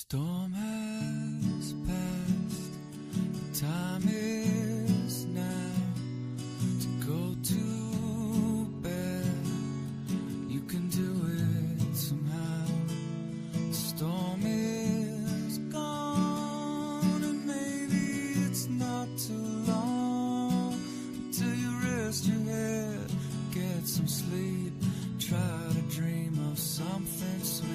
Storm has passed, the time is now to go to bed. You can do it somehow. The storm is gone, and maybe it's not too long until you rest your head, get some sleep, try to dream of something sweet.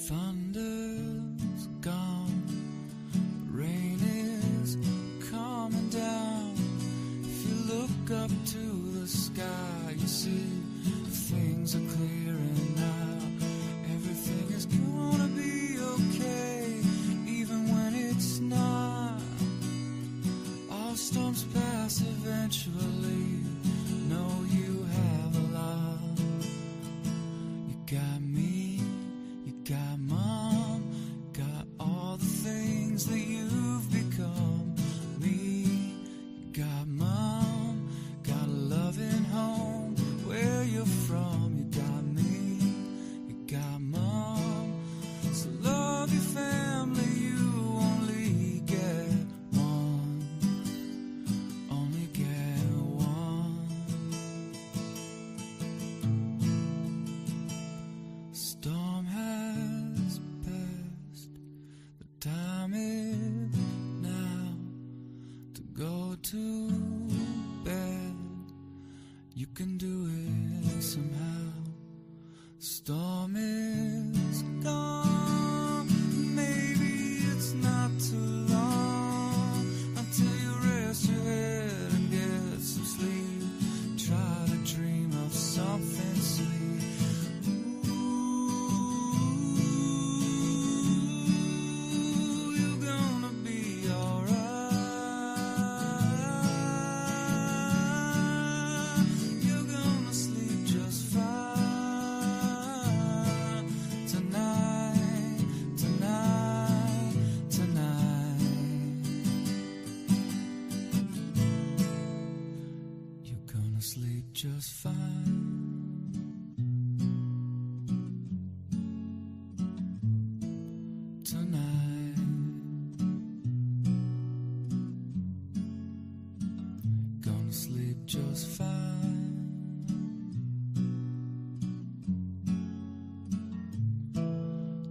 Thunder's gone, rain is coming down. If you look up to the sky, you see things are clearing now. Everything is gonna be okay, even when it's not. All storms pass eventually. Know you have a lot. You got me, you got mom, got all the things that you've become. Me, you got mom, got a loving home where you're from. You got me, you got mom, so love your family. You only get one, only get one. Storm has passed, the time is now to go to bed. You can do it somehow. Storm is gone, maybe it's not too long until you rest your head and get some sleep. Try to dream of something sweet. You're gonna be alright. You're gonna sleep just fine tonight, tonight, tonight. You're gonna sleep just fine. Tonight, gonna sleep just fine.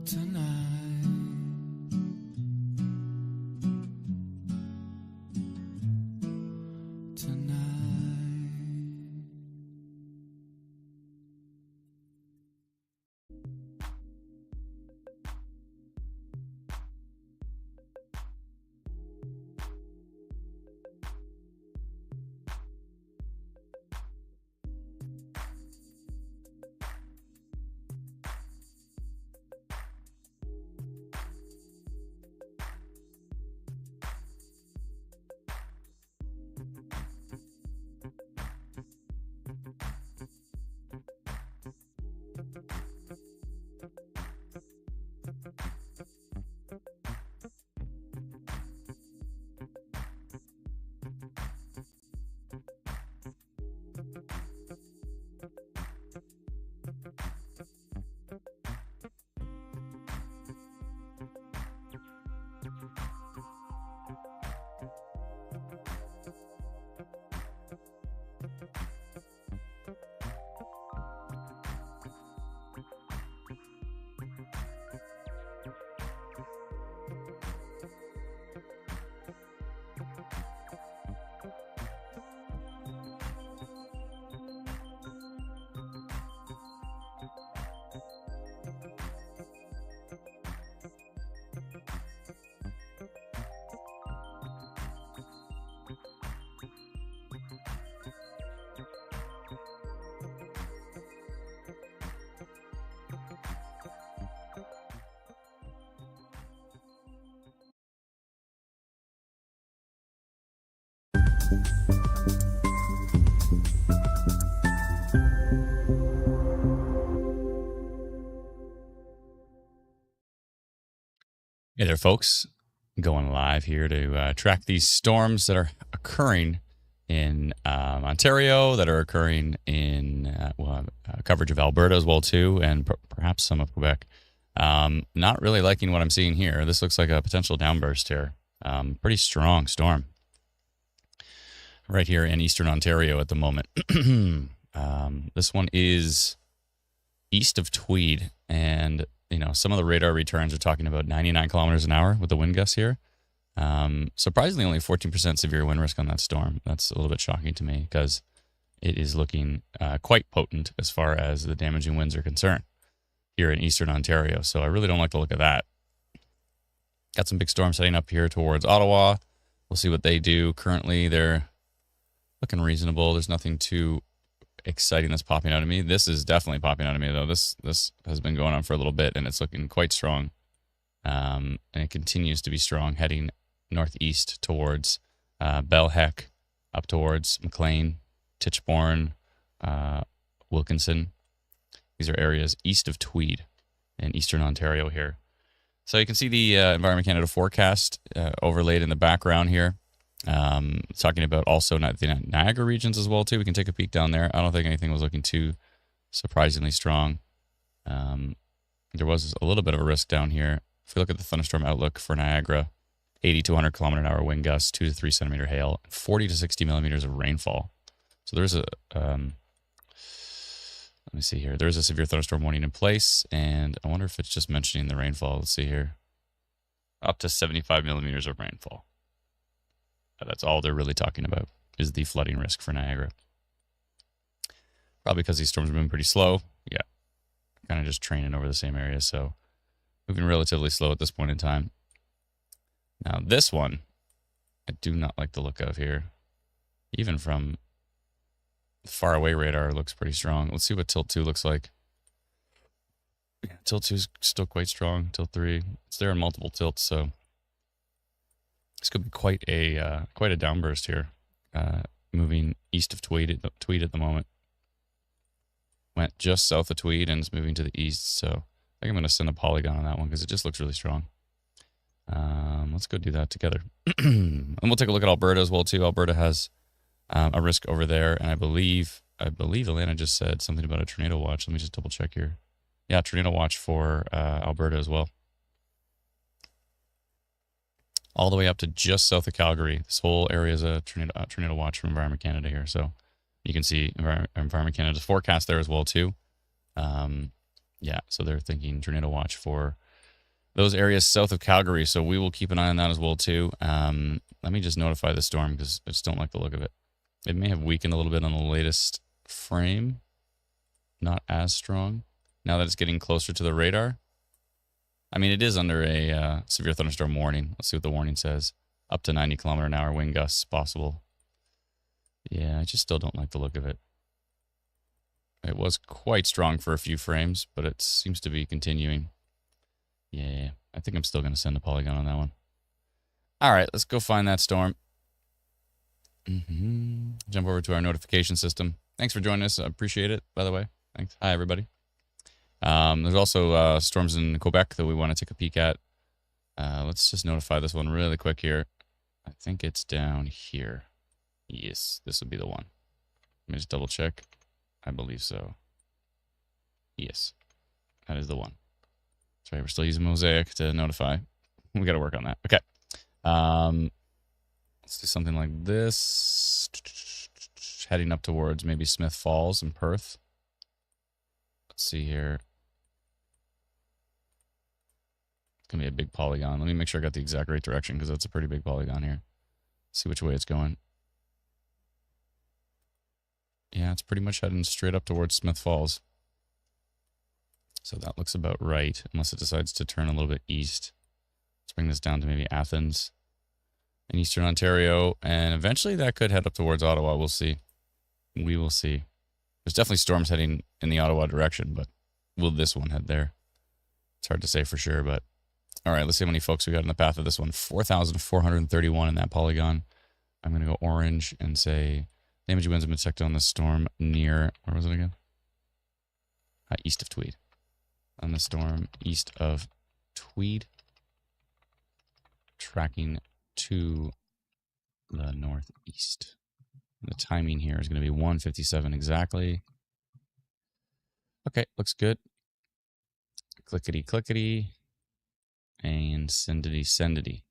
Tonight, tonight. Hey there, folks. Going live here to track these storms that are occurring in Ontario, that are occurring in coverage of Alberta as well too, and perhaps some of Quebec. Not really liking what I'm seeing here. This looks like a potential downburst here. Pretty strong storm right here in eastern Ontario at the moment. This one is east of Tweed, and some of the radar returns are talking about 99 kilometers an hour with the wind gusts here. Surprisingly, only 14% severe wind risk on that storm. That's a little bit shocking to me because it is looking quite potent as far as the damaging winds are concerned here in eastern Ontario. So I really don't like the look of that. Got some big storms heading up here towards Ottawa. We'll see what they do. Currently, they're looking reasonable. There's nothing too exciting that's popping out of me. This is definitely popping out of me, though. This has been going on for a little bit, and it's looking quite strong. And it continues to be strong, heading northeast towards Belheck, up towards McLean, Titchborne, Wilkinson. These are areas east of Tweed in eastern Ontario here. So you can see the Environment Canada forecast overlaid in the background here. Talking about also the Niagara regions as well too. We can take a peek down there. I don't think anything was looking too surprisingly strong. There was a little bit of a risk down here. If we look at the thunderstorm outlook for Niagara, 80 to 100 kilometer an hour wind gusts, 2 to 3 centimeter hail, 40 to 60 millimeters of rainfall. So there's a let me see here. There's a severe thunderstorm warning in place, and I wonder if it's just mentioning the rainfall. Let's see here. Up to 75 millimeters of rainfall. That's all they're really talking about is the flooding risk for Niagara. Probably because these storms are moving pretty slow. Yeah, kind of just training over the same area, so moving relatively slow at this point in time. Now this one, I do not like the look of here. Even from far away radar, looks pretty strong. Let's see what tilt 2 looks like. Yeah, tilt 2 is still quite strong. Tilt 3, it's there in multiple tilts, so this could be quite a downburst here. Moving east of Tweed at the moment. Went just south of Tweed and is moving to the east, so I think I'm going to send a polygon on that one because it just looks really strong. Let's go do that together. And we'll take a look at Alberta as well too. Alberta has a risk over there, and I believe Alana just said something about a tornado watch. Let me just double check here. Yeah, tornado watch for Alberta as well. All the way up to just south of Calgary. This whole area is a tornado watch from Environment Canada here. So you can see Environment Canada's forecast there as well too. Yeah, so they're thinking tornado watch for those areas south of Calgary. So we will keep an eye on that as well too. Let me just notify the storm because I just don't like the look of it. It may have weakened a little bit on the latest frame. Not as strong. Now that it's getting closer to the radar. I mean, it is under a severe thunderstorm warning. Let's see what the warning says. Up to 90 kilometer an hour wind gusts possible. Yeah, I just still don't like the look of it. It was quite strong for a few frames, but it seems to be continuing. Yeah, I think I'm still going to send a polygon on that one. All right, let's go find that storm. Jump over to our notification system. Thanks for joining us. I appreciate it, by the way. Thanks. Hi, everybody. There's also storms in Quebec that we want to take a peek at. Let's just notify this one really quick here. I think it's down here. Yes, this would be the one. Let me just double check. I believe so. Yes, that is the one. That's right, we're still using Mosaic to notify. We got to work on that. Okay. Let's do something like this. Heading up towards maybe Smith Falls and Perth. Let's see here. It's going to be a big polygon. Let me make sure I got the exact right direction because that's a pretty big polygon here. See which way it's going. Yeah, it's pretty much heading straight up towards Smith Falls. So that looks about right, unless it decides to turn a little bit east. Let's bring this down to maybe Athens in eastern Ontario, and eventually that could head up towards Ottawa. We'll see. We will see. There's definitely storms heading in the Ottawa direction, but will this one head there? It's hard to say for sure, but all right, let's see how many folks we got in the path of this one. 4,431 in that polygon. I'm going to go orange and say damaging winds have been detected on the storm near, where was it again? East of Tweed. On the storm east of Tweed. Tracking to the northeast. The timing here is going to be 1:57 exactly. Okay, looks good. Clickety clickety. And sendity.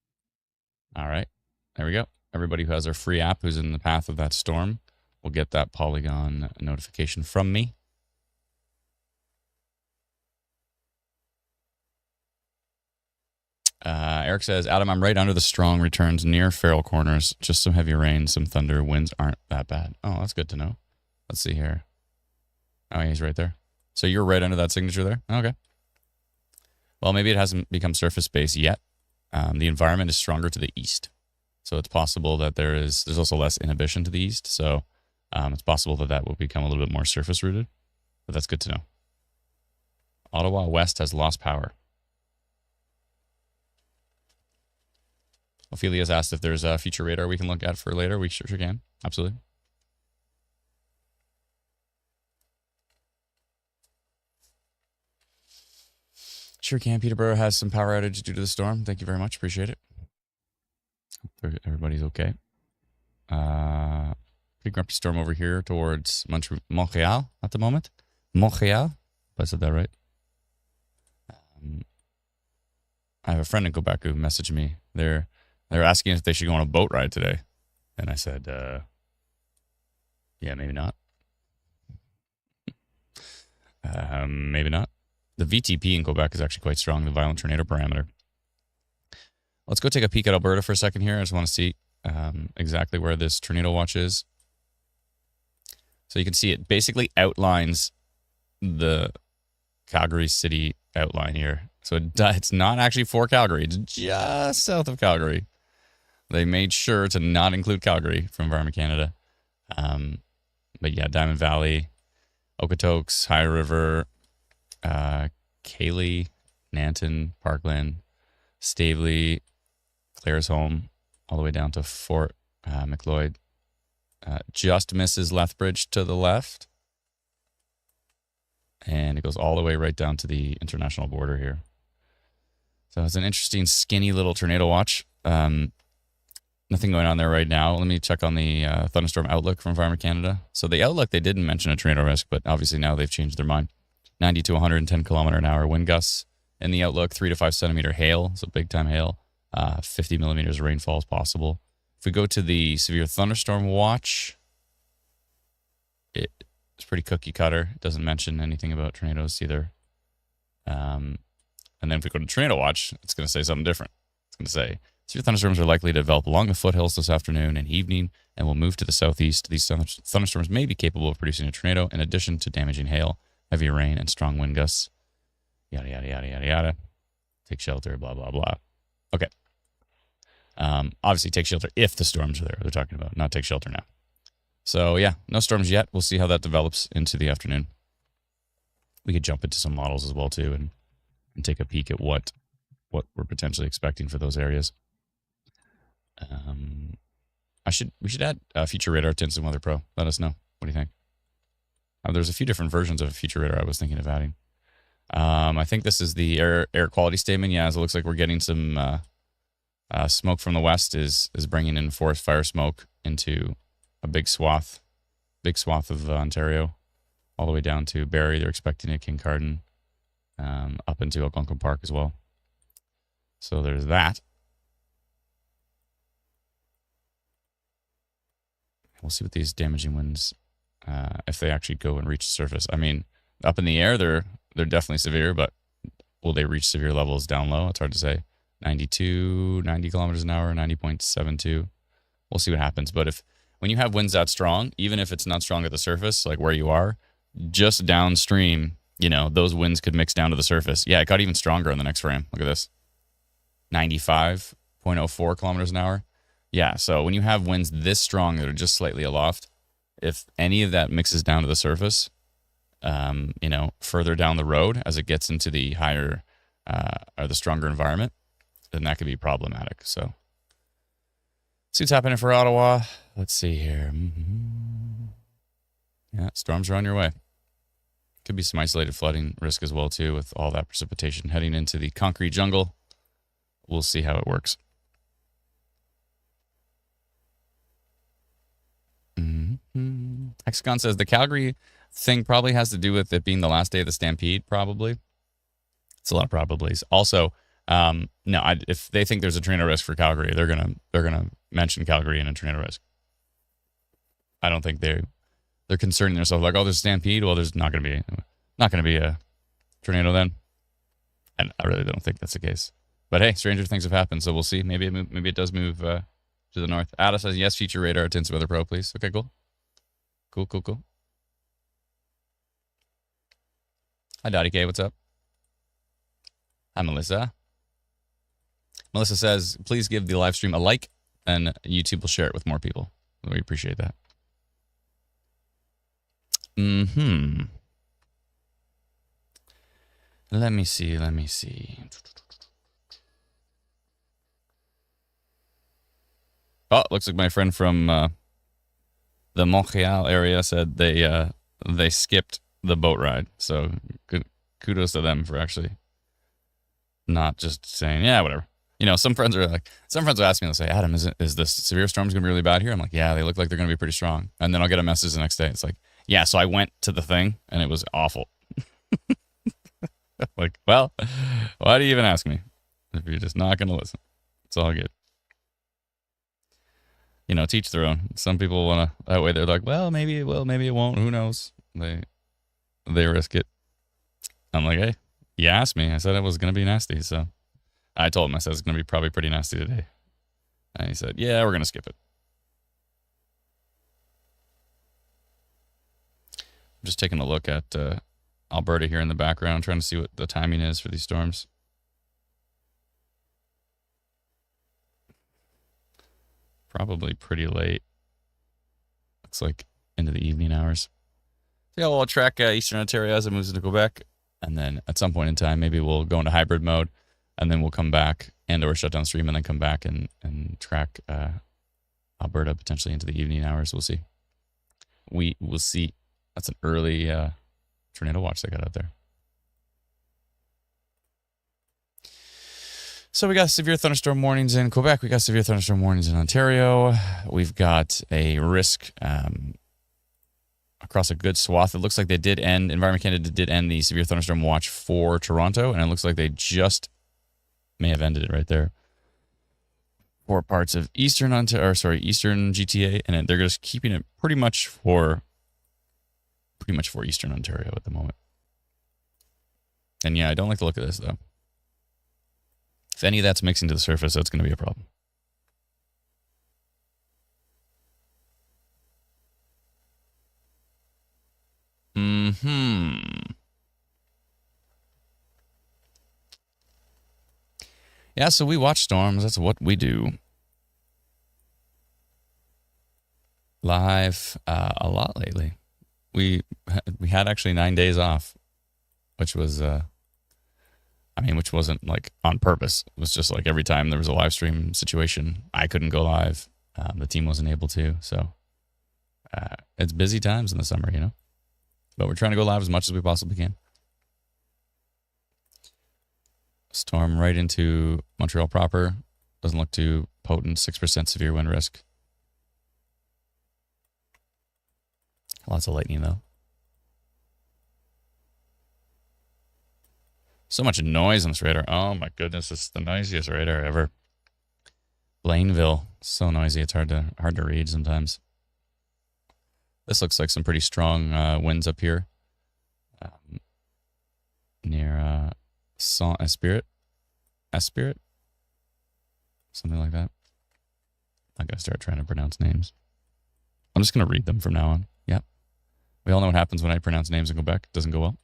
All right, there we go. Everybody who has our free app who's in the path of that storm will get that Polygon notification from me. Eric says, Adam, I'm right under the strong returns near Feral Corners. Just some heavy rain, some thunder. Winds aren't that bad. Oh, that's good to know. Let's see here. Oh, yeah, he's right there. So you're right under that signature there? Okay. Well, maybe it hasn't become surface base yet. The environment is stronger to the east. So it's possible that there's also less inhibition to the east. So it's possible that will become a little bit more surface rooted. But that's good to know. Ottawa West has lost power. Ophelia's asked if there's a future radar we can look at for later. We sure can. Absolutely. Sure can. Peterborough has some power outage due to the storm. Thank you very much. Appreciate it. Hope everybody's okay. Big grumpy storm over here towards Montreal at the moment. Montreal, if I said that right. I have a friend in Quebec who messaged me. They're asking if they should go on a boat ride today. And I said, yeah, maybe not. Maybe not. The VTP in Quebec is actually quite strong, the violent tornado parameter. Let's go take a peek at Alberta for a second here. I just want to see exactly where this tornado watch is. So you can see it basically outlines the Calgary city outline here. So it's not actually for Calgary. It's just south of Calgary. They made sure to not include Calgary from Environment Canada. But yeah, Diamond Valley, Okotoks, High River, Cayley, Nanton, Parkland, Stavely, Claresholm, all the way down to Fort McLeod. Just misses Lethbridge to the left. And it goes all the way right down to the international border here. So it's an interesting, skinny little tornado watch. Nothing going on there right now. Let me check on the thunderstorm outlook from Environment Canada. So the outlook, they didn't mention a tornado risk, but obviously now they've changed their mind. 90 to 110 kilometer an hour wind gusts in the outlook, 3 to 5 centimeter hail, so big time hail, 50 millimeters of rainfall is possible. If we go to the severe thunderstorm watch, it's pretty cookie cutter. It doesn't mention anything about tornadoes either. And then if we go to tornado watch, it's going to say something different. It's going to say, severe thunderstorms are likely to develop along the foothills this afternoon and evening and will move to the southeast. These thunderstorms may be capable of producing a tornado in addition to damaging hail, heavy rain, and strong wind gusts. Yada, yada, yada, yada, yada. Take shelter, blah, blah, blah. Okay. Obviously, take shelter if the storms are there. They're talking about, not take shelter now. So, yeah, no storms yet. We'll see how that develops into the afternoon. We could jump into some models as well, too, and take a peek at what we're potentially expecting for those areas. We should add Future Radar to Instant Weather Pro. Let us know. What do you think? There's a few different versions of Future Radar I was thinking of adding. I think this is the air quality statement. Yeah, as it looks like we're getting some smoke from the west is bringing in forest fire smoke into a big swath of Ontario, all the way down to Barrie. They're expecting it, Kincardine, up into Algonquin Park as well. So there's that. We'll see what these damaging winds, if they actually go and reach the surface. I mean, up in the air, they're definitely severe, but will they reach severe levels down low? It's hard to say. 90 kilometers an hour, 90.72. We'll see what happens. But when you have winds that strong, even if it's not strong at the surface, like where you are, just downstream, those winds could mix down to the surface. Yeah, it got even stronger in the next frame. Look at this. 95.04 kilometers an hour. Yeah, so when you have winds this strong that are just slightly aloft, if any of that mixes down to the surface, further down the road as it gets into the higher or the stronger environment, then that could be problematic. So See what's happening for Ottawa. Let's see here. Yeah, storms are on your way. Could be some isolated flooding risk as well, too, with all that precipitation heading into the concrete jungle. We'll see how it works. Hexagon says the Calgary thing probably has to do with it being the last day of the Stampede, probably. It's a lot of probablys. Also, no, if they think there's a tornado risk for Calgary, they're gonna mention Calgary in a tornado risk. I don't think they're concerning themselves like, oh, there's a stampede. Well, there's not gonna be a tornado then, and I really don't think that's the case. But hey, stranger things have happened, so we'll see. Maybe it does move to the north. Ada says yes, feature radar to Weather Pro, please. Okay, cool. Hi, Dottie K. What's up? Hi, Melissa. Melissa says, please give the live stream a like, and YouTube will share it with more people. We appreciate that. Let me see. Oh, looks like my friend from the Montreal area said they skipped the boat ride. So kudos to them for actually not just saying, yeah, whatever. You know, some friends will ask me, they'll say, Adam, is this severe storms going to be really bad here? I'm like, yeah, they look like they're going to be pretty strong. And then I'll get a message the next day. It's like, yeah, so I went to the thing and it was awful. Like, well, why do you even ask me if you're just not going to listen? It's all good. You know, teach their own. Some people want to, that way they're like, well, maybe it will, maybe it won't. Who knows? They risk it. I'm like, hey, you asked me. I said it was going to be nasty. So I told him, I said it's going to be probably pretty nasty today. And he said, yeah, we're going to skip it. I'm just taking a look at Alberta here in the background, trying to see what the timing is for these storms. Probably pretty late. Looks like into the evening hours. Yeah, we'll track Eastern Ontario as it moves into Quebec. And then at some point in time, maybe we'll go into hybrid mode. And then we'll come back or shut down stream and then come back and track Alberta potentially into the evening hours. We'll see. We will see. That's an early tornado watch they got out there. So we got severe thunderstorm warnings in Quebec. We got severe thunderstorm warnings in Ontario. We've got a risk across a good swath. It looks like they did end, Environment Canada did end the severe thunderstorm watch for Toronto, and it looks like they just may have ended it right there for parts of Eastern GTA, and they're just keeping it pretty much for Eastern Ontario at the moment. And yeah, I don't like the look of this though. If any of that's mixing to the surface, that's going to be a problem. Yeah, so we watch storms. That's what we do. Live a lot lately. We had actually 9 days off, which was which wasn't like on purpose. It was just like every time there was a live stream situation, I couldn't go live. The team wasn't able to. So it's busy times in the summer, you know. But we're trying to go live as much as we possibly can. Storm right into Montreal proper. Doesn't look too potent. 6% severe wind risk. Lots of lightning, though. So much noise on this radar. Oh, my goodness. It's the noisiest radar ever. Blainville. So noisy. It's hard to read sometimes. This looks like some pretty strong winds up here. Near Saint-Esprit. Esprit? Something like that. I'm going to start trying to pronounce names. I'm just going to read them from now on. Yep. We all know what happens when I pronounce names in Quebec. It doesn't go well.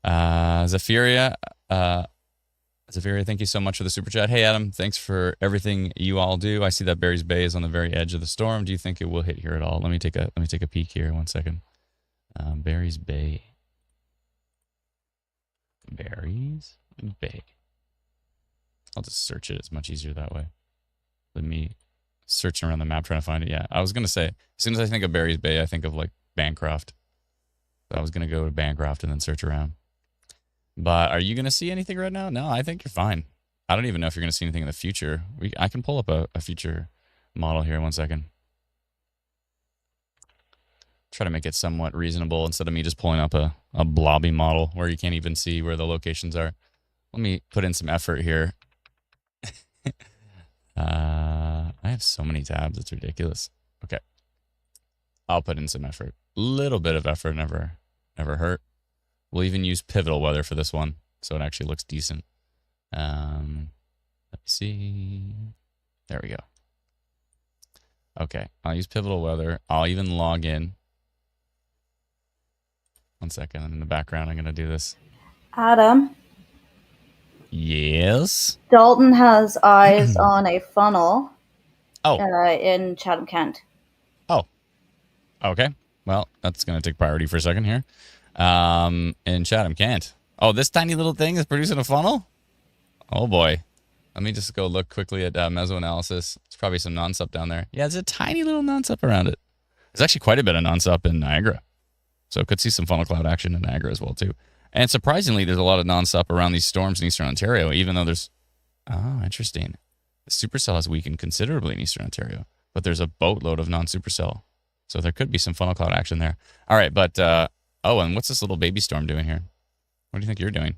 Zephyria, thank you so much for the super chat. Hey, Adam, thanks for everything you all do. I see that Barry's Bay is on the very edge of the storm. Do you think it will hit here at all? Let me take a peek here. 1 second. Barry's Bay. Barry's Bay. I'll just search it. It's much easier that way. Let me searching around the map trying to find it. Yeah, I was gonna say as soon as I think of Barry's Bay, I think of like Bancroft. So I was gonna go to Bancroft and then search around. But are you gonna see anything right now? No, I think you're fine. I don't even know if you're gonna see anything in the future. I can pull up a future model here. 1 second. Try to make it somewhat reasonable instead of me just pulling up a blobby model where you can't even see where the locations are. Let me put in some effort here. I have so many tabs, it's ridiculous. Okay. I'll put in some effort. Little bit of effort never hurt. We'll even use pivotal weather for this one, so it actually looks decent. Let me see. There we go. Okay, I'll use pivotal weather. I'll even log in. 1 second, in the background, I'm going to do this. Adam, Yes? Dalton has eyes on a funnel Oh, in Chatham, Kent. oh, okay. Well, that's going to take priority for a second here. In Chatham, Kent. Oh, this tiny little thing is producing a funnel? Oh, boy. Let me just go look quickly at mesoanalysis. There's probably some non-sup down there. Yeah, there's a tiny little non-sup around it. There's actually quite a bit of non-sup in Niagara. So could see some funnel cloud action in Niagara as well, too. And surprisingly, there's a lot of non-sup around these storms in Eastern Ontario, even though there's... Oh, interesting. The supercell has weakened considerably in Eastern Ontario, but there's a boatload of non-supercell. So there could be some funnel cloud action there. All right, but... oh, and what's this little baby storm doing here? What do you think you're doing?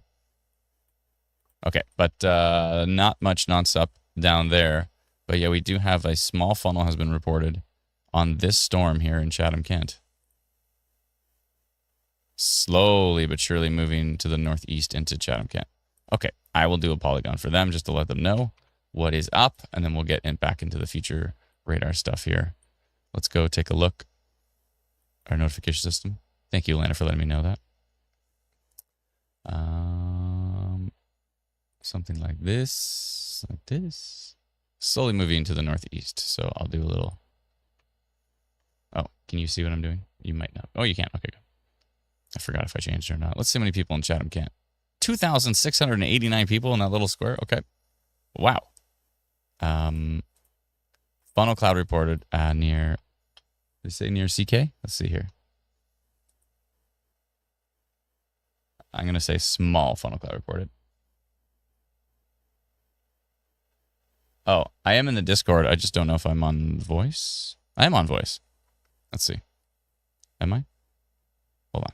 Okay, but not much non-sup down there. But yeah, we do have a small funnel has been reported on this storm here in Chatham, Kent. Slowly but surely moving to the northeast into Chatham, Kent. Okay, I will do a polygon for them just to let them know what is up, and then we'll get back into the future radar stuff here. Let's go take a look. Our notification system. Thank you, Lana, for letting me know that. Something like this, Slowly moving to the northeast. So I'll do a little. Oh, can you see what I'm doing? You might not. Oh, you can. Okay, good. I forgot if I changed it or not. Let's see how many people in Chatham, Kent. 2,689 people in that little square. Okay. Wow. Funnel cloud reported near. Did they say near CK? Let's see here. I'm going to say small funnel cloud reported. Oh, I am in the Discord. I just don't know if I'm on voice. I am on voice. Let's see. Am I? Hold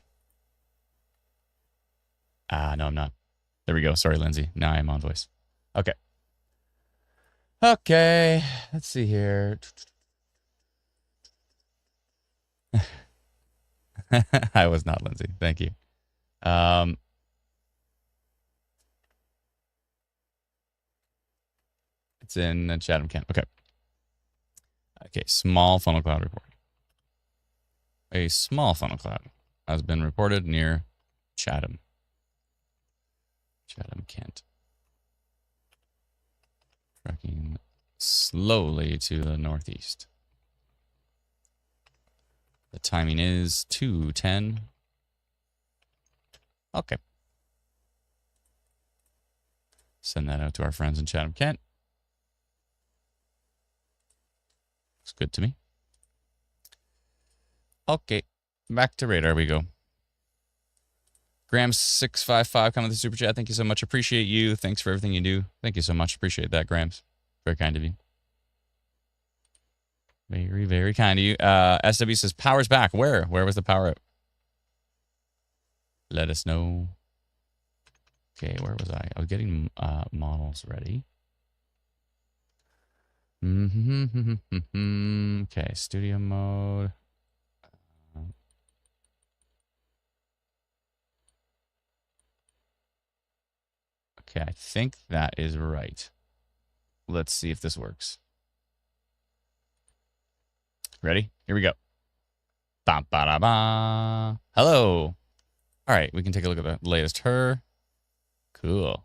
on. No, I'm not. There we go. Sorry, Lindsay. Now I am on voice. Okay. Okay. Let's see here. I was not Lindsay. Thank you. It's in Chatham, Kent. Okay. Okay, small funnel cloud report. A small funnel cloud has been reported near Chatham. Chatham, Kent. Tracking slowly to the northeast. The timing is 2:10. Okay. Send that out to our friends in Chatham, Kent. Looks good to me. Okay. Back to radar we go. Grams655 coming to the super chat. Thank you so much. Appreciate you. Thanks for everything you do. Thank you so much. Appreciate that, Grams. Very kind of you. Very, very kind of you. SW says power's back. Where? Where was the power up? Let us know. Okay, where was I? I was getting models ready. Okay, studio mode. Okay, I think that is right. Let's see if this works. Ready? Here we go. Ba-ba-da-ba. Hello. All right, we can take a look at the latest her. Cool.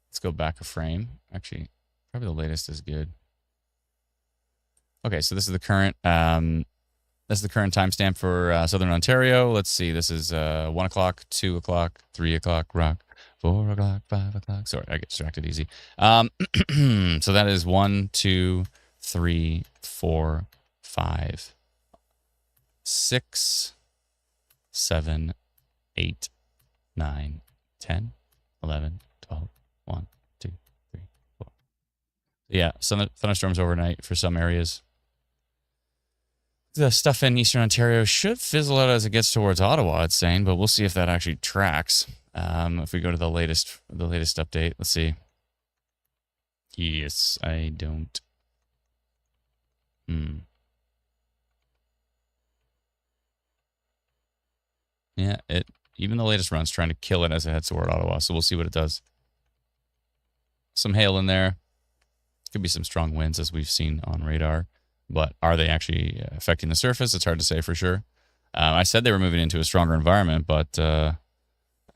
Let's go back a frame. Actually, probably the latest is good. Okay, so this is the current timestamp for Southern Ontario. Let's see. This is 1 o'clock, 2 o'clock, 3 o'clock, rock, 4 o'clock, 5 o'clock. Sorry, I get distracted easy. So that is 1, 2, 3, 4, 5, 6, 7, 8, 9, 10, 11, 12, 1, 2, 3, 4. Yeah, some thunderstorms overnight for some areas. The stuff in Eastern Ontario should fizzle out as it gets towards Ottawa, it's saying, but we'll see if that actually tracks. If we go to the latest update, let's see. Yes, I don't. Yeah, even the latest run's trying to kill it as it heads toward Ottawa, so we'll see what it does. Some hail in there. Could be some strong winds as we've seen on radar, but are they actually affecting the surface? It's hard to say for sure. I said they were moving into a stronger environment, but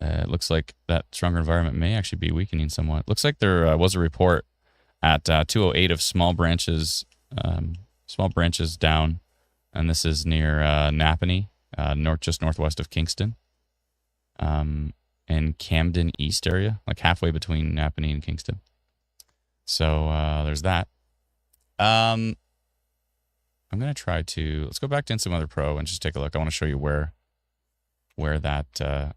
it looks like that stronger environment may actually be weakening somewhat. Looks like there was a report at 208 of small branches down, and this is near Napanee, just northwest of Kingston, and Camden East area, like halfway between Napanee and Kingston. So there's that. I'm going to try to, let's go back to Instant Weather Pro and just take a look. I want to show you where that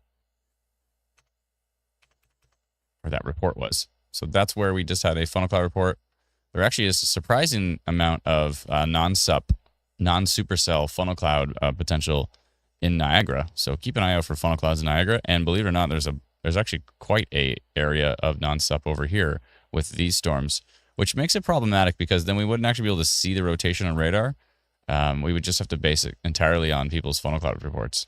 report was. So that's where we just had a funnel cloud report. There actually is a surprising amount of non-supercell funnel cloud potential in Niagara. So keep an eye out for funnel clouds in Niagara. And believe it or not, there's actually quite a area of non-sup over here with these storms, which makes it problematic because then we wouldn't actually be able to see the rotation on radar. We would just have to base it entirely on people's funnel cloud reports.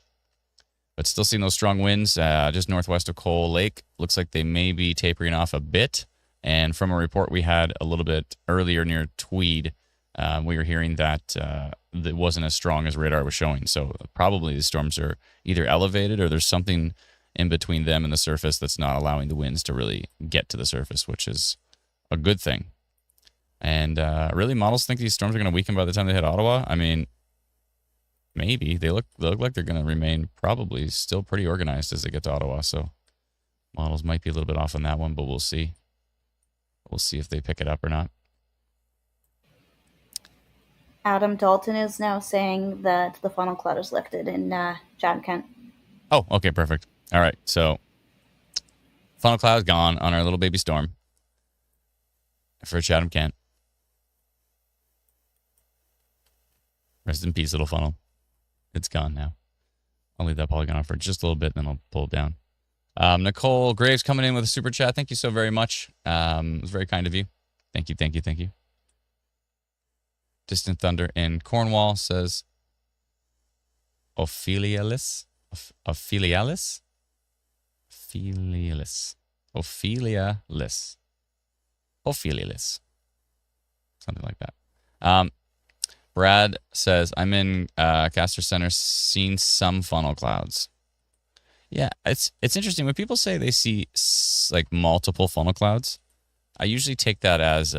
But still seeing those strong winds just northwest of Coal Lake. Looks like they may be tapering off a bit. And from a report we had a little bit earlier near Tweed, we were hearing that it wasn't as strong as radar was showing. So probably the storms are either elevated or there's something in between them and the surface that's not allowing the winds to really get to the surface, which is a good thing. And really, models think these storms are going to weaken by the time they hit Ottawa. I mean, maybe. They look like they're going to remain probably still pretty organized as they get to Ottawa. So models might be a little bit off on that one, but we'll see. We'll see if they pick it up or not. Adam Dalton is now saying that the funnel cloud is lifted in Chatham-Kent. Oh, okay, perfect. All right, so funnel cloud's gone on our little baby storm for Chatham-Kent. Rest in peace, little funnel. It's gone now. I'll leave that polygon on for just a little bit, and then I'll pull it down. Nicole Graves coming in with a super chat. Thank you so very much. It was very kind of you. Thank you, thank you, thank you. Distant Thunder in Cornwall says Ophelialis. Ophelialis? Ophelialis. Ophelialis. Ophelialis. Something like that. Brad says, I'm in Castor Center, seen some funnel clouds. Yeah, it's interesting. When people say they see like multiple funnel clouds, I usually take that as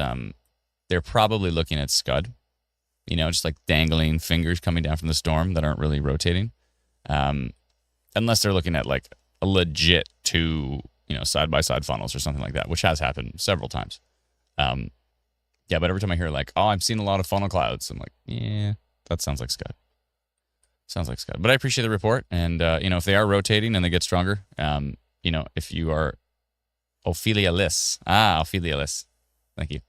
they're probably looking at scud. You know, just like dangling fingers coming down from the storm that aren't really rotating. Unless they're looking at like a legit two, side-by-side funnels or something like that, which has happened several times. Yeah, but every time I hear like, oh, I'm seeing a lot of funnel clouds, I'm like, yeah, that sounds like scud. Sounds like scud. But I appreciate the report. And, if they are rotating and they get stronger, if you are Ophelialis. Ophelialis. Thank you.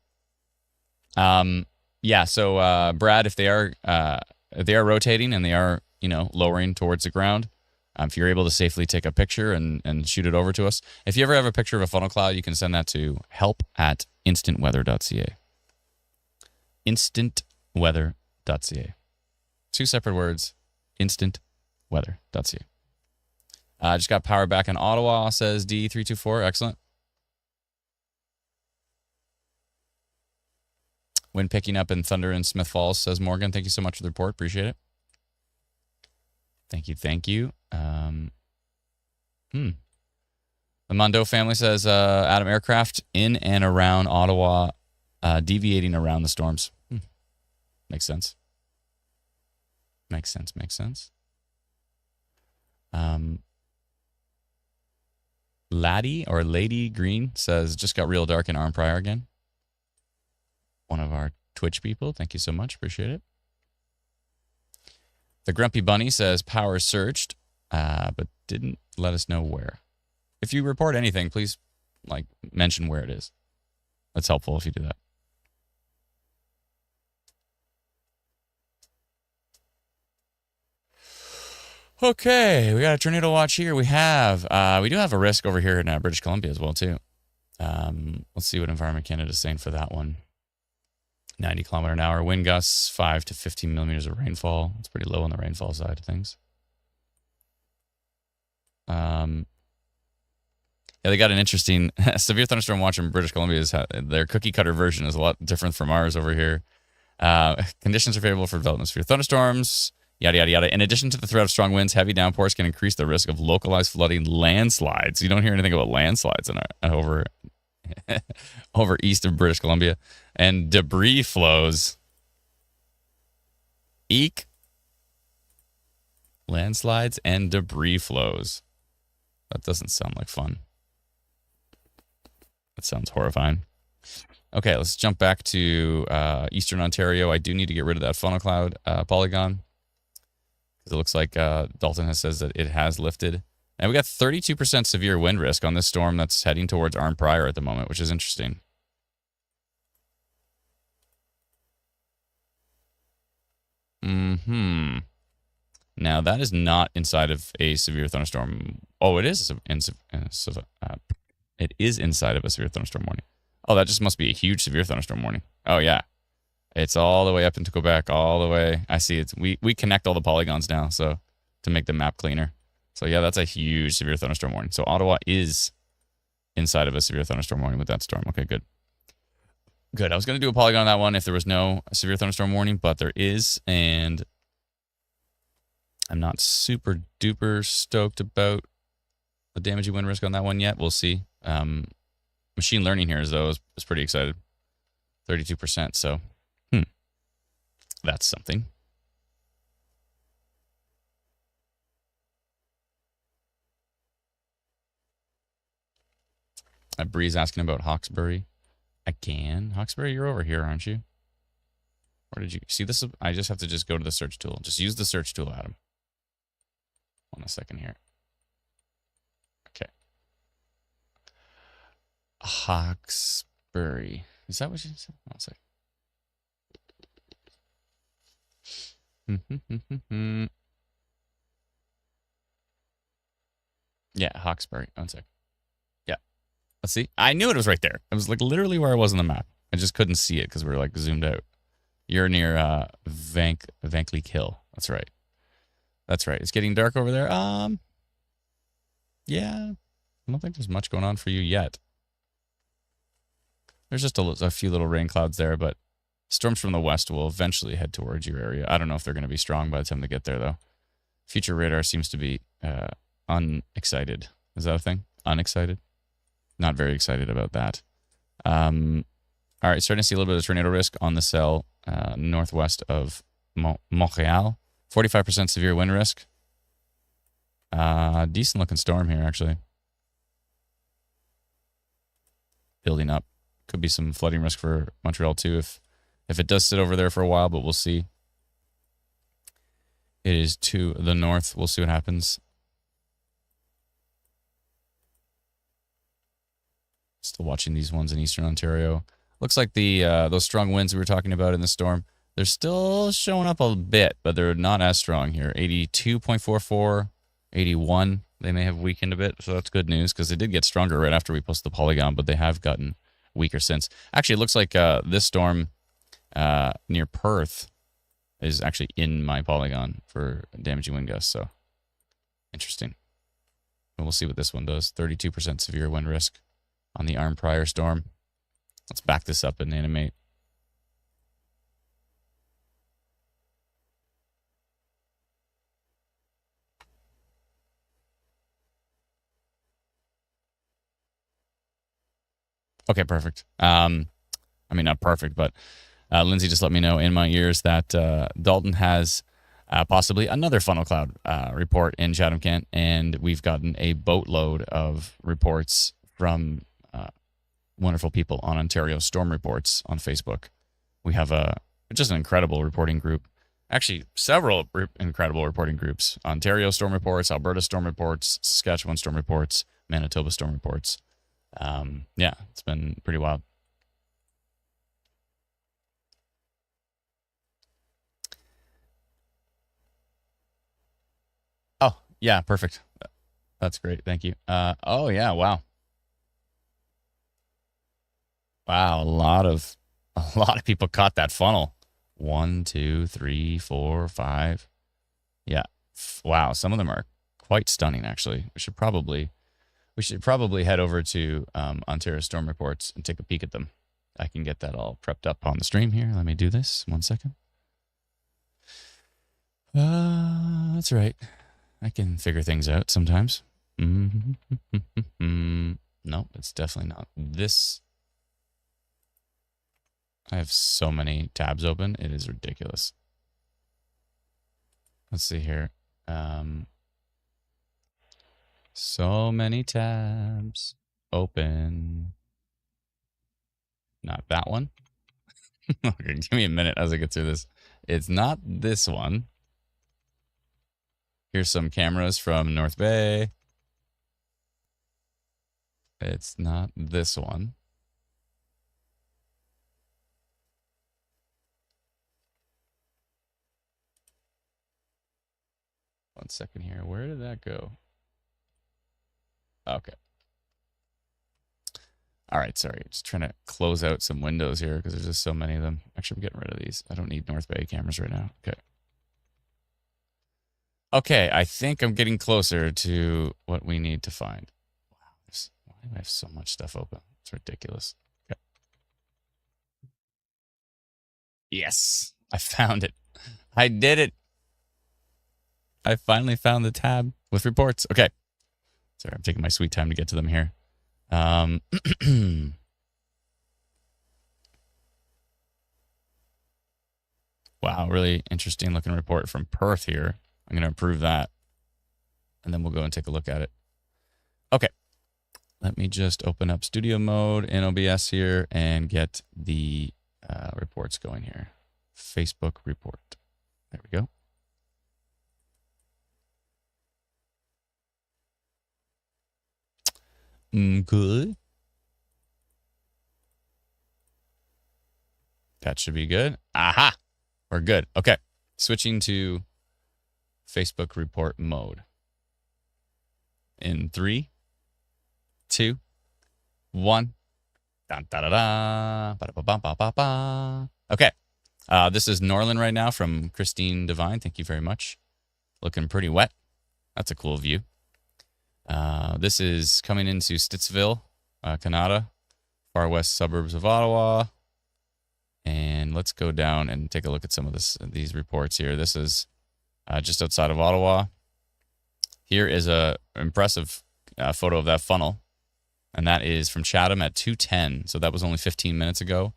Yeah, so Brad, if they are rotating and they are, lowering towards the ground, if you're able to safely take a picture and shoot it over to us. If you ever have a picture of a funnel cloud, you can send that to help@instantweather.ca. Instantweather.ca. Two separate words, instantweather.ca. Just got power back in Ottawa, says D324. Excellent. Wind picking up in Thunder in Smith Falls, says Morgan. Thank you so much for the report. Appreciate it. Thank you. Thank you. The Mondo family says, Adam, aircraft in and around Ottawa, deviating around the storms. Makes sense. Makes sense. Laddie or Lady Green says, just got real dark in Arnprior again. One of our Twitch people. Thank you so much. Appreciate it. The Grumpy Bunny says power surged, but didn't let us know where. If you report anything, please mention where it is. That's helpful if you do that. Okay, we got a tornado watch here. We do have a risk over here in British Columbia as well too. Let's see what Environment Canada is saying for that one. 90 kilometer an hour wind gusts, 5 to 15 millimeters of rainfall. It's pretty low on the rainfall side of things. Yeah, they got an interesting severe thunderstorm watch in British Columbia. Their cookie cutter version is a lot different from ours over here. Conditions are favorable for development of severe thunderstorms. Yada, yada, yada. In addition to the threat of strong winds, heavy downpours can increase the risk of localized flooding, landslides. You don't hear anything about landslides over east of British Columbia. And debris flows. Eek. Landslides and debris flows. That doesn't sound like fun. That sounds horrifying. Okay, let's jump back to eastern Ontario. I do need to get rid of that funnel cloud polygon. It looks like Dalton says that it has lifted. And we got 32% severe wind risk on this storm that's heading towards Arm Pryor at the moment, which is interesting. Now, that is not inside of a severe thunderstorm. Oh, it is. It is inside of a severe thunderstorm warning. Oh, that just must be a huge severe thunderstorm warning. Oh, yeah. It's all the way up into Quebec, all the way. I see it. We connect all the polygons now, so to make the map cleaner. So yeah, that's a huge severe thunderstorm warning. So Ottawa is inside of a severe thunderstorm warning with that storm. Okay, good. Good. I was going to do a polygon on that one if there was no severe thunderstorm warning, but there is, and I'm not super duper stoked about the damaging wind risk on that one yet. We'll see. Machine learning here, though, is pretty excited. 32%. So. That's something. Bree's asking about Hawkesbury again. Hawkesbury, you're over here, aren't you? Or did you see this? I just have to go to the search tool. Just use the search tool, Adam. Hold on a second here. Okay. Hawkesbury. Is that what you said? One second. Yeah, Hawkesbury. One sec. Yeah. Let's see. I knew it was right there. It was literally where I was on the map. I just couldn't see it because we were zoomed out. You're near Vankleek Hill. That's right. That's right. It's getting dark over there. Yeah. I don't think there's much going on for you yet. There's just a few little rain clouds there, but storms from the west will eventually head towards your area. I don't know if they're going to be strong by the time they get there, though. Future radar seems to be unexcited. Is that a thing? Unexcited? Not very excited about that. All right, starting to see a little bit of tornado risk on the cell northwest of Montreal. 45% severe wind risk. Decent looking storm here, actually. Building up. Could be some flooding risk for Montreal, too, if it does sit over there for a while, but we'll see. It is to the north. We'll see what happens. Still watching these ones in eastern Ontario. Looks like those strong winds we were talking about in the storm, they're still showing up a bit, but they're not as strong here. 82.44, 81. They may have weakened a bit, so that's good news because they did get stronger right after we posted the polygon, but they have gotten weaker since. Actually, it looks like this storm near Perth is actually in my polygon for damaging wind gusts, so interesting. And we'll see what this one does. 32% severe wind risk on the Arm Pryor storm. Let's back this up and animate. Okay, perfect. I mean, not perfect, but Lindsay just let me know in my ears that Dalton has possibly another funnel cloud report in Chatham-Kent, and we've gotten a boatload of reports from wonderful people on Ontario Storm Reports on Facebook. We have just an incredible reporting group. Actually, several incredible reporting groups. Ontario Storm Reports, Alberta Storm Reports, Saskatchewan Storm Reports, Manitoba Storm Reports. Yeah, it's been pretty wild. Oh, yeah, perfect. That's great. Thank you. Oh, yeah, wow. Wow, a lot of people caught that funnel. 1, 2, 3, 4, 5. Yeah. Wow, some of them are quite stunning actually. We should probably head over to Ontario Storm Reports and take a peek at them. I can get that all prepped up on the stream here. Let me do this. 1 second. That's right. I can figure things out sometimes. No, it's definitely not this. I have so many tabs open. It is ridiculous. Let's see here. So many tabs open. Not that one. Okay, give me a minute as I get through this. It's not this one. Here's some cameras from North Bay. It's not this one. One second here. Where did that go? Okay. All right, sorry. Just trying to close out some windows here because there's just so many of them. Actually, I'm getting rid of these. I don't need North Bay cameras right now. Okay. Okay, I think I'm getting closer to what we need to find. Wow, why do I have so much stuff open? It's ridiculous. Okay. Yes, I found it. I did it. I finally found the tab with reports. Okay. Sorry, I'm taking my sweet time to get to them here. Wow, really interesting looking report from Perth here. I'm going to approve that. And then we'll go and take a look at it. Okay. Let me just open up studio mode in OBS here and get the reports going here. Facebook report. There we go. Good. That should be good. Aha. We're good. Okay. Switching to Facebook report mode. In 3, 2, 1. Dun, da, da, da. Ba-da-ba-ba-ba-ba. Okay. This is Norland right now from Christine Devine. Thank you very much. Looking pretty wet. That's a cool view. This is coming into Stittsville, Canada, far west suburbs of Ottawa. And let's go down and take a look at some of these reports here. This is just outside of Ottawa. Here is a impressive photo of that funnel, and that is from Chatham at 2:10. So that was only 15 minutes ago.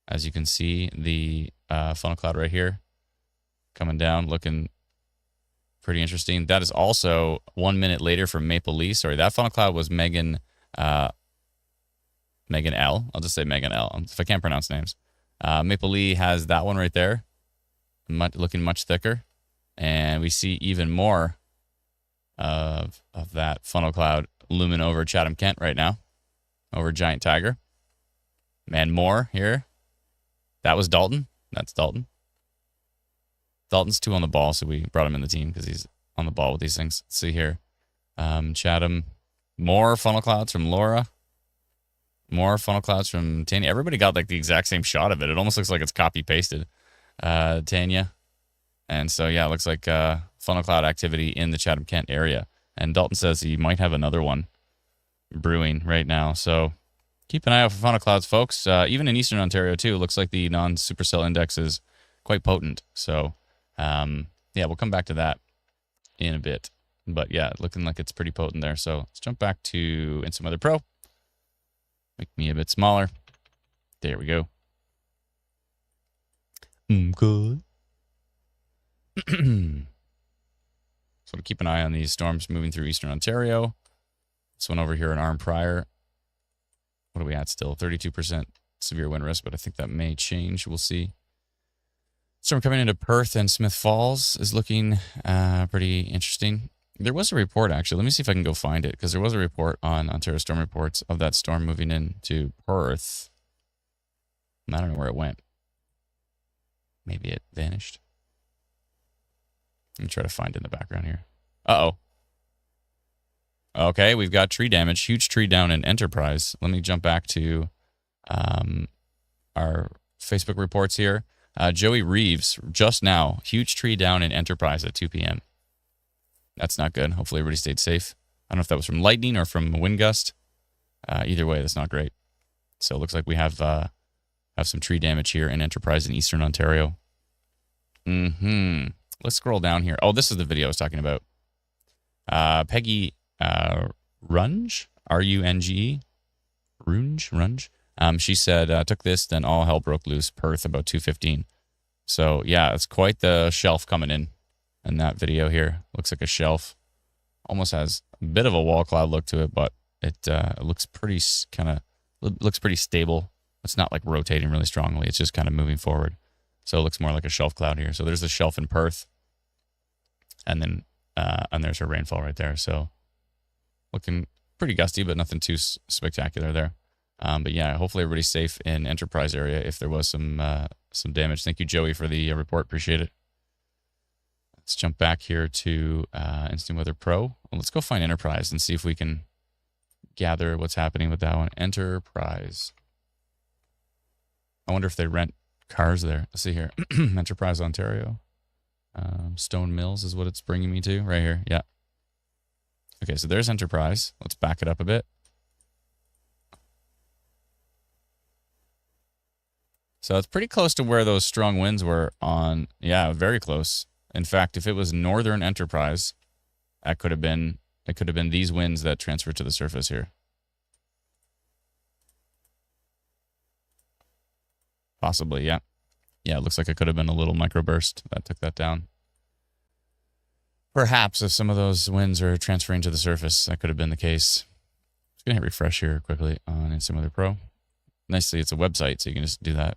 As you can see, the funnel cloud right here coming down, looking pretty interesting. That is also 1 minute later from Maple Leaf. Sorry, that funnel cloud was Megan L. I'll just say Megan L. If I can't pronounce names. Maple Leaf has that one right there, looking much thicker. And we see even more of that funnel cloud looming over Chatham, Kent right now, over Giant Tiger. And more here. That was Dalton. That's Dalton. Dalton's 2 on the ball, so we brought him in the team because he's on the ball with these things. Let's see here. Chatham. More funnel clouds from Laura. More funnel clouds from Tanya. Everybody got like the exact same shot of it. It almost looks like it's copy-pasted. Tanya. And so, yeah, it looks like funnel cloud activity in the Chatham-Kent area. And Dalton says he might have another one brewing right now. So keep an eye out for funnel clouds, folks. Even in Eastern Ontario, too. It looks like the non-supercell index is quite potent. So, yeah, we'll come back to that in a bit. But, yeah, looking like it's pretty potent there. So let's jump back to Instant Weather Pro. Make me a bit smaller. There we go. Good. So keep an eye on these storms moving through Eastern Ontario. This one over here, an arm prior. What are we at still? 32% severe wind risk, but I think that may change. We'll see. Storm coming into Perth and Smith Falls is looking pretty interesting. There was a report, actually. Let me see if I can go find it, because there was a report on Ontario Storm Reports of that storm moving into Perth. I don't know where it went. Maybe it vanished. Let me try to find it in the background here. Uh-oh. Okay, we've got tree damage. Huge tree down in Enterprise. Let me jump back to our Facebook reports here. Joey Reeves, just now, huge tree down in Enterprise at 2 p.m. That's not good. Hopefully everybody stayed safe. I don't know if that was from lightning or from a wind gust. Either way, that's not great. So it looks like we have some tree damage here in Enterprise in Eastern Ontario. Let's scroll down here. Oh, this is the video I was talking about. Peggy Runge, R-U-N-G-E, Runge. She said, took this, then all hell broke loose, Perth, about 2:15. So, yeah, it's quite the shelf coming in that video here. Looks like a shelf. Almost has a bit of a wall cloud look to it, but it looks pretty stable. It's not like rotating really strongly. It's just kind of moving forward. So it looks more like a shelf cloud here. So there's the shelf in Perth. And then and there's her rainfall right there. So looking pretty gusty, but nothing too spectacular there. But yeah, hopefully everybody's safe in Enterprise area if there was some damage. Thank you, Joey, for the report. Appreciate it. Let's jump back here to Instant Weather Pro. Well, let's go find Enterprise and see if we can gather what's happening with that one. Enterprise. I wonder if they rent cars there. Let's see here. Enterprise, Ontario. Stone Mills is what it's bringing me to right here. Yeah. Okay, so there's Enterprise. Let's back it up a bit. So it's pretty close to where those strong winds were on. Yeah, very close. In fact, if it was Northern Enterprise, it could have been these winds that transferred to the surface here. Possibly, yeah. Yeah, it looks like it could have been a little microburst that took that down. Perhaps if some of those winds are transferring to the surface, that could have been the case. Just going to hit refresh here quickly on Instant Weather Pro. Nicely, it's a website, so you can just do that.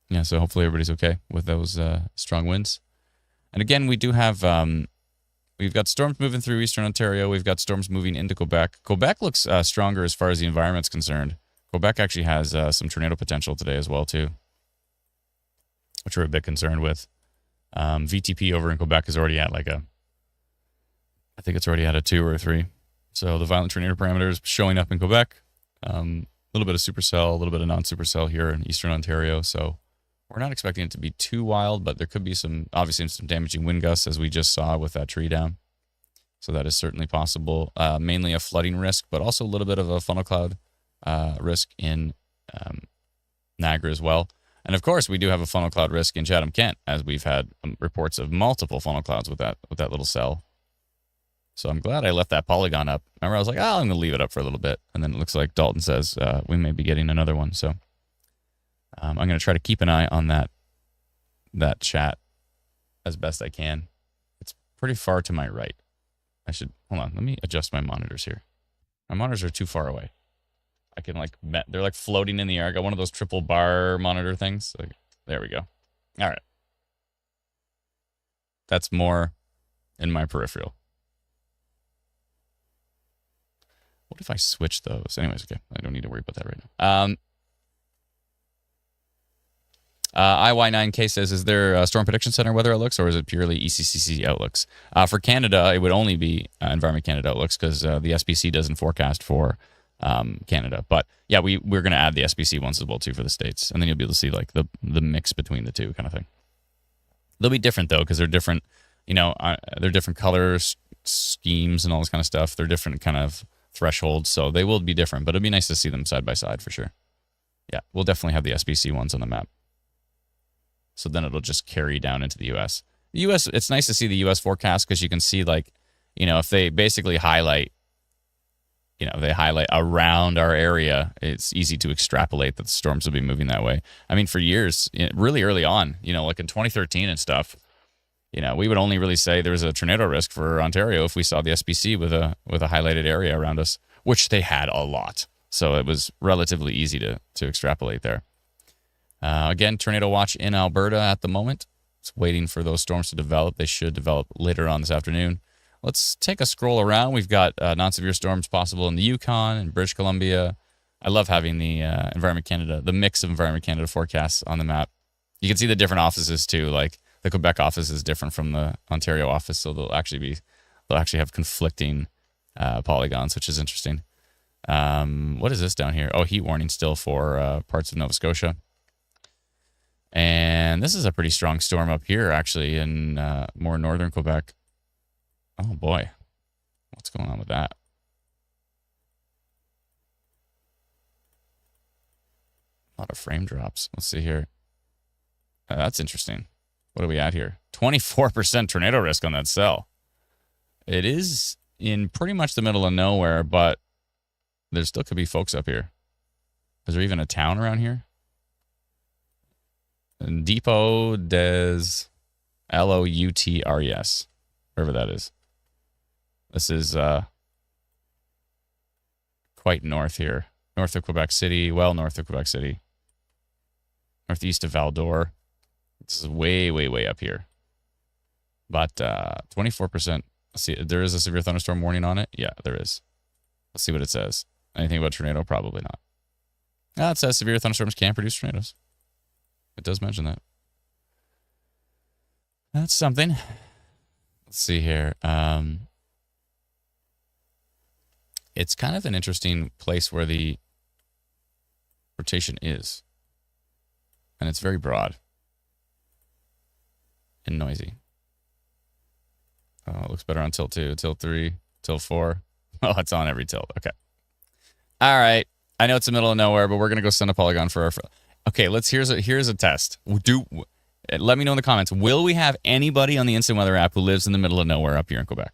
Yeah, so hopefully everybody's okay with those strong winds. And again, we do have, we've got storms moving through Eastern Ontario. We've got storms moving into Quebec. Quebec looks stronger as far as the environment's concerned. Quebec actually has some tornado potential today as well, too, which we're a bit concerned with. VTP over in Quebec is already at I think it's already at a 2 or a 3. So the violent tornado parameters showing up in Quebec. A little bit of supercell, a little bit of non-supercell here in Eastern Ontario. So we're not expecting it to be too wild, but there could be obviously some damaging wind gusts as we just saw with that tree down. So that is certainly possible. Mainly a flooding risk, but also a little bit of a funnel cloud risk in Niagara as well. And of course, we do have a funnel cloud risk in Chatham-Kent, as we've had reports of multiple funnel clouds with that little cell. So I'm glad I left that polygon up. Remember, I was like, I'm going to leave it up for a little bit. And then it looks like Dalton says we may be getting another one. So I'm going to try to keep an eye on that chat as best I can. It's pretty far to my right. Hold on, let me adjust my monitors here. My monitors are too far away. I can they're like floating in the air. I got one of those triple bar monitor things. There we go. All right. That's more in my peripheral. What if I switch those? Anyways, okay. I don't need to worry about that right now. IY9K says, is there a Storm Prediction Center weather outlooks, or is it purely ECCC outlooks? For Canada, it would only be Environment Canada outlooks, because the SPC doesn't forecast for Canada. But yeah, we're going to add the SPC ones as well too for the States, and then you'll be able to see the mix between the two kind of thing. They'll be different though, because they're different. They're different colors, schemes, and all this kind of stuff. They're different kind of thresholds, so they will be different. But it'd be nice to see them side by side for sure. Yeah, we'll definitely have the SPC ones on the map. So then it'll just carry down into the U.S. The U.S. It's nice to see the U.S. forecast, because you can see if they basically highlight. They highlight around our area, it's easy to extrapolate that the storms will be moving that way. I mean, for years, really early on, like in 2013 and stuff, we would only really say there was a tornado risk for Ontario if we saw the SPC with a highlighted area around us, which they had a lot. So it was relatively easy to extrapolate there. Again, tornado watch in Alberta at the moment. It's waiting for those storms to develop. They should develop later on this afternoon. Let's take a scroll around. We've got non-severe storms possible in the Yukon and British Columbia. I love having the Environment Canada, the mix of Environment Canada forecasts on the map. You can see the different offices too. Like the Quebec office is different from the Ontario office, so they'll actually have conflicting polygons, which is interesting. What is this down here? Oh, heat warning still for parts of Nova Scotia. And this is a pretty strong storm up here, actually, in more northern Quebec. Oh, boy. What's going on with that? A lot of frame drops. Let's see here. That's interesting. What are we at here? 24% tornado risk on that cell. It is in pretty much the middle of nowhere, but there still could be folks up here. Is there even a town around here? Depot des Loutres, wherever that is. This is quite north here. North of Quebec City, well north of Quebec City. Northeast of Val-d'Or. This is way, way, way up here. But 24%. Let's see, there is a severe thunderstorm warning on it? Yeah, there is. Let's see what it says. Anything about tornado? Probably not. It says severe thunderstorms can produce tornadoes. It does mention that. That's something. Let's see here. It's kind of an interesting place where the rotation is. And it's very broad. And noisy. Oh, it looks better on tilt 2, tilt 3, tilt 4. Oh, it's on every tilt. Okay. All right. I know it's the middle of nowhere, but we're going to go send a polygon for our... Okay, here's a test. Let me know in the comments. Will we have anybody on the Instant Weather app who lives in the middle of nowhere up here in Quebec?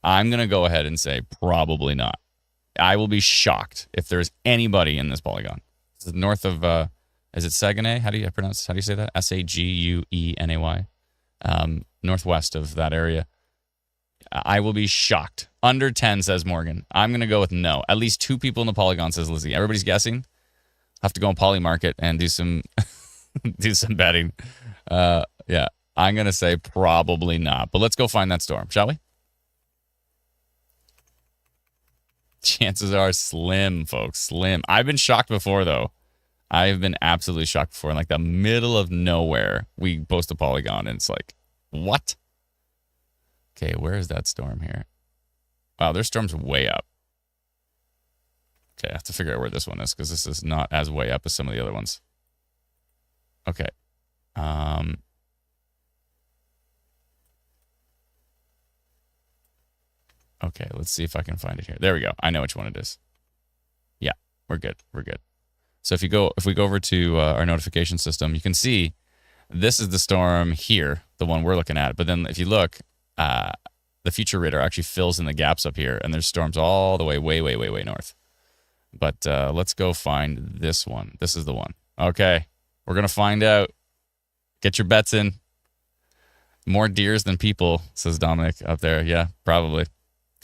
I'm going to go ahead and say probably not. I will be shocked if there's anybody in this polygon. This is north of, is it Saguenay? How do you say that? Saguenay. Northwest of that area. I will be shocked. Under 10, says Morgan. I'm going to go with no. At least 2 people in the polygon, says Lizzie. Everybody's guessing. I'll have to go on Polymarket and do some do some betting. Yeah, I'm going to say probably not. But let's go find that storm, shall we? Chances are slim, folks. Slim. I've been shocked before, though. I've been absolutely shocked before. In like the middle of nowhere, we post a polygon, and it's like, what? Okay, where is that storm here? Wow, there's storms way up. Okay, I have to figure out where this one is, because this is not as way up as some of the other ones. Okay. Okay, let's see if I can find it here. There we go. I know which one it is. Yeah, we're good. We're good. So if we go over to our notification system, you can see this is the storm here, the one we're looking at. But then if you look, the future radar actually fills in the gaps up here, and there's storms all the way, way north. But let's go find this one. This is the one. Okay, we're going to find out. Get your bets in. More deers than people, says Dominic up there. Yeah, probably.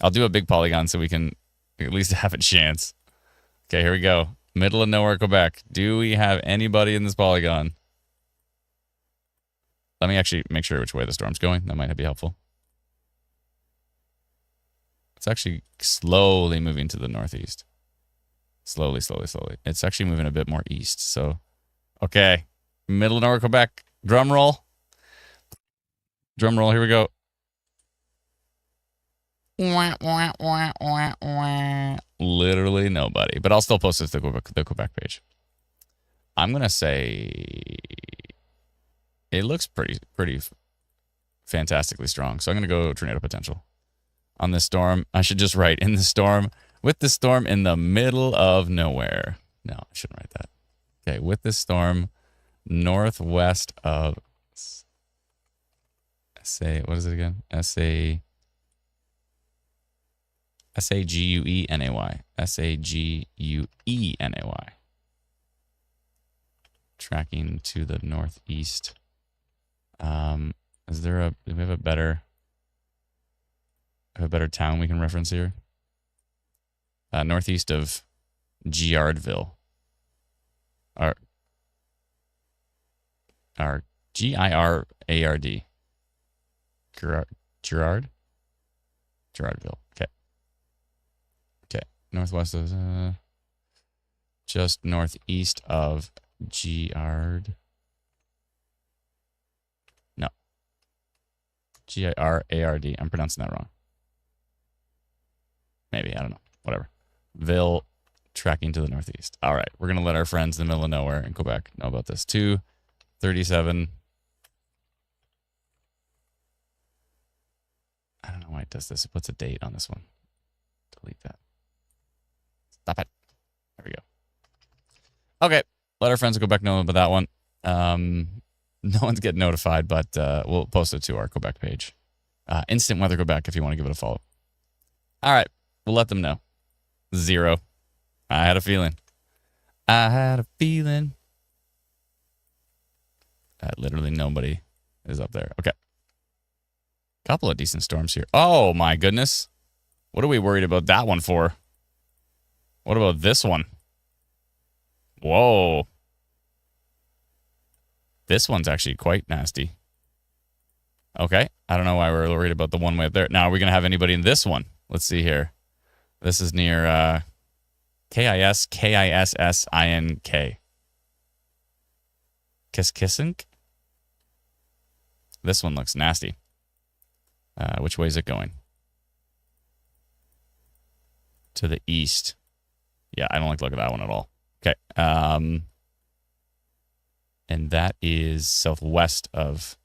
I'll do a big polygon so we can at least have a chance. Okay, here we go. Middle of nowhere, Quebec. Do we have anybody in this polygon? Let me actually make sure which way the storm's going. That might be helpful. It's actually slowly moving to the northeast. Slowly. It's actually moving a bit more east. So, okay. Middle of nowhere, Quebec. Drum roll. Drum roll. Here we go. Literally nobody. But I'll still post it to the Quebec page. I'm going to say it looks pretty fantastically strong. So I'm going to go tornado potential on this storm. I should just write in the storm, with the storm in the middle of nowhere. No, I shouldn't write that. Okay, with the storm northwest of what is it again? Saguenay. Saguenay. Tracking to the northeast. Is there do we have a better town we can reference here? Northeast of Giardville. Or Girard. Girard? Girardville. Okay. Okay. Northwest is just northeast of Girard. No. Girard. I'm pronouncing that wrong. Maybe. I don't know. Whatever. Ville tracking to the northeast. All right. We're going to let our friends in the middle of nowhere in Quebec know about this. 2:37. I don't know why it does this. It puts a date on this one. Delete that. Stop it. There we go. Okay. Let our friends in Quebec know about that one. No one's getting notified, but we'll post it to our Quebec page. Instant Weather Quebec if you want to give it a follow. All right. We'll let them know. 0. I had a feeling. Literally nobody is up there. Okay. Couple of decent storms here. Oh, my goodness. What are we worried about that one for? What about this one? Whoa. This one's actually quite nasty. Okay. I don't know why we're worried about the one way up there. Now, are we going to have anybody in this one? Let's see here. This is near Kissink. Kissink? This one looks nasty. Which way is it going? To the east. Yeah, I don't like the look at that one at all. Okay. And that is southwest of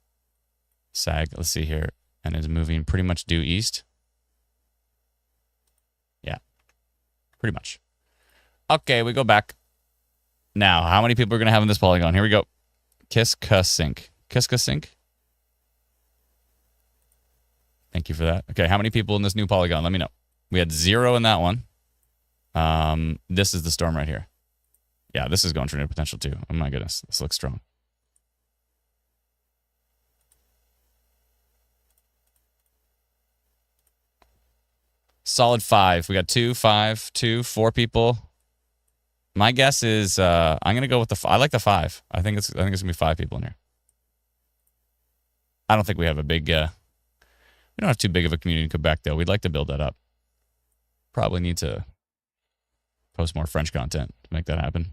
Sag. Let's see here. And is moving pretty much due east. Yeah. Pretty much. Okay, we go back. Now, how many people are going to have in this polygon? Here we go. Kissink. Kissink? Thank you for that. Okay, how many people in this new polygon? Let me know. We had 0 in that one. This is the storm right here. Yeah, this is going tornado potential too. Oh my goodness, this looks strong. Solid 5. We got 2, 5, 2, 4 people. My guess is I'm gonna go with the. I like the 5. I think it's gonna be 5 people in here. I don't think we have a big. We don't have too big of a community in Quebec, though. We'd like to build that up. Probably need to post more French content to make that happen.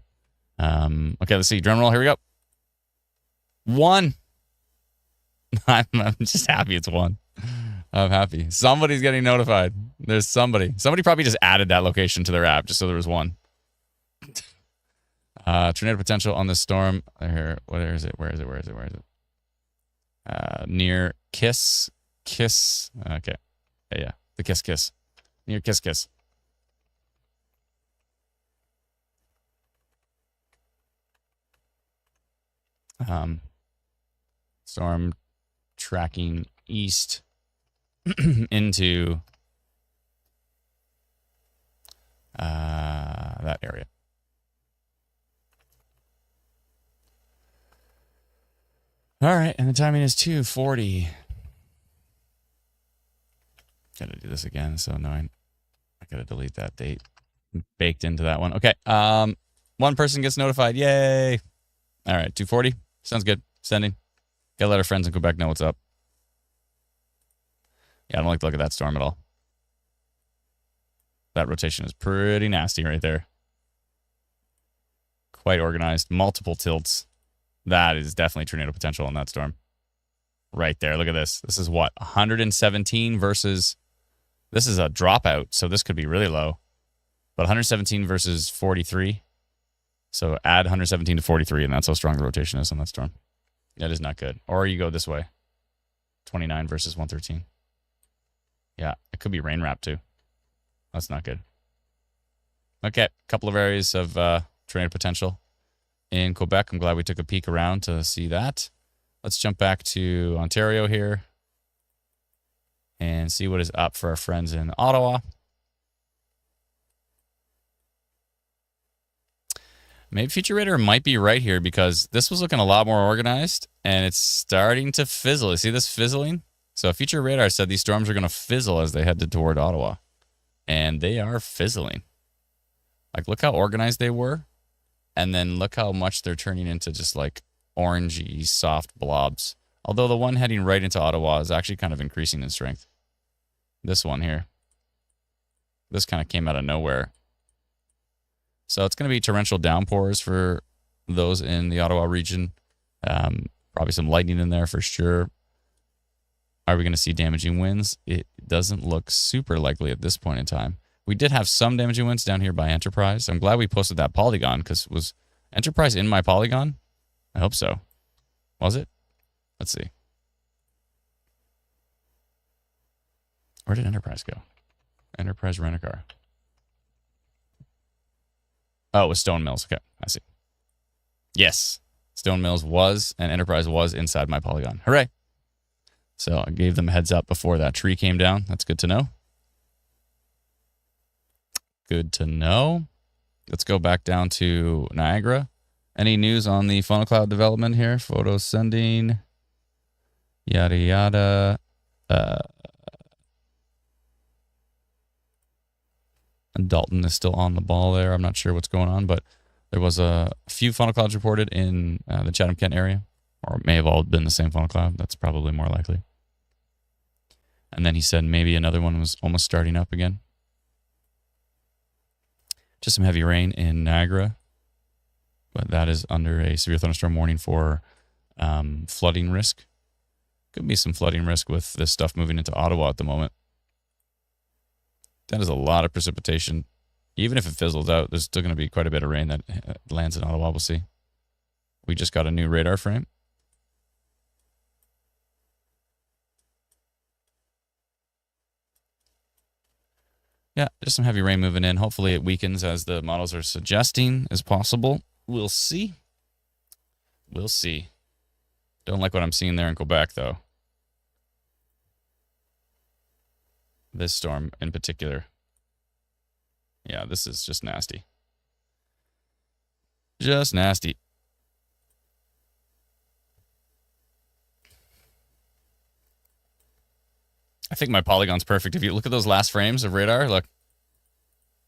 Okay, let's see. Drum roll. Here we go. 1. I'm just happy it's 1. I'm happy. Somebody's getting notified. There's somebody. Somebody probably just added that location to their app just so there was 1. Tornado potential on this storm. Where is it? Near Kiss. Okay. Yeah. The Kiss. Near Kiss. Storm tracking east into that area. All right, and the timing is 2:40. Gotta do this again, so annoying. I gotta delete that date. Baked into that one. Okay, 1 person gets notified. Yay! All right, 2:40. Sounds good. Sending. Gotta let our friends in Quebec know what's up. Yeah, I don't like the look of that storm at all. That rotation is pretty nasty right there. Quite organized. Multiple tilts. That is definitely tornado potential on that storm. Right there. Look at this. This is what? 117 versus... This is a dropout, so this could be really low. But 117 versus 43. So add 117 to 43, and that's how strong the rotation is on that storm. That is not good. Or you go this way. 29 versus 113. Yeah, it could be rain wrap too. That's not good. Okay, a couple of areas of tornado potential in Quebec. I'm glad we took a peek around to see that. Let's jump back to Ontario here and see what is up for our friends in Ottawa. Maybe Future Radar might be right here because this was looking a lot more organized and it's starting to fizzle. You see this fizzling? So Future Radar said these storms are going to fizzle as they head toward Ottawa. And they are fizzling. Like, look how organized they were. And then look how much they're turning into just like orangey, soft blobs. Although the one heading right into Ottawa is actually kind of increasing in strength. This one here. This kind of came out of nowhere. So it's going to be torrential downpours for those in the Ottawa region. Probably some lightning in there for sure. Are we going to see damaging winds? It doesn't look super likely at this point in time. We did have some damaging winds down here by Enterprise. I'm glad we posted that polygon because was Enterprise in my polygon? I hope so. Was it? Let's see. Where did Enterprise go? Enterprise Rent-A-Car. Oh, it was Stone Mills. Okay, I see. Yes, Stone Mills was, and Enterprise was inside my polygon. Hooray. So I gave them a heads up before that tree came down. That's good to know. Good to know. Let's go back down to Niagara. Any news on the funnel cloud development here? Photos sending. Yada, yada. And Dalton is still on the ball there. I'm not sure what's going on, but there was a few funnel clouds reported in the Chatham-Kent area, or it may have all been the same funnel cloud. That's probably more likely. And then he said maybe another one was almost starting up again. Just some heavy rain in Niagara, but that is under a severe thunderstorm warning for flooding risk. Could be some flooding risk with this stuff moving into Ottawa at the moment. That is a lot of precipitation. Even if it fizzles out, there's still going to be quite a bit of rain that lands in Ottawa. We'll see. We just got a new radar frame. Yeah, just some heavy rain moving in. Hopefully it weakens as the models are suggesting as possible. We'll see. We'll see. Don't like what I'm seeing there in Quebec, though. This storm in particular. Yeah, this is just nasty. Just nasty. I think my polygon's perfect. If you look at those last frames of radar, look.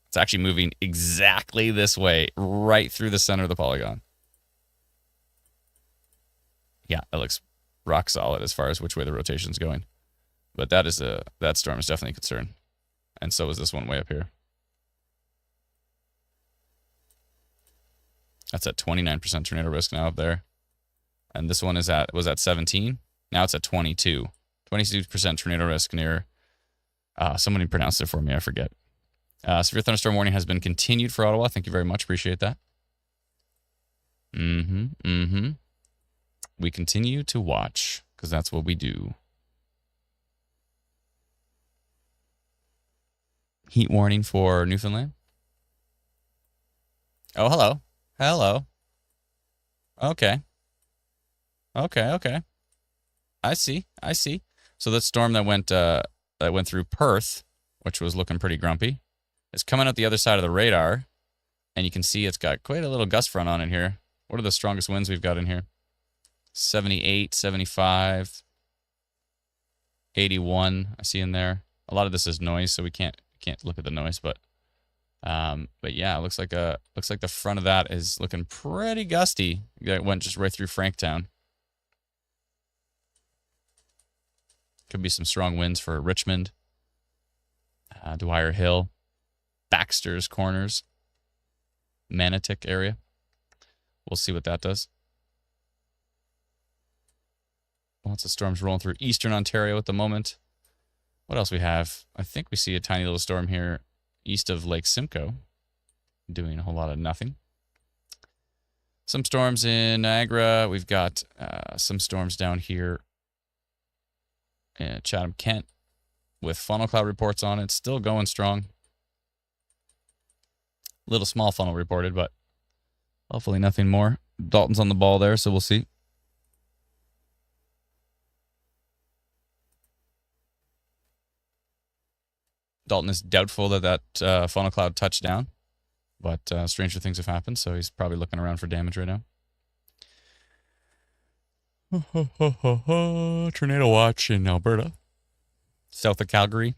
It's actually moving exactly this way, right through the center of the polygon. Yeah, it looks rock solid as far as which way the rotation's going. But that storm is definitely a concern. And so is this one way up here. That's at 29% tornado risk now up there. And this one was at 17. Now it's at 22. 22% tornado risk near, somebody pronounced it for me, I forget. Severe thunderstorm warning has been continued for Ottawa. Thank you very much. Appreciate that. We continue to watch because that's what we do. Heat warning for Newfoundland. Oh, hello. Hello. Okay. Okay. I see. So that storm that went through Perth, which was looking pretty grumpy, is coming out the other side of the radar, and you can see it's got quite a little gust front on it here. What are the strongest winds we've got in here? 78, 75, 81. I see in there. A lot of this is noise, so we can't look at the noise, but yeah, it looks like the front of that is looking pretty gusty. It went just right through Franktown. Could be some strong winds for Richmond, Dwyer Hill, Baxter's Corners, Manotick area. We'll see what that does. Lots of storms rolling through eastern Ontario at the moment. What else we have? I think we see a tiny little storm here east of Lake Simcoe doing a whole lot of nothing. Some storms in Niagara. We've got some storms down here in Chatham-Kent with funnel cloud reports on it. Still going strong. Little small funnel reported, but hopefully nothing more. Dalton's on the ball there, so we'll see. Dalton is doubtful that funnel cloud touched down, but stranger things have happened, so he's probably looking around for damage right now. Tornado watch in Alberta. South of Calgary,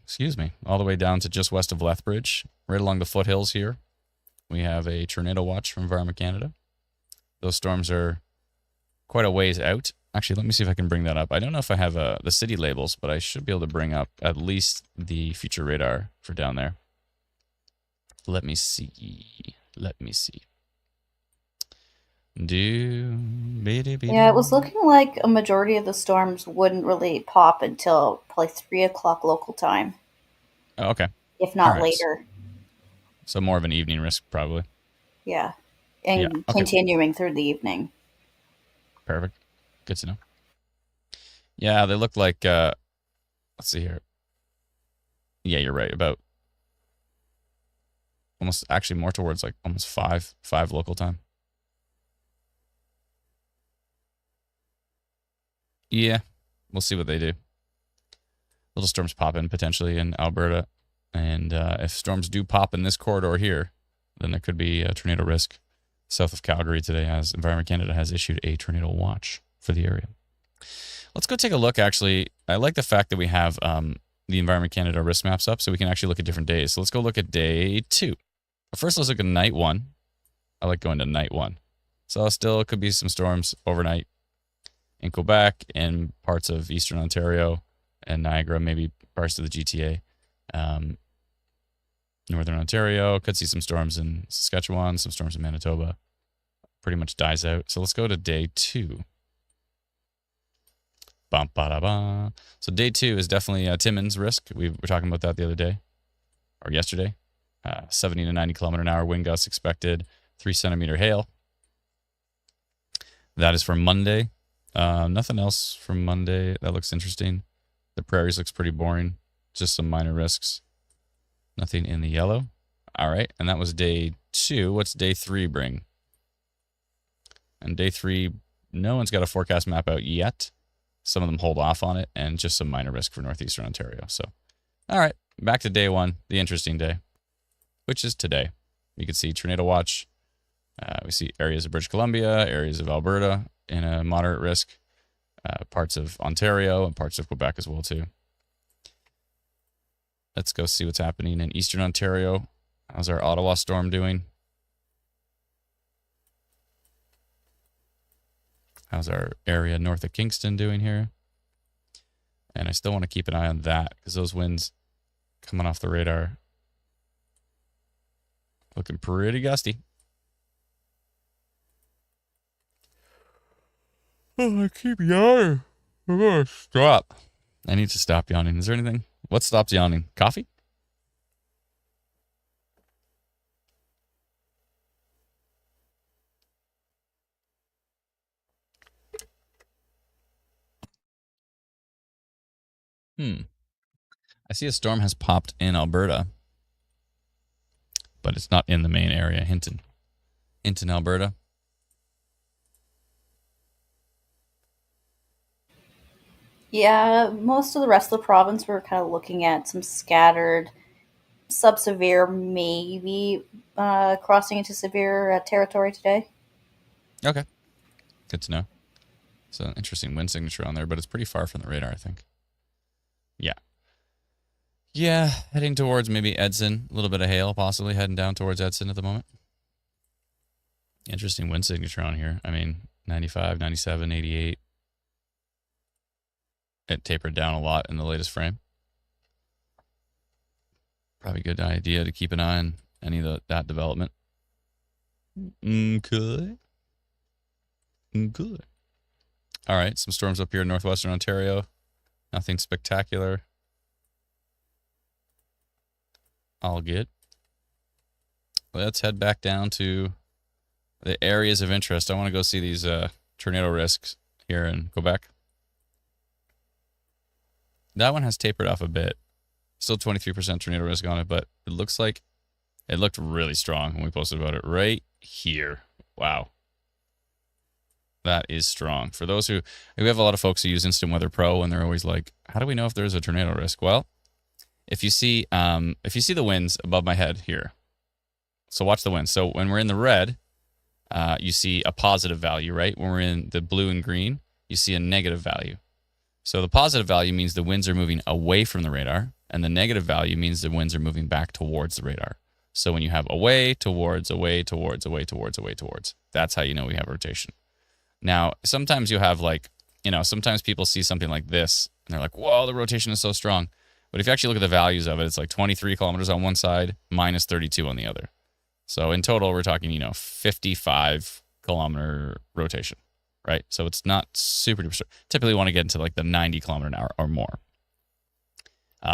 all the way down to just west of Lethbridge, right along the foothills here. we have a tornado watch from Environment Canada. Those storms are quite a ways out. Actually, let me see if I can bring that up. I don't know if I have the city labels, but I should be able to bring up at least the future radar for down there. Let me see. Yeah, it was looking like a majority of the storms wouldn't really pop until probably 3 o'clock local time, Oh, okay. if All not right. later. So more of an evening risk, probably. Yeah, Yeah. and Okay. continuing through the evening. Perfect. Good to know. Yeah, they look like. Let's see here. Yeah, you're right. About almost actually more towards like almost five local time. Yeah, we'll see what they do. Little storms pop in potentially in Alberta, and if storms do pop in this corridor here, then there could be a tornado risk south of Calgary today, as Environment Canada has issued a tornado watch for the area. Let's go take a look. Actually, I like the fact that we have the Environment Canada risk maps up, so we can actually look at different days. So let's go look at day 2. First, let's look at night 1. I like going to night 1. So still could be some storms overnight in Quebec and parts of Eastern Ontario and Niagara, maybe parts of the GTA. Northern Ontario, could see some storms in Saskatchewan, some storms in Manitoba. Pretty much dies out. So let's go to day 2. Bum, ba, da, ba. So day 2 is definitely Timmins risk. We were talking about that the other day, or yesterday. 70 to 90 kilometer an hour wind gusts expected, 3 centimeter hail. That is for Monday. Nothing else from Monday. That looks interesting. The prairies looks pretty boring. Just some minor risks. Nothing in the yellow. All right. And that was day 2. What's day 3 bring? And day 3, no one's got a forecast map out yet. Some of them hold off on it, and just some minor risk for northeastern Ontario. So, all right. Back to day 1, the interesting day, which is today. You can see tornado watch. We see areas of British Columbia, areas of Alberta in a moderate risk, parts of Ontario and parts of Quebec as well too. Let's go see what's happening in Eastern Ontario. How's our Ottawa storm doing? How's our area north of Kingston doing here? And I still want to keep an eye on that because those winds coming off the radar looking pretty gusty. Oh, I keep yawning. I'm gonna stop. I need to stop yawning. Is there anything? What stops yawning? Coffee? I see a storm has popped in Alberta, but it's not in the main area, Hinton, Alberta. Yeah, most of the rest of the province we're kind of looking at some scattered, sub-severe, maybe crossing into severe territory today. Okay. Good to know. It's an interesting wind signature on there, but it's pretty far from the radar, I think. Yeah. Yeah, heading towards maybe Edson. A little bit of hail, possibly heading down towards Edson at the moment. Interesting wind signature on here. I mean, 95, 97, 88. It tapered down a lot in the latest frame. Probably a good idea to keep an eye on any of that development. Good. All right, some storms up here in northwestern Ontario. Nothing spectacular. All good. Let's head back down to the areas of interest. I want to go see these tornado risks here in Quebec. That one has tapered off a bit. Still 23% tornado risk on it, but it looks like it looked really strong when we posted about it right here. Wow. That is strong. For those who, we have a lot of folks who use Instant Weather Pro, and they're always like, how do we know if there's a tornado risk? Well, if you see the winds above my head here, so watch the winds. So when we're in the red, you see a positive value, right? When we're in the blue and green, you see a negative value. So the positive value means the winds are moving away from the radar, and the negative value means the winds are moving back towards the radar. So when you have away, towards, away, towards, away, towards, away, towards, that's how you know we have rotation. Now, sometimes you have like, sometimes people see something like this and they're like, whoa, the rotation is so strong. But if you actually look at the values of it, it's like 23 kilometers on one side, minus 32 on the other. So in total, we're talking, 55 kilometer rotation, right? So it's not super duper. Typically want to get into like the 90 kilometer an hour or more.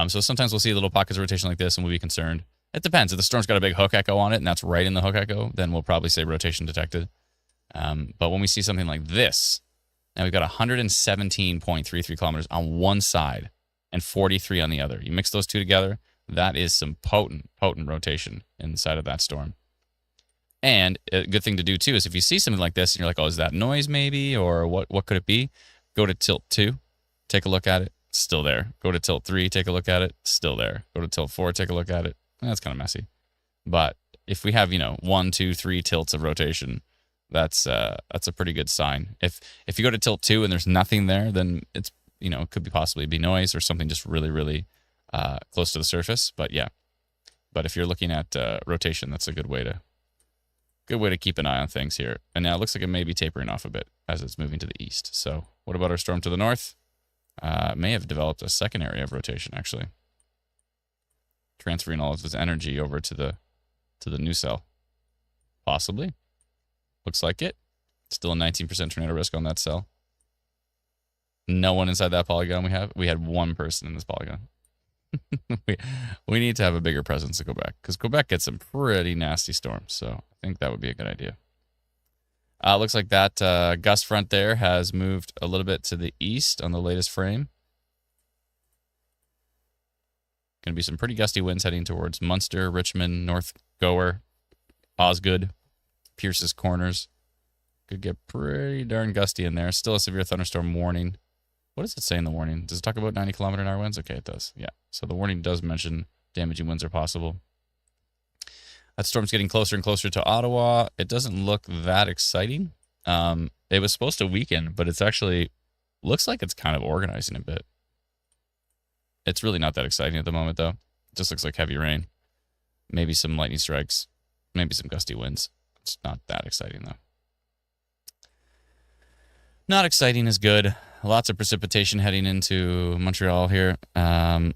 So sometimes we'll see little pockets of rotation like this and we'll be concerned. It depends. If the storm's got a big hook echo on it and that's right in the hook echo, then we'll probably say rotation detected. But when we see something like this, now we've got 117.33 kilometers on one side and 43 on the other. You mix those two together, that is some potent rotation inside of that storm. And a good thing to do too is if you see something like this and you're like, oh, is that noise maybe? Or what could it be? Go to tilt 2, take a look at it, still there. Go to tilt 3, take a look at it, still there. Go to tilt 4, take a look at it. That's kind of messy. But if we have, 1, 2, 3 tilts of rotation, that's a pretty good sign. If you go to tilt 2 and there's nothing there, then it's, it could be possibly be noise or something just really, really close to the surface. But yeah. But if you're looking at rotation, that's a good way to keep an eye on things here. And now it looks like it may be tapering off a bit as it's moving to the east. So what about our storm to the north? It may have developed a second area of rotation, actually. Transferring all of its energy over to the new cell. Possibly. Looks like it. Still a 19% tornado risk on that cell. No one inside that polygon we had one person in this polygon. we need to have a bigger presence in Quebec because Quebec gets some pretty nasty storms. So I think that would be a good idea. Looks like that gust front there has moved a little bit to the east on the latest frame. Going to be some pretty gusty winds heading towards Munster, Richmond, North Gower, Osgood, Pierce's Corners. Could get pretty darn gusty in there. Still a severe thunderstorm warning. What does it say in the warning? Does it talk about 90 kilometer an hour winds? Okay, it does. Yeah. So the warning does mention damaging winds are possible. That storm's getting closer and closer to Ottawa. It doesn't look that exciting. It was supposed to weaken, but it's actually looks like it's kind of organizing a bit. It's really not that exciting at the moment, though. It just looks like heavy rain. Maybe some lightning strikes. Maybe some gusty winds. It's not that exciting, though. Not exciting is good. Lots of precipitation heading into Montreal here. Quite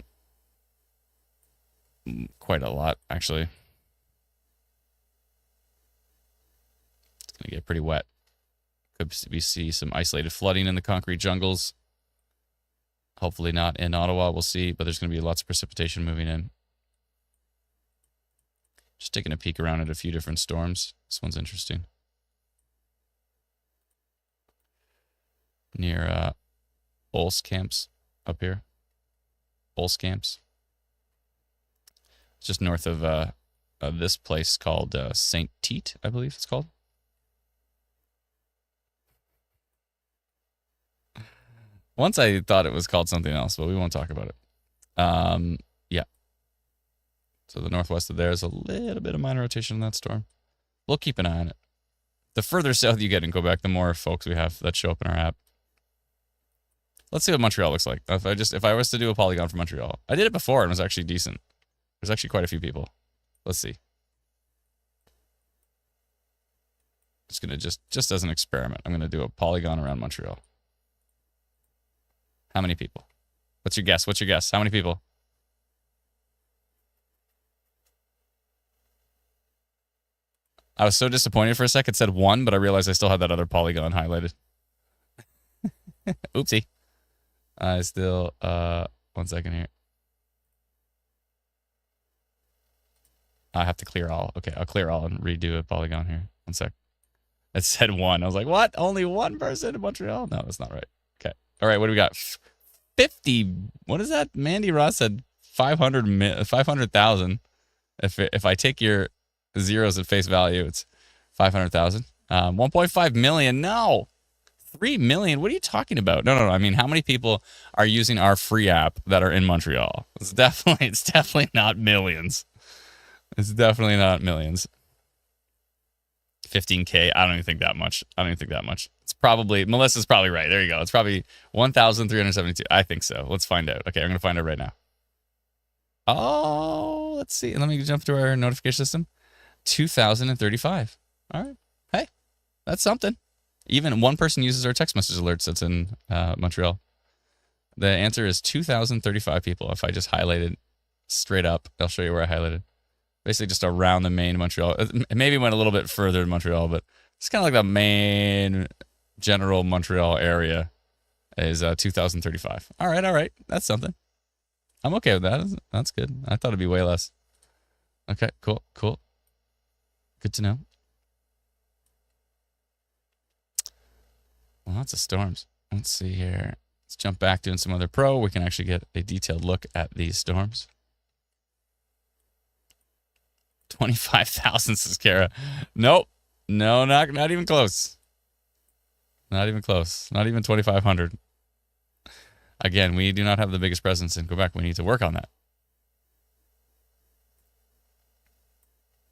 a lot, actually. It's going to get pretty wet. Could we see some isolated flooding in the concrete jungles. Hopefully not in Ottawa, we'll see. But there's going to be lots of precipitation moving in. Just taking a peek around at a few different storms. This one's interesting. Near Olskamps up here. Olskamps. It's just north of this place called St. Tite, I believe it's called. Once I thought it was called something else, but we won't talk about it. Yeah. So the northwest of there is a little bit of minor rotation in that storm. We'll keep an eye on it. The further south you get in Quebec, the more folks we have that show up in our app. Let's see what Montreal looks like. If I was to do a polygon for Montreal, I did it before and it was actually decent. There's actually quite a few people. Let's see. Just gonna just as an experiment, I'm gonna do a polygon around Montreal. How many people? What's your guess? What's your guess? How many people? I was so disappointed for a sec. It said 1, but I realized I still had that other polygon highlighted. Oopsie. I still, 1 second here. I have to clear all. Okay, I'll clear all and redo a polygon here. 1 sec. It said 1. I was like, what? Only one person in Montreal? No, that's not right. Okay. All right, what do we got? 50. What is that? Mandy Ross said 500,000. If I take your zeros at face value, it's 500,000. 1.5 million. No. 3 million. What are you talking about? No. I mean, how many people are using our free app that are in Montreal? It's definitely not millions. It's definitely not millions. 15K. I don't even think that much. It's probably, Melissa's probably right. There you go. It's probably 1,372. I think so. Let's find out. Okay, I'm going to find out right now. Oh, let's see. Let me jump to our notification system. 2,035. All right. Hey, that's something. Even one person uses our text message alerts that's in Montreal. The answer is 2,035 people. If I just highlighted straight up, I'll show you where I highlighted. Basically just around the main Montreal. It maybe went a little bit further in Montreal, but it's kind of like the main general Montreal area is 2,035. All right. That's something. I'm okay with that. That's good. I thought it'd be way less. Okay, cool. Good to know. Lots of storms. Let's see here. Let's jump back doing some other pro. We can actually get a detailed look at these storms. 25,000, says Kara. Nope. No, not even close. Not even close. Not even 2,500. Again, we do not have the biggest presence in Quebec. We need to work on that.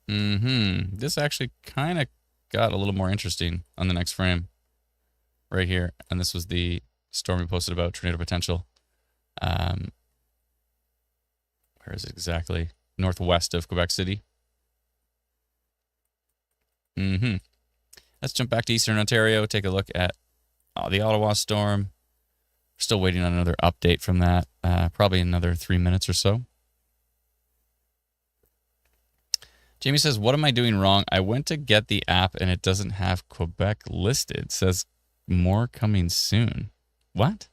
This actually kind of got a little more interesting on the next frame right here. And this was the storm we posted about tornado potential. Where is it exactly? Northwest of Quebec City. Let's jump back to Eastern Ontario. Take a look at the Ottawa storm. We're still waiting on another update from that. Probably another 3 minutes or so. Jamie says, what am I doing wrong? I went to get the app and it doesn't have Quebec listed. It says more coming soon. What?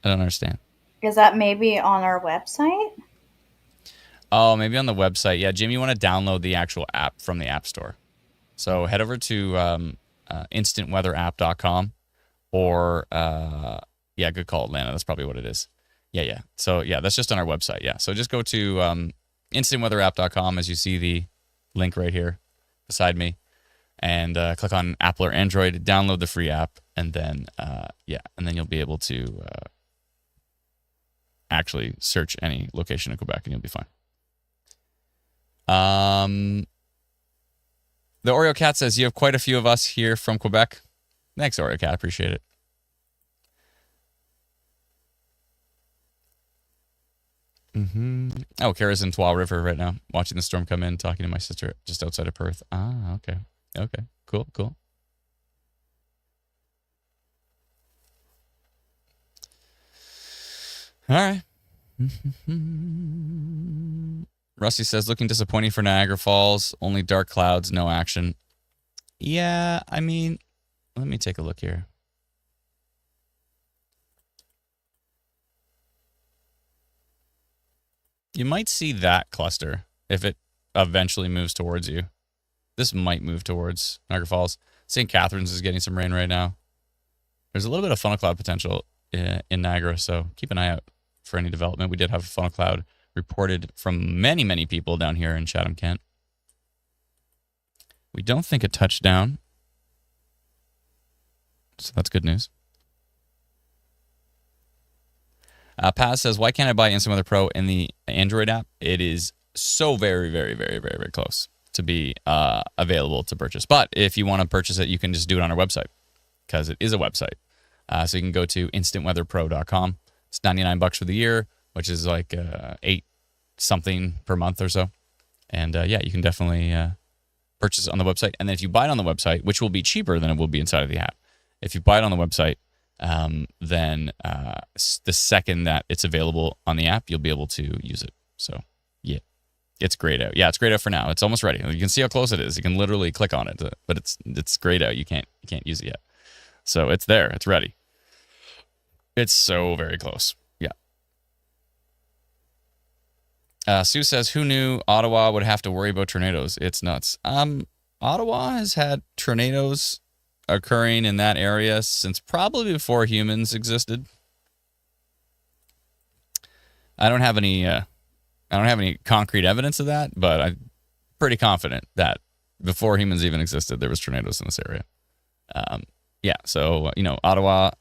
I don't understand. Is that maybe on our website? Oh, maybe on the website. Yeah, Jim, you want to download the actual app from the App Store. So head over to instantweatherapp.com or, good call, Atlanta. That's probably what it is. Yeah. So, that's just on our website. Yeah. So just go to instantweatherapp.com as you see the link right here beside me and click on Apple or Android, download the free app, and then, and then you'll be able to actually search any location in Quebec and you'll be fine. The Oreo Cat says, you have quite a few of us here from Quebec. Thanks, Oreo Cat. Appreciate it. Oh, Kara's in Trois River right now, watching the storm come in, talking to my sister just outside of Perth. Ah, okay. Cool. All right. Rusty says, looking disappointing for Niagara Falls. Only dark clouds, no action. Yeah, I mean, let me take a look here. You might see that cluster if it eventually moves towards you. This might move towards Niagara Falls. St. Catharines is getting some rain right now. There's a little bit of funnel cloud potential in Niagara, so keep an eye out for any development. We did have a funnel cloud reported from many, many people down here in Chatham-Kent. We don't think it touched down, so that's good news. Paz says, why can't I buy Instant Weather Pro in the Android app? It is so very, very, very, very, very close to be available to purchase. But if you want to purchase it, you can just do it on our website because it is a website. So you can go to instantweatherpro.com. It's $99 for the year, which is like $8 something per month or so. And you can definitely purchase it on the website. And then if you buy it on the website, which will be cheaper than it will be inside of the app, if you buy it on the website, then the second that it's available on the app, you'll be able to use it. So, yeah, it's grayed out. Yeah, it's grayed out for now. It's almost ready. You can see how close it is. You can literally click on it, but it's grayed out. You can't use it yet. So it's there. It's ready. It's so very close. Yeah. Sue says, who knew Ottawa would have to worry about tornadoes? It's nuts. Ottawa has had tornadoes occurring in that area since probably before humans existed. I don't have any concrete evidence of that, but I'm pretty confident that before humans even existed, there was tornadoes in this area. So Ottawa,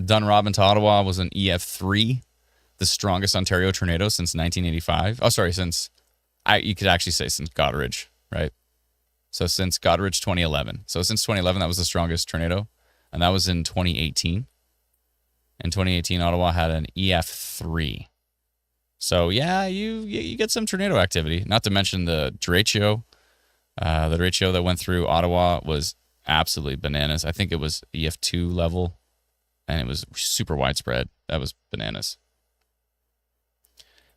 Dunrobin to Ottawa was an EF3, the strongest Ontario tornado since 1985. Oh, sorry, you could actually say since Goderich, right? So since Goderich 2011. So since 2011, that was the strongest tornado. And that was in 2018. In 2018, Ottawa had an EF3. So yeah, you get some tornado activity. Not to mention the derecho. The derecho that went through Ottawa was absolutely bananas. I think it was EF2 level, and it was super widespread. That was bananas.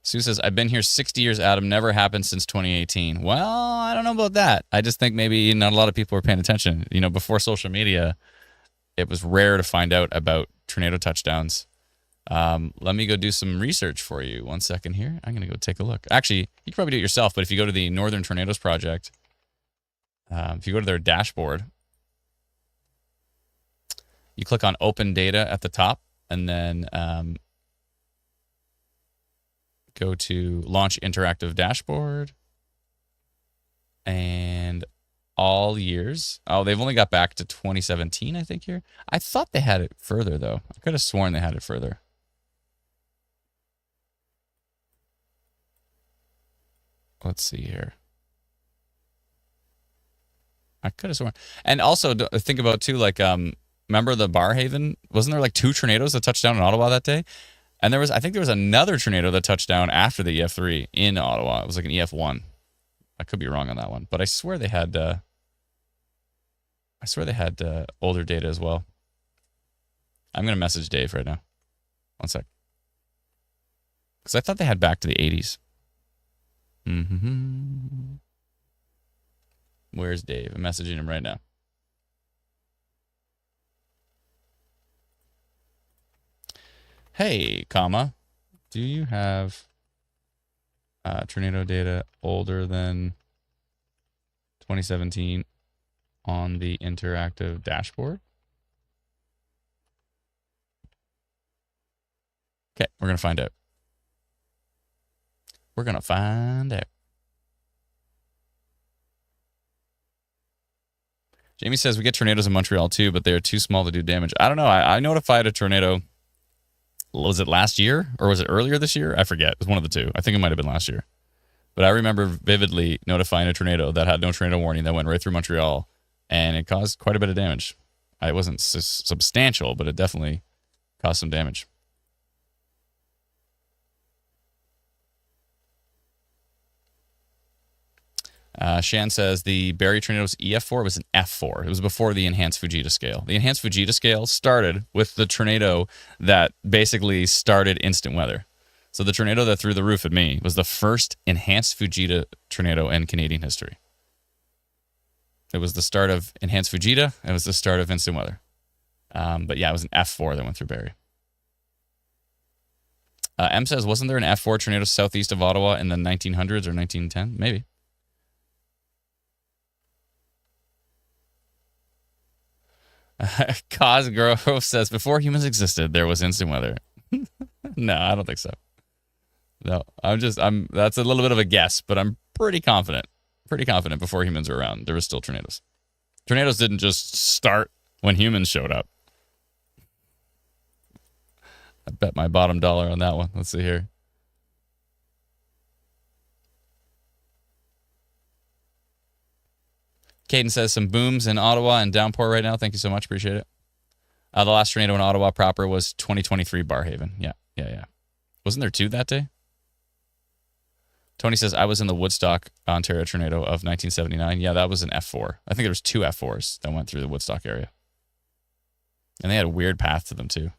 Sue says, I've been here 60 years, Adam. Never happened since 2018. Well, I don't know about that. I just think maybe not a lot of people were paying attention. You know, before social media, it was rare to find out about tornado touchdowns. Let me go do some research for you. 1 second here. I'm going to go take a look. Actually, you can probably do it yourself, but if you go to the Northern Tornadoes Project, if you go to their dashboard, you click on Open Data at the top, and then go to Launch Interactive Dashboard, and all years. Oh, they've only got back to 2017, I think, here. I thought they had it further, though. I could have sworn they had it further. Let's see here. I could have sworn. And also, think about, too, like, remember the Barrhaven? Wasn't there, like, 2 tornadoes that touched down in Ottawa that day? And I think there was another tornado that touched down after the EF3 in Ottawa. It was like an EF1. I could be wrong on that one, but I swear they had older data as well. I'm going to message Dave right now. 1 sec. Because I thought they had back to the 80s. Where's Dave? I'm messaging him right now. Hey, comma, do you have tornado data older than 2017 on the interactive dashboard? Okay, we're going to find out. We're going to find out. Jamie says we get tornadoes in Montreal too, but they're too small to do damage. I don't know. I notified a tornado. Was it last year or was it earlier this year? I forget. It was one of the two. I think it might have been last year. But I remember vividly notifying a tornado that had no tornado warning that went right through Montreal, and it caused quite a bit of damage. It wasn't substantial, but it definitely caused some damage. Shan says the Barrie tornado was EF4. It was an F4. It was before the enhanced Fujita scale. The enhanced Fujita scale started with the tornado that basically started instant weather. So the tornado that threw the roof at me was the first enhanced Fujita tornado in Canadian history. It was the start of enhanced Fujita. It was the start of instant weather. But yeah, it was an F4 that went through Barrie. M says, wasn't there an F4 tornado southeast of Ottawa in the 1900s or 1910? Maybe. Cosgrove says, before humans existed, there was instant weather. No, I don't think so. No, that's a little bit of a guess, but I'm pretty confident. Pretty confident before humans were around, there was still tornadoes. Tornadoes didn't just start when humans showed up. I bet my bottom dollar on that one. Let's see here. Caden says some booms in Ottawa and downpour right now. Thank you so much. Appreciate it. The last tornado in Ottawa proper was 2023 Barrhaven. Yeah. Wasn't there 2 that day? Tony says, I was in the Woodstock, Ontario tornado of 1979. Yeah, that was an F4. I think there was 2 F4s that went through the Woodstock area. And they had a weird path to them, too.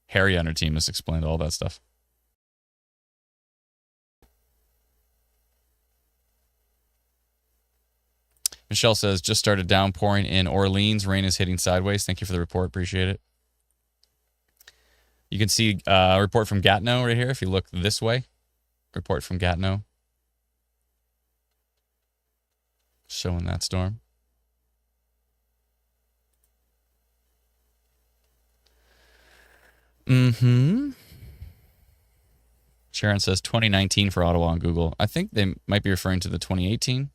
Harry on her team has explained all that stuff. Michelle says, just started downpouring in Orleans. Rain is hitting sideways. Thank you for the report. Appreciate it. You can see a report from Gatineau right here if you look this way. Report from Gatineau. Showing that storm. Sharon says 2019 for Ottawa on Google. I think they might be referring to the 2018.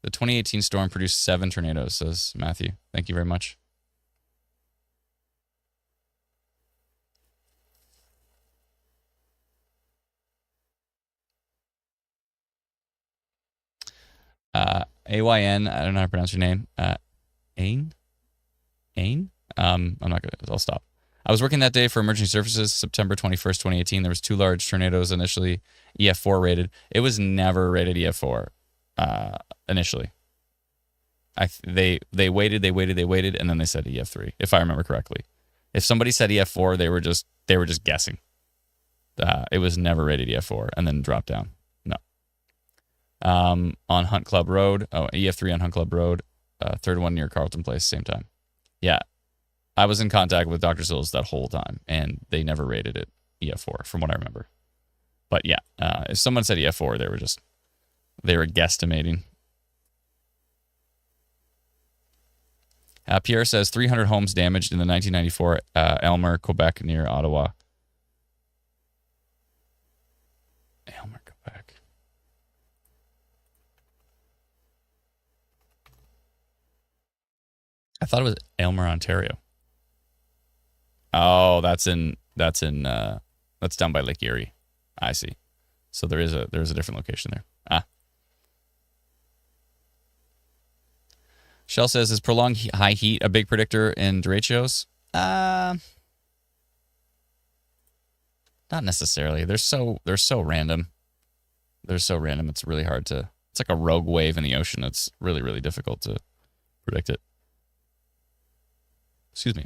The 2018 storm produced 7 tornadoes, says Matthew. Thank you very much. AYN, I don't know how to pronounce your name. Ain? I'm not gonna, I'll stop. I was working that day for emergency services, September 21st, 2018. There was 2 large tornadoes initially EF4 rated. It was never rated EF4 initially. They waited, and then they said EF3, if I remember correctly. If somebody said EF4, they were just guessing. It was never rated EF4 and then dropped down. No. On Hunt Club Road, EF3 on Hunt Club Road, third one near Carlton Place, same time. Yeah, I was in contact with Dr. Sills that whole time, and they never rated it EF4, from what I remember. But yeah, if someone said EF4, they were guesstimating. Pierre says 300 homes damaged in the 1994 Elmer, Quebec, near Ottawa. Elmer, Quebec. I thought it was Elmer, Ontario. Oh, that's down by Lake Erie. I see. So there's a different location there. Shell says, is prolonged high heat a big predictor in derechos? Not necessarily. They're so random. They're so random. It's really hard to. It's like a rogue wave in the ocean. It's really, really difficult to predict it. Excuse me.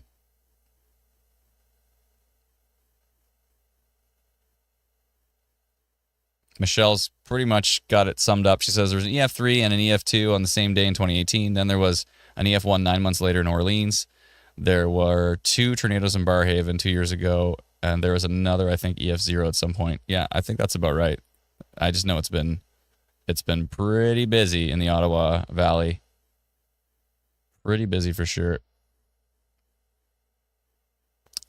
Michelle's pretty much got it summed up. She says there's an EF3 and an EF2 on the same day in 2018. Then there was an EF1 9 months later in Orleans. There were 2 tornadoes in Barrhaven 2 years ago, and there was another, I think, EF0 at some point. Yeah, I think that's about right. I just know it's been pretty busy in the Ottawa Valley. Pretty busy for sure.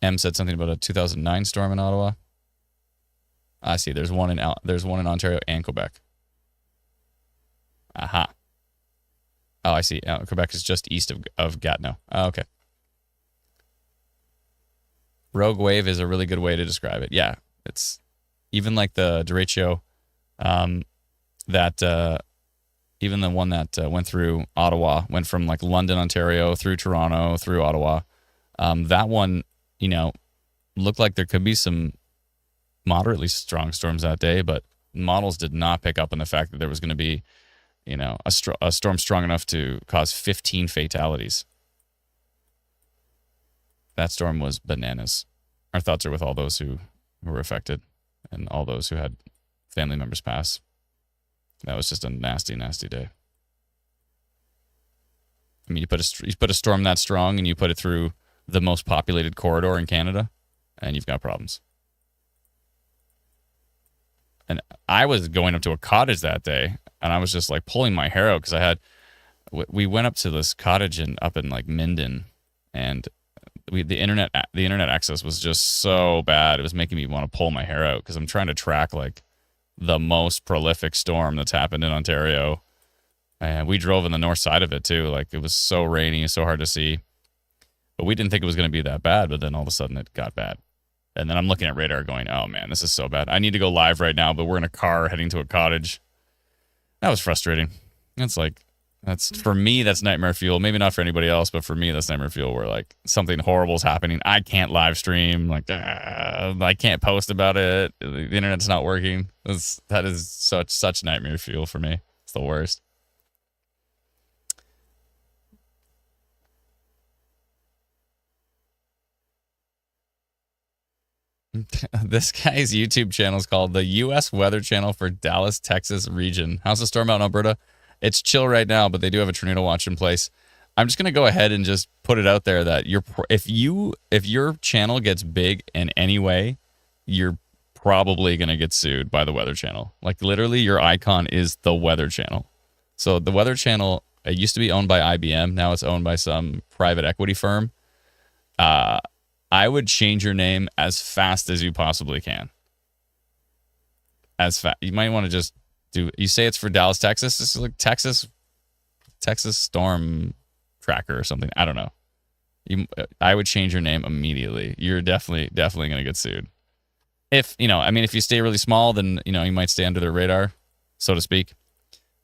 M said something about a 2009 storm in Ottawa. I see. There's one in Ontario and Quebec. Aha. Oh, I see. Quebec is just east of Gatineau. Oh, okay. Rogue wave is a really good way to describe it. Yeah, it's even like the derecho, even the one that went through Ottawa, went from like London, Ontario, through Toronto, through Ottawa. That one, looked like there could be some moderately strong storms that day, but models did not pick up on the fact that there was going to be, a storm strong enough to cause 15 fatalities. That storm was bananas. Our thoughts are with all those who were affected and all those who had family members pass. That was just a nasty, nasty day. I mean, you put a storm that strong and you put it through the most populated corridor in Canada, and you've got problems. And I was going up to a cottage that day, and I was just like pulling my hair out because we went up to this cottage up in like Minden, and the internet access was just so bad. It was making me want to pull my hair out because I'm trying to track like the most prolific storm that's happened in Ontario. And we drove in the north side of it too. Like it was so rainy, so hard to see. But we didn't think it was going to be that bad, but then all of a sudden it got bad. And then I'm looking at radar going, oh man, this is so bad. I need to go live right now, but we're in a car heading to a cottage. That was frustrating. For me, that's nightmare fuel. Maybe not for anybody else, but for me, that's nightmare fuel where like something horrible is happening. I can't live stream. Like, I can't post about it. The internet's not working. That is such nightmare fuel for me. It's the worst. This guy's YouTube channel is called the U.S. Weather Channel for Dallas, Texas region. How's the storm out in Alberta? It's chill right now, but they do have a tornado watch in place. I'm just gonna go ahead and just put it out there that if your channel gets big in any way, you're probably gonna get sued by the Weather Channel. Like literally, your icon is the Weather Channel. So the Weather Channel, it used to be owned by IBM. Now it's owned by some private equity firm. I would change your name as fast as you possibly can. As fast. You might want to just you say it's for Dallas, Texas. This is like Texas Storm Tracker or something. I don't know. I would change your name immediately. You're definitely going to get sued. If you stay really small, then, you might stay under their radar, so to speak.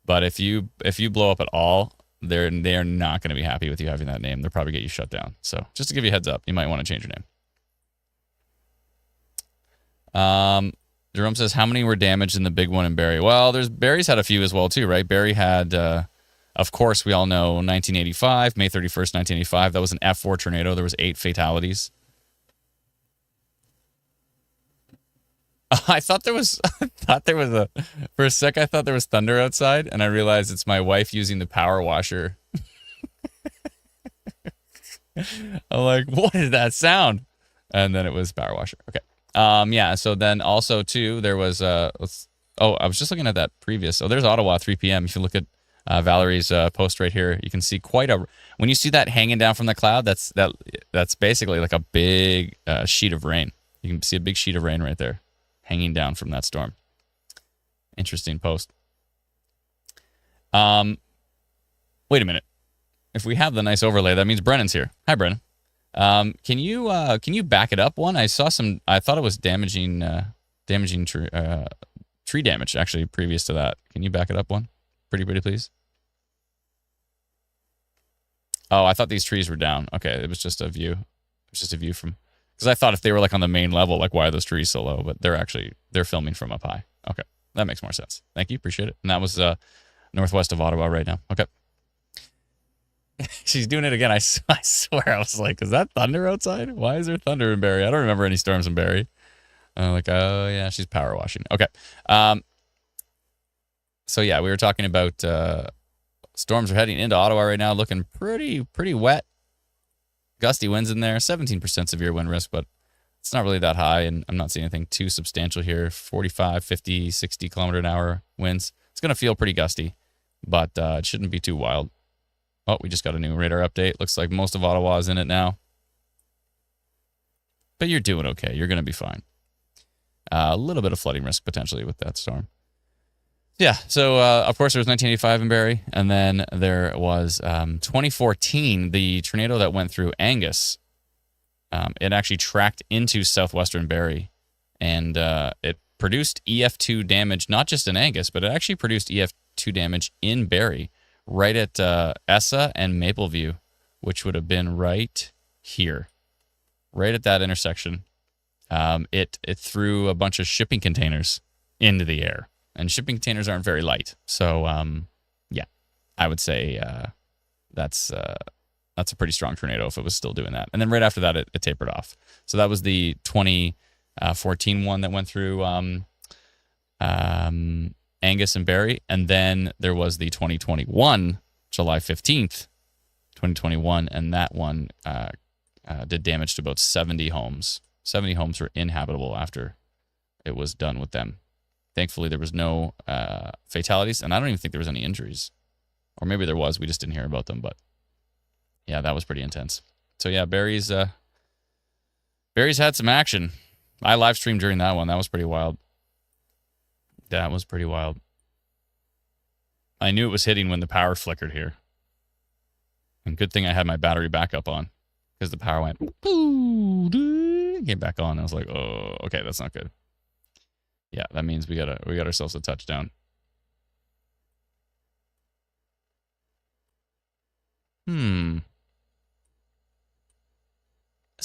But if you blow up at all, they're not going to be happy with you having that name. They'll probably get you shut down. So just to give you a heads up, you might want to change your name. Jerome says, how many were damaged in the big one in Barrie? Well, Barrie's had a few as well, too, right? Barrie had, of course, we all know 1985, May 31st, 1985. That was an F4 tornado. There was 8 fatalities. I thought there was for a sec, I thought there was thunder outside, and I realized it's my wife using the power washer. I'm like, what is that sound? And then it was power washer. Okay. Yeah. So then also too, there was I was just looking at that previous. So there's Ottawa 3 p.m. If you look at Valerie's post right here, you can see when you see that hanging down from the cloud, that's basically like a big sheet of rain. You can see a big sheet of rain right there hanging down from that storm. Interesting post. Wait a minute. If we have the nice overlay, that means Brennan's here. Hi, Brennan. Can you back it up one? I thought it was damaging tree damage actually previous to that. Can you back it up one? Pretty please. Oh, I thought these trees were down. Okay, it was just a view. It was just a view from, because I thought if they were like on the main level, like why are those trees so low? But they're filming from up high. Okay, that makes more sense. Thank you, appreciate it. And that was northwest of Ottawa right now. Okay. She's doing it again. I swear. I was like, is that thunder outside? Why is there thunder in Barrie? I don't remember any storms in Barrie. I'm like, oh, yeah, she's power washing. Okay. So, yeah, we were talking about storms are heading into Ottawa right now, looking pretty wet. Gusty winds in there, 17% severe wind risk, but it's not really that high, and I'm not seeing anything too substantial here. 45, 50, 60 kilometer an hour winds. It's going to feel pretty gusty, but it shouldn't be too wild. Oh, we just got a new radar update. Looks like most of Ottawa is in it now. But you're doing okay. You're going to be fine. A little bit of flooding risk potentially with that storm. Yeah, so of course there was 1985 in Barrie, and then there was 2014, the tornado that went through Angus. It actually tracked into southwestern Barrie, and it produced EF2 damage, not just in Angus, but it actually produced EF2 damage in Barrie. Right at Essa and Mapleview, which would have been right here, right at that intersection. It threw a bunch of shipping containers into the air, and shipping containers aren't very light. So, yeah, I would say that's a pretty strong tornado if it was still doing that. And then right after that, it tapered off. So that was the 2014 one that went through Angus and Barrie, and then there was the 2021, July 15th, 2021, and that one did damage to about 70 homes. 70 homes were inhabitable after it was done with them. Thankfully, there was no fatalities, and I don't even think there was any injuries. Or maybe there was, we just didn't hear about them, but yeah, that was pretty intense. So yeah, Barrie's had some action. I live streamed during that one. That was pretty wild. That was pretty wild. I knew it was hitting when the power flickered here. And good thing I had my battery backup on, because the power went, came back on. I was like, oh, okay, that's not good. Yeah, that means we got ourselves a touchdown. This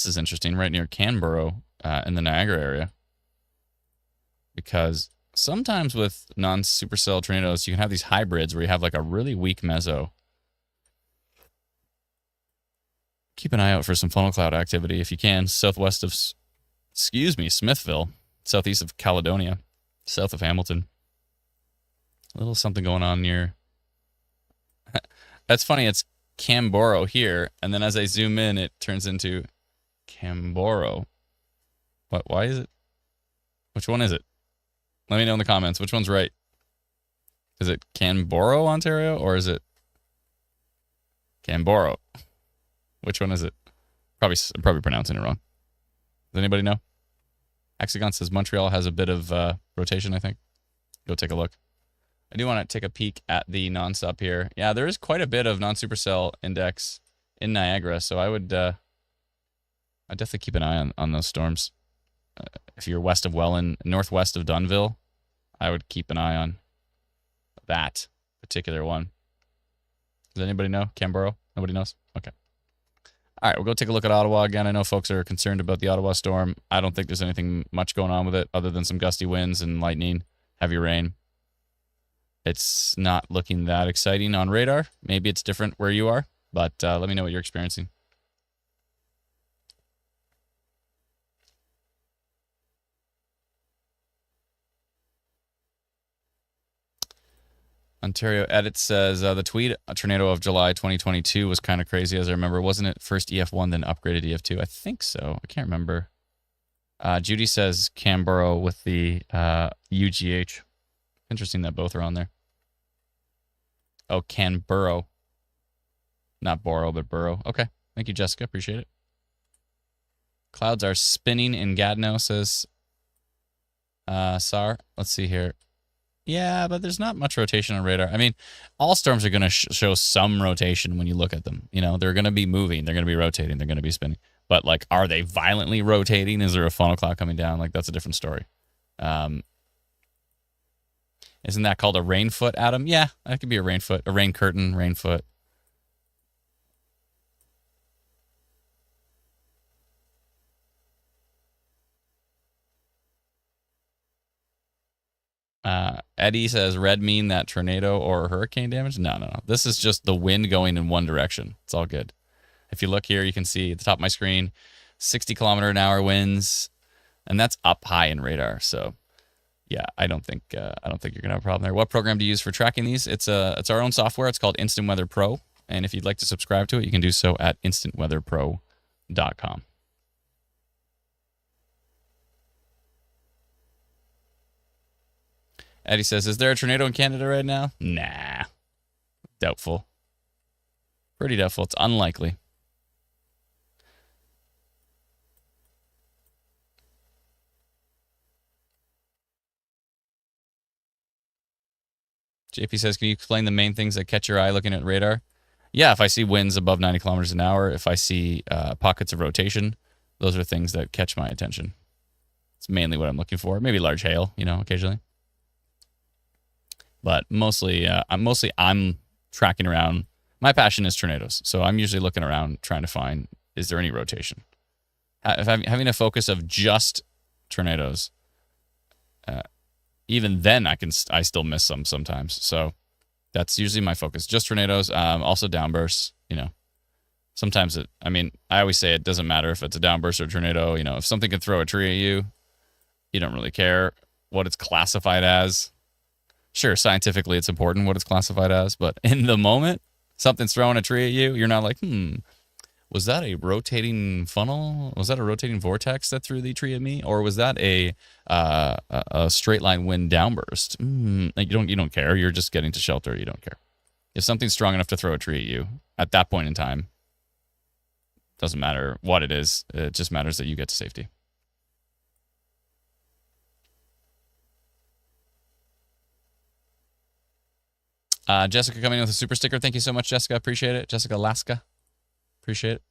is interesting, right near Canberra in the Niagara area. Because sometimes with non-supercell tornadoes, you can have these hybrids where you have like a really weak meso. Keep an eye out for some funnel cloud activity if you can. Southwest of, Smithville, southeast of Caledonia, south of Hamilton. A little something going on near. That's funny. It's Canberra here, and then as I zoom in, it turns into Canberra. What? Why is it? Which one is it? Let me know in the comments. Which one's right? Is it Canberra, Ontario, or is it Canberra? Which one is it? I'm probably pronouncing it wrong. Does anybody know? Hexagon says Montreal has a bit of rotation, I think. Go take a look. I do want to take a peek at the non-sup here. Yeah, there is quite a bit of non-supercell index in Niagara, so I'd definitely keep an eye on those storms. If you're west of Welland, northwest of Dunnville, I would keep an eye on that particular one. Does anybody know? Canberra? Nobody knows? Okay. All right, we'll go take a look at Ottawa again. I know folks are concerned about the Ottawa storm. I don't think there's anything much going on with it other than some gusty winds and lightning, heavy rain. It's not looking that exciting on radar. Maybe it's different where you are, but let me know what you're experiencing. Ontario Edit says the tweet, a tornado of July 2022 was kind of crazy, as I remember. Wasn't it first EF1, then upgraded EF2? I think so. I can't remember. Judy says Canberra with the UGH. Interesting that both are on there. Oh, Canberra. Not Borough, but Burrow. Okay. Thank you, Jessica. Appreciate it. Clouds are spinning in Gatineau, says Sar. Let's see here. Yeah, but there's not much rotation on radar. I mean, all storms are going to show some rotation when you look at them. You know, they're going to be moving. They're going to be rotating. They're going to be spinning. But, like, are they violently rotating? Is there a funnel cloud coming down? Like, that's a different story. Isn't that called a rain foot, Adam? Yeah, that could be a rain foot, a rain curtain, rain foot. Eddie says, red mean that tornado or hurricane damage? No. This is just the wind going in one direction. It's all good. If you look here, you can see at the top of my screen, 60-kilometer-an-hour winds, and that's up high in radar. So, yeah, I don't think you're gonna have a problem there. What program do you use for tracking these? It's our own software. It's called Instant Weather Pro, and if you'd like to subscribe to it, you can do so at instantweatherpro.com. Eddie says, is there a tornado in Canada right now? Nah. Doubtful. Pretty doubtful. It's unlikely. JP says, can you explain the main things that catch your eye looking at radar? Yeah, if I see winds above 90 kilometers an hour, if I see pockets of rotation, those are things that catch my attention. It's mainly what I'm looking for. Maybe large hail, occasionally. But mostly, I'm tracking around. My passion is tornadoes, so I'm usually looking around trying to find, is there any rotation? If I'm having a focus of just tornadoes, even then I still miss some sometimes. So that's usually my focus, just tornadoes. Also downbursts. Sometimes I always say it doesn't matter if it's a downburst or a tornado. If something can throw a tree at you, you don't really care what it's classified as. Sure, scientifically it's important what it's classified as, but in the moment, something's throwing a tree at you, you're not like, was that a rotating funnel? Was that a rotating vortex that threw the tree at me? Or was that a straight line wind downburst? You don't care. You're just getting to shelter. You don't care. If something's strong enough to throw a tree at you, at that point in time, doesn't matter what it is. It just matters that you get to safety. Jessica coming in with a super sticker. Thank you so much, Jessica. Appreciate it. Jessica Laska. Appreciate it.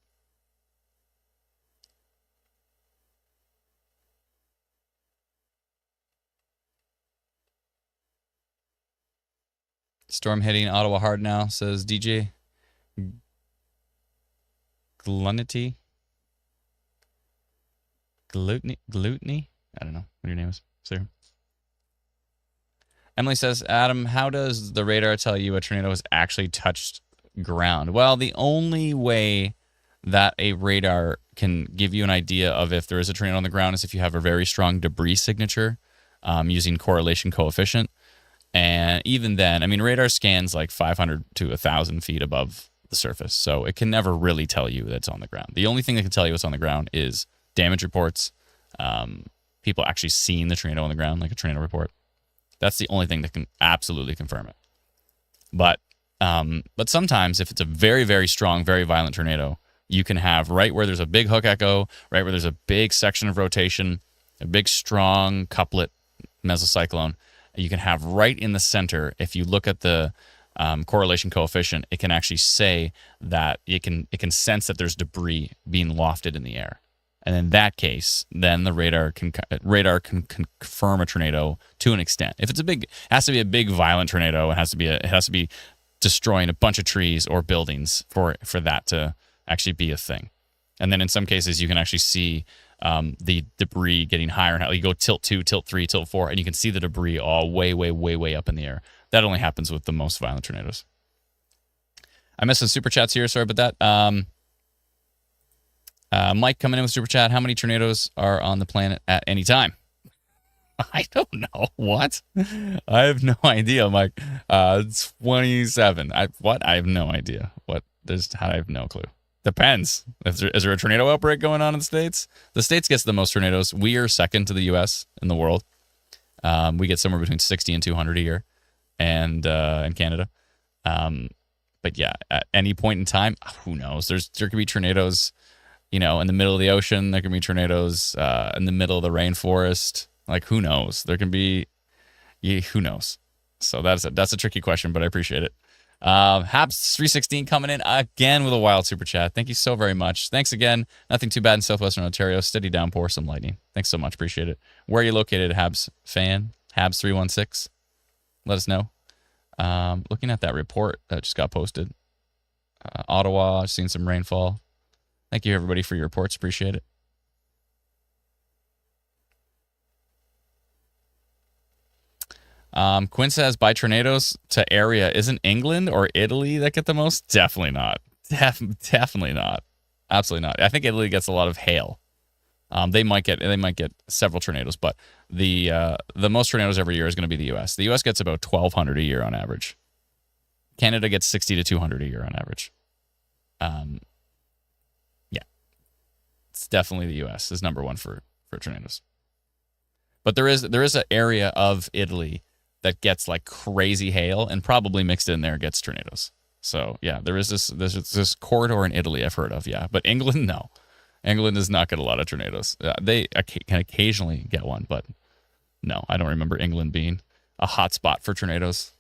Storm hitting Ottawa hard now, says DJ Glutiny. Glutiny? I don't know what your name is, sir. Emily says, Adam, how does the radar tell you a tornado has actually touched ground? Well, the only way that a radar can give you an idea of if there is a tornado on the ground is if you have a very strong debris signature using correlation coefficient. And even then, radar scans like 500 to 1,000 feet above the surface, so it can never really tell you that it's on the ground. The only thing that can tell you it's on the ground is damage reports, people actually seeing the tornado on the ground, like a tornado report. That's the only thing that can absolutely confirm it. But sometimes if it's a very, very strong, very violent tornado, you can have right where there's a big hook echo, right where there's a big section of rotation, a big strong couplet mesocyclone, you can have right in the center. If you look at the correlation coefficient, it can actually say that it can sense that there's debris being lofted in the air. And in that case, then the radar can confirm a tornado to an extent. If it's it has to be a big violent tornado. It has to be destroying a bunch of trees or buildings for that to actually be a thing. And then in some cases, you can actually see the debris getting higher and higher. You go tilt 2, tilt 3, tilt 4, and you can see the debris all way, way, way, way up in the air. That only happens with the most violent tornadoes. I missed some super chats here. Sorry about that. Mike coming in with super chat. How many tornadoes are on the planet at any time? I don't know. What? I have no idea, Mike. 27. I have no idea. I have no clue. Depends. Is there a tornado outbreak going on in the States? The States gets the most tornadoes. We are second to the U.S. in the world. We get somewhere between 60 and 200 a year, and in Canada. But yeah, at any point in time, who knows? There could be tornadoes, in the middle of the ocean. There can be tornadoes in the middle of the rainforest. Like, who knows? There can be, who knows? So that's a tricky question, but I appreciate it. Habs 316 coming in again with a wild super chat. Thank you so very much. Thanks again. Nothing too bad in southwestern Ontario. Steady downpour, some lightning. Thanks so much. Appreciate it. Where are you located, Habs fan? Habs 316. Let us know. Looking at that report that just got posted. Ottawa, I've seen some rainfall. Thank you, everybody, for your reports. Appreciate it. Quinn says, by tornadoes to area, isn't England or Italy that get the most? Definitely not. Definitely not. Absolutely not. I think Italy gets a lot of hail. They might get several tornadoes, but the most tornadoes every year is going to be the U.S. The U.S. gets about 1,200 a year on average. Canada gets 60 to 200 a year on average. Yeah, it's definitely the U.S. is number one for tornadoes. But there is an area of Italy that gets like crazy hail, and probably mixed in there gets tornadoes. So yeah, there's this corridor in Italy I've heard of. Yeah, but England, no. England does not get a lot of tornadoes. They can occasionally get one, but no, I don't remember England being a hot spot for tornadoes.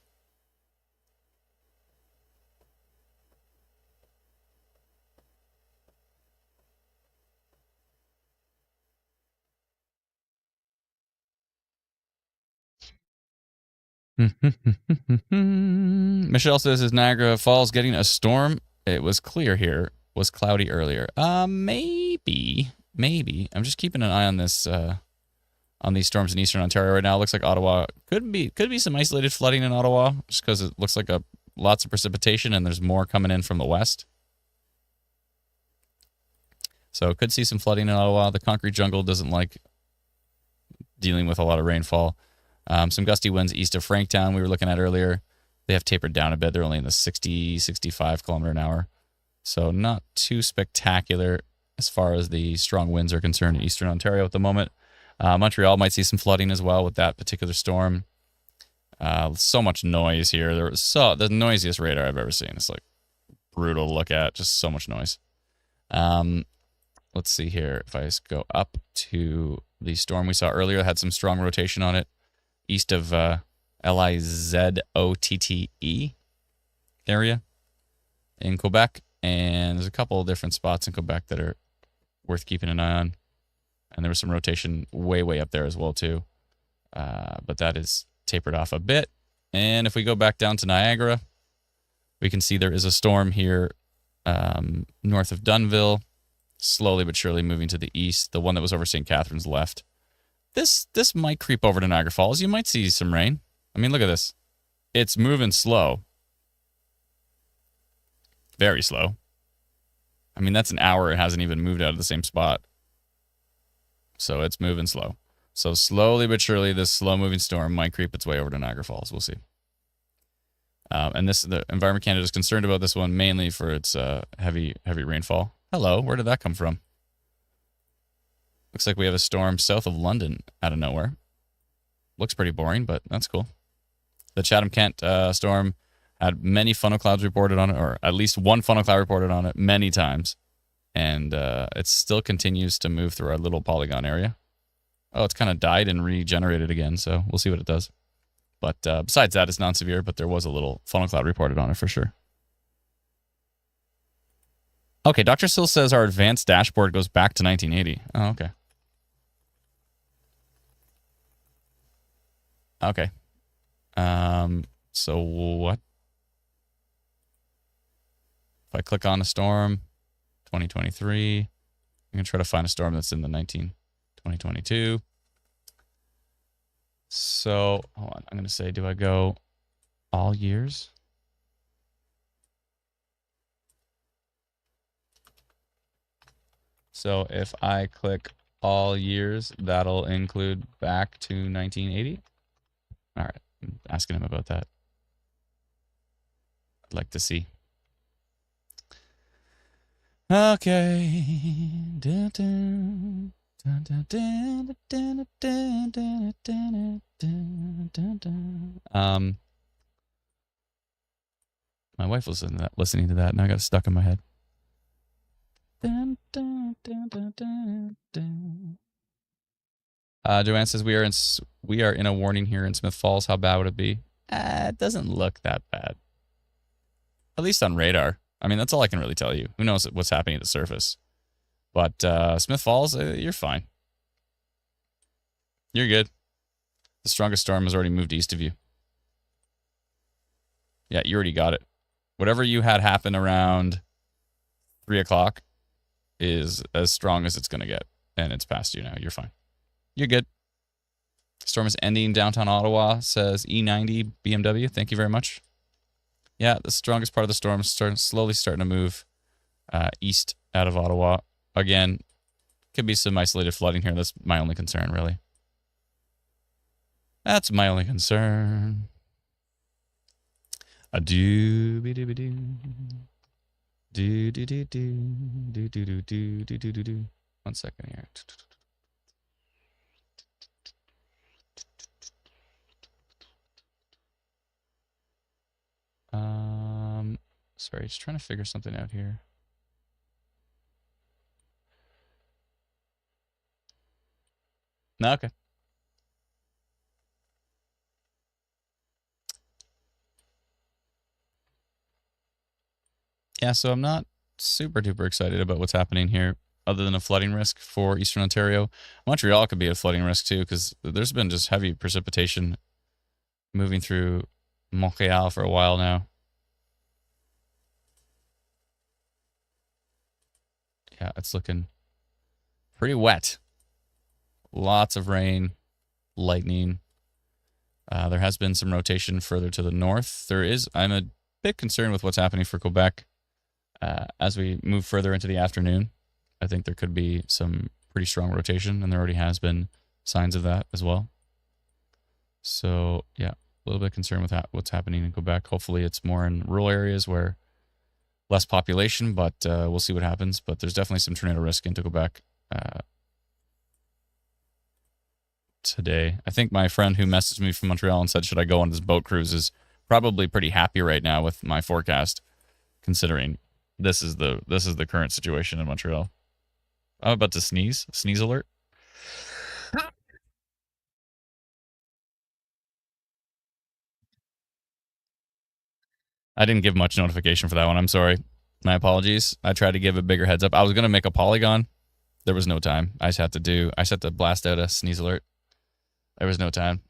Michelle says, is Niagara Falls getting a storm? It was clear here. Was cloudy earlier. Maybe. I'm just keeping an eye on this, on these storms in eastern Ontario right now. It looks like Ottawa could be some isolated flooding in Ottawa, just because it looks like lots of precipitation and there's more coming in from the west. So could see some flooding in Ottawa. The concrete jungle doesn't like dealing with a lot of rainfall. Some gusty winds east of Franktown we were looking at earlier. They have tapered down a bit. They're only in the 60, 65 kilometer an hour. So not too spectacular as far as the strong winds are concerned in eastern Ontario at the moment. Montreal might see some flooding as well with that particular storm. So much noise here. The noisiest radar I've ever seen. It's like brutal to look at. Just so much noise. Let's see here. If I just go up to the storm we saw earlier, had some strong rotation on it. East of Lizotte area in Quebec. And there's a couple of different spots in Quebec that are worth keeping an eye on. And there was some rotation way, way up there as well, too. But that is tapered off a bit. And if we go back down to Niagara, we can see there is a storm here north of Dunnville, slowly but surely moving to the east. The one that was over St. Catharines left. This might creep over to Niagara Falls. You might see some rain. I mean, look at this. It's moving slow. Very slow. I mean, that's an hour. It hasn't even moved out of the same spot. So it's moving slow. So slowly but surely, this slow-moving storm might creep its way over to Niagara Falls. We'll see. And the Environment Canada is concerned about this one mainly for its heavy rainfall. Hello, where did that come from? Looks like we have a storm south of London out of nowhere. Looks pretty boring, but that's cool. The Chatham-Kent storm had many funnel clouds reported on it, or at least one funnel cloud reported on it many times. And it still continues to move through our little polygon area. Oh, it's kind of died and regenerated again, so we'll see what it does. But besides that, it's non-severe, but there was a little funnel cloud reported on it for sure. Okay, Dr. Sill says our advanced dashboard goes back to 1980. Oh, okay. Okay. So what? If I click on a storm, 2023, I'm going to try to find a storm that's in the 2022. So, hold on. I'm going to say, do I go all years? So if I click all years, that'll include back to 1980. All right. I'm asking him about that. I'd like to see. Okay. My wife was listening to that, and I got it stuck in my head. Joanne says we are in a warning here in Smith Falls. How bad would it be? It doesn't look that bad. At least on radar. I mean, that's all I can really tell you. Who knows what's happening at the surface? But Smith Falls, you're fine. You're good. The strongest storm has already moved east of you. Yeah, you already got it. Whatever you had happen around 3 o'clock is as strong as it's going to get. And it's past you now. You're fine. You're good. Storm is ending downtown Ottawa, says E90 BMW. Thank you very much. Yeah, the strongest part of the storm is slowly starting to move east out of Ottawa. Again, could be some isolated flooding here. That's my only concern, really. That's my only concern. A doo-be-doo-be-doo. Do-do-do-do. Do-do-do-do-do-do-do. 1 second here. Sorry, just trying to figure something out here. No, okay. Yeah, so I'm not super duper excited about what's happening here, other than a flooding risk for Eastern Ontario. Montreal could be a flooding risk too, because there's been just heavy precipitation moving through Montreal for a while now. Yeah, it's looking pretty wet. Lots of rain, lightning. There has been some rotation further to the north. I'm a bit concerned with what's happening for Quebec as we move further into the afternoon. I think there could be some pretty strong rotation, and there already has been signs of that as well. So, yeah, a little bit concerned with what's happening in Quebec. Hopefully it's more in rural areas where less population, but we'll see what happens. But there's definitely some tornado risk into Quebec today. I think my friend who messaged me from Montreal and said, should I go on this boat cruise, is probably pretty happy right now with my forecast, considering this is the current situation in Montreal. I'm about to sneeze. Sneeze alert. I didn't give much notification for that one. I'm sorry. My apologies. I tried to give a bigger heads up. I was going to make a polygon. There was no time. I just had to blast out a sneeze alert. There was no time.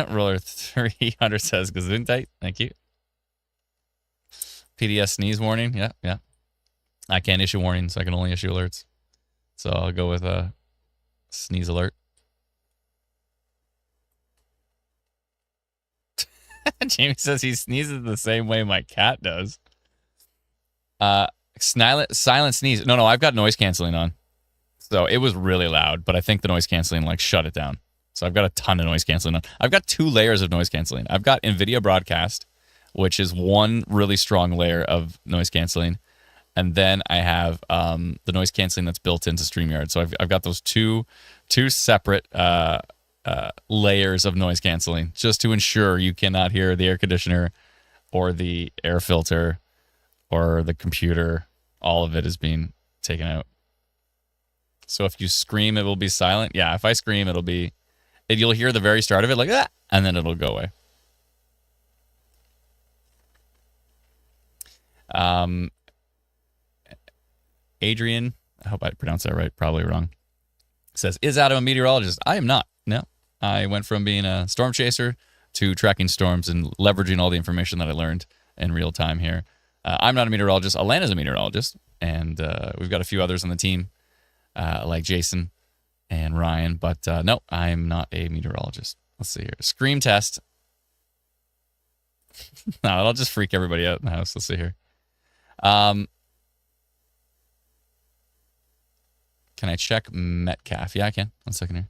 Roller 300 says Gesundheit. Thank you. PDS sneeze warning. Yeah. I can't issue warnings. I can only issue alerts. So I'll go with a sneeze alert. Jamie says he sneezes the same way my cat does. Silent sneeze. No, I've got noise canceling on. So it was really loud, but I think the noise canceling shut it down. So I've got a ton of noise canceling on. I've got 2 layers of noise canceling. I've got NVIDIA Broadcast, which is one really strong layer of noise canceling. And then I have the noise canceling that's built into StreamYard. So I've got those two separate layers of noise canceling, just to ensure you cannot hear the air conditioner or the air filter or the computer. All of it is being taken out. So if you scream, it will be silent. Yeah, if I scream, you'll hear the very start of it like that, and then it'll go away. Adrian, I hope I pronounced that right, probably wrong, says, is Adam a meteorologist? I am not. No. I went from being a storm chaser to tracking storms and leveraging all the information that I learned in real time here. I'm not a meteorologist. Alana's a meteorologist, and we've got a few others on the team, like Jason and Ryan. But no, I'm not a meteorologist. Let's see here. Scream test. No, it'll just freak everybody out in the house. Let's see here. Can I check Metcalf? Yeah, I can. 1 second here.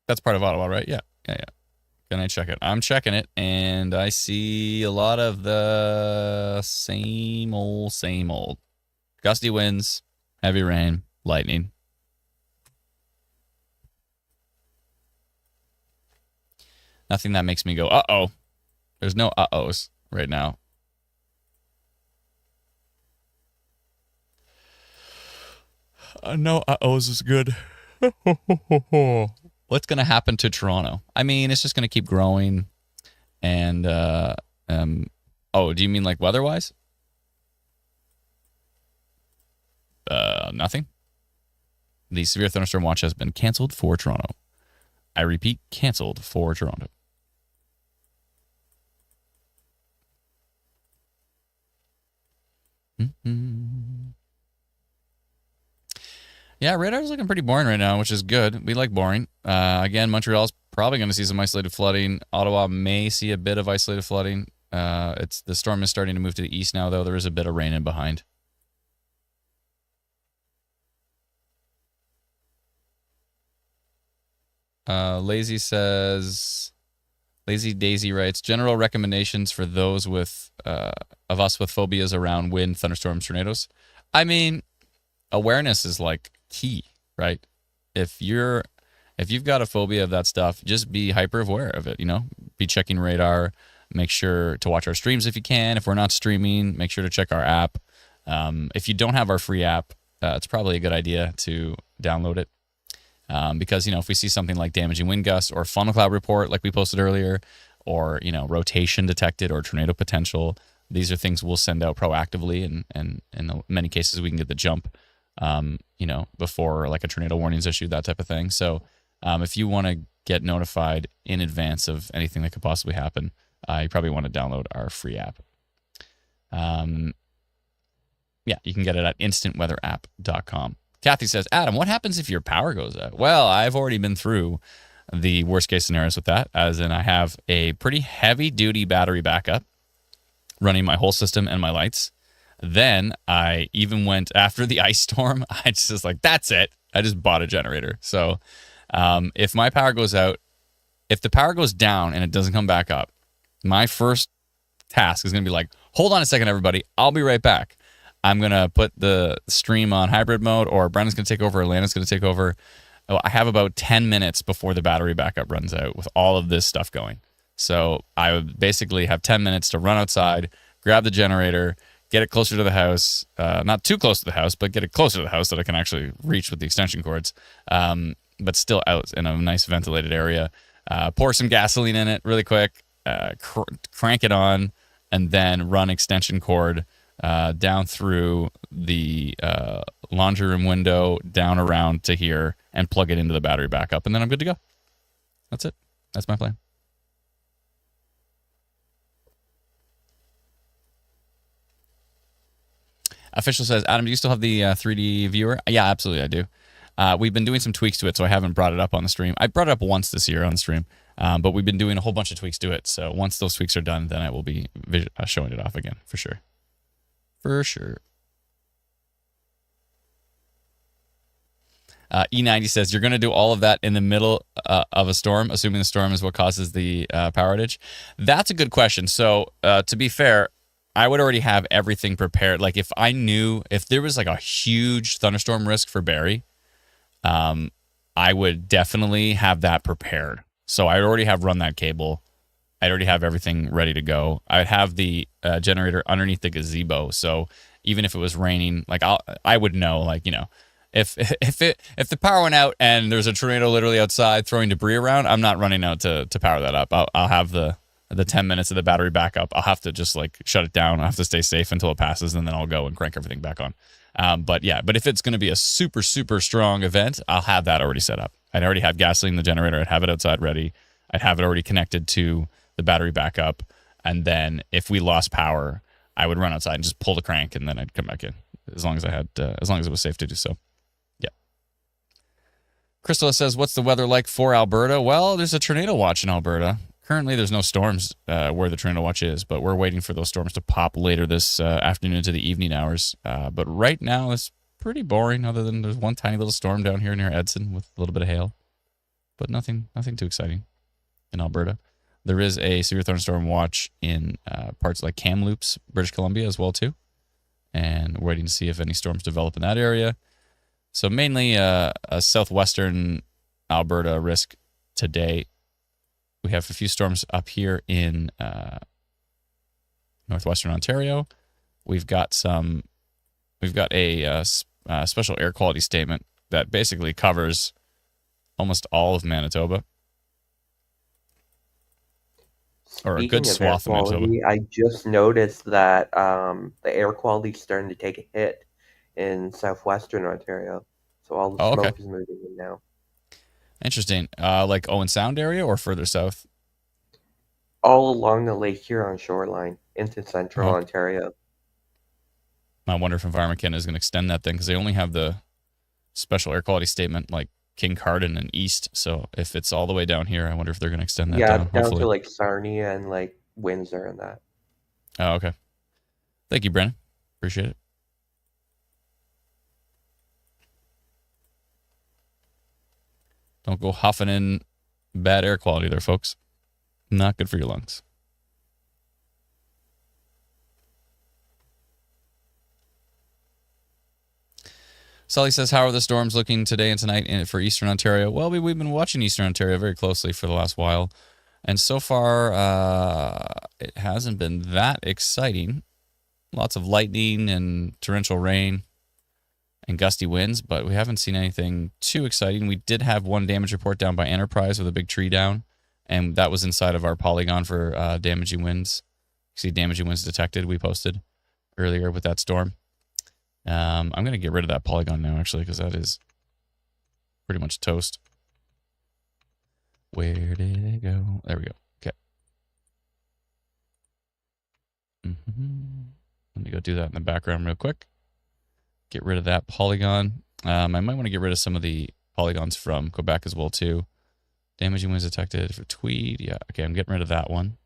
That's part of Ottawa, right? Yeah. Can I check it? I'm checking it, and I see a lot of the same old. Gusty winds, heavy rain, lightning. Nothing that makes me go, uh-oh. There's no uh-ohs right now. No uh-ohs is good. What's going to happen to Toronto? I mean, it's just going to keep growing. And, do you mean like weather-wise? Nothing. The severe thunderstorm watch has been canceled for Toronto. I repeat, canceled for Toronto. Yeah, radar's looking pretty boring right now, which is good. We like boring. Again, Montreal's probably going to see some isolated flooding. Ottawa may see a bit of isolated flooding. The storm is starting to move to the east now, though. There is a bit of rain in behind. Lazy Daisy writes, general recommendations for those of us with phobias around wind, thunderstorms, tornadoes. I mean, awareness is like key, right? If you've got a phobia of that stuff, just be hyper aware of it, be checking radar, make sure to watch our streams if you can. If we're not streaming, make sure to check our app. If you don't have our free app, it's probably a good idea to download it. Because, if we see something like damaging wind gusts or funnel cloud report, like we posted earlier, or, rotation detected or tornado potential, these are things we'll send out proactively. And in many cases, we can get the jump, before like a tornado warning is issued, that type of thing. So if you want to get notified in advance of anything that could possibly happen, you probably want to download our free app. Yeah, you can get it at instantweatherapp.com. Kathy says, Adam, what happens if your power goes out? Well, I've already been through the worst case scenarios with that, as in I have a pretty heavy duty battery backup running my whole system and my lights. Then I even went after the ice storm. I just was like, that's it. I just bought a generator. So if my power goes out, if the power goes down and it doesn't come back up, my first task is going to be like, hold on a second, everybody. I'll be right back. I'm going to put the stream on hybrid mode, or Brendan's going to take over, or Lana's going to take over. I have about 10 minutes before the battery backup runs out with all of this stuff going. So I would basically have 10 minutes to run outside, grab the generator, get it closer to the house, not too close to the house, but get it closer to the house that I can actually reach with the extension cords, but still out in a nice ventilated area. Pour some gasoline in it really quick, crank it on, and then run extension cord down through the laundry room window, down around to here, and plug it into the battery backup, and then I'm good to go. That's it. That's my plan. Official says, Adam, do you still have the 3D viewer? Yeah, absolutely, I do. We've been doing some tweaks to it, so I haven't brought it up on the stream. I brought it up once this year on the stream, but we've been doing a whole bunch of tweaks to it, so once those tweaks are done, then I will be showing it off again, for sure. For sure. E90 says, you're going to do all of that in the middle of a storm, assuming the storm is what causes the power outage? That's a good question. So to be fair, I would already have everything prepared. Like if there was like a huge thunderstorm risk for Barrie, I would definitely have that prepared. So I already have run that cable. I'd already have everything ready to go. I'd have the generator underneath the gazebo. So even if it was raining, like I would know, like, if the power went out and there's a tornado literally outside throwing debris around, I'm not running out to power that up. I'll have the the 10 minutes of the battery backup, I'll have to just like shut it down. I'll have to stay safe until it passes, and then I'll go and crank everything back on. But if it's going to be a super, super strong event, I'll have that already set up. I'd already have gasoline in the generator. I'd have it outside ready. I'd have it already connected to the battery backup. And then if we lost power, I would run outside and just pull the crank, and then I'd come back in as long as it was safe to do so. Yeah. Crystal says, what's the weather like for Alberta? Well, there's a tornado watch in Alberta. Currently, there's no storms where the tornado watch is, but we're waiting for those storms to pop later this afternoon into the evening hours. But right now, it's pretty boring, other than there's one tiny little storm down here near Edson with a little bit of hail. But nothing too exciting in Alberta. There is a severe thunderstorm watch in parts like Kamloops, British Columbia as well, too. And we're waiting to see if any storms develop in that area. So mainly a southwestern Alberta risk today. We have a few storms up here in northwestern Ontario. We've got a special air quality statement that basically covers almost all of Manitoba, or a good swath of Manitoba. I just noticed that the air quality is starting to take a hit in southwestern Ontario. So all the smoke is moving in now. Interesting. Like Owen Sound area or further south? All along the Lake Huron shoreline into central Ontario. I wonder if Environment Canada is going to extend that thing, because they only have the special air quality statement like Kincardine and east. So if it's all the way down here, I wonder if they're going to extend that down. Yeah, down to like Sarnia and like Windsor and that. Oh, okay. Thank you, Brennan. Appreciate it. Don't go huffing in bad air quality there, folks. Not good for your lungs. Sully says, how are the storms looking today and tonight for Eastern Ontario? Well, we've been watching Eastern Ontario very closely for the last while. And so far, it hasn't been that exciting. Lots of lightning and torrential rain and gusty winds, but we haven't seen anything too exciting. We did have one damage report down by Enterprise with a big tree down, and that was inside of our polygon for damaging winds. You see damaging winds detected we posted earlier with that storm. I'm going to get rid of that polygon now, actually, because that is pretty much toast. Where did it go? There we go. Okay. Let me go do that in the background real quick. Get rid of that polygon. I might want to get rid of some of the polygons from Quebec as well, too. Damaging winds detected for Tweed. Yeah, okay, I'm getting rid of that one.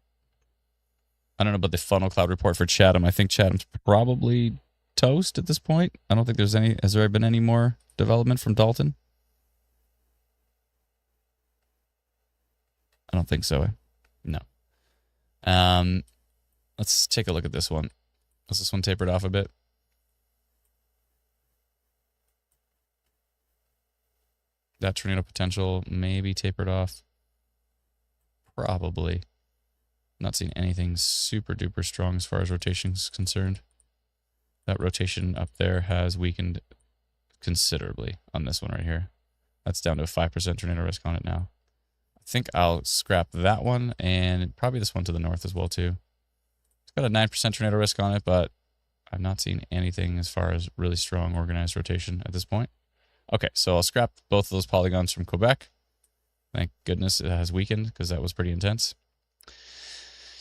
I don't know about the funnel cloud report for Chatham. I think Chatham's probably toast at this point. I don't think there's any. Has there been any more development from Dalton? I don't think so. No. Let's take a look at this one. Was this one tapered off a bit? That tornado potential maybe tapered off. Probably. Not seeing anything super duper strong as far as rotation is concerned. That rotation up there has weakened considerably on this one right here. That's down to a 5% tornado risk on it now. I think I'll scrap that one and probably this one to the north as well too. It's got a 9% tornado risk on it, but I've not seen anything as far as really strong organized rotation at this point. Okay, so I'll scrap both of those polygons from Quebec. Thank goodness it has weakened, because that was pretty intense.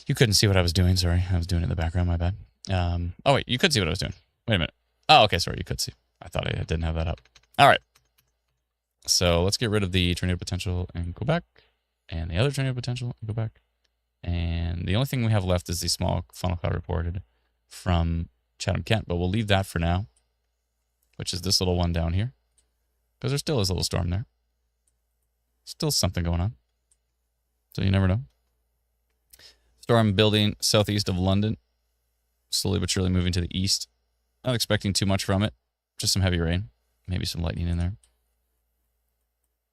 You couldn't see what I was doing. Sorry, I was doing it in the background. My bad. Oh, wait, you could see what I was doing. Wait a minute. Oh, okay, sorry, you could see. I thought I didn't have that up. All right. So let's get rid of the tornado potential in Quebec and the other tornado potential in Quebec. And the only thing we have left is the small funnel cloud reported from Chatham-Kent, but we'll leave that for now, which is this little one down here, because there still is a little storm there. Still something going on. So you never know. Storm building southeast of London, slowly but surely moving to the east. Not expecting too much from it. Just some heavy rain. Maybe some lightning in there.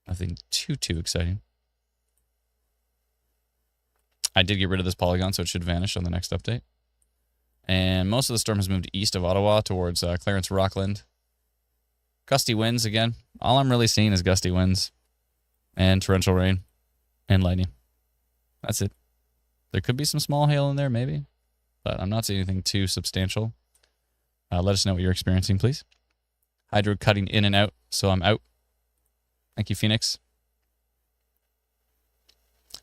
Nothing too exciting. I did get rid of this polygon, so it should vanish on the next update. And most of the storm has moved east of Ottawa towards Clarence Rockland. Gusty winds again. All I'm really seeing is gusty winds and torrential rain and lightning. That's it. There could be some small hail in there, maybe, but I'm not seeing anything too substantial. Let us know what you're experiencing, please. Hydro cutting in and out, so I'm out. Thank you, Phoenix.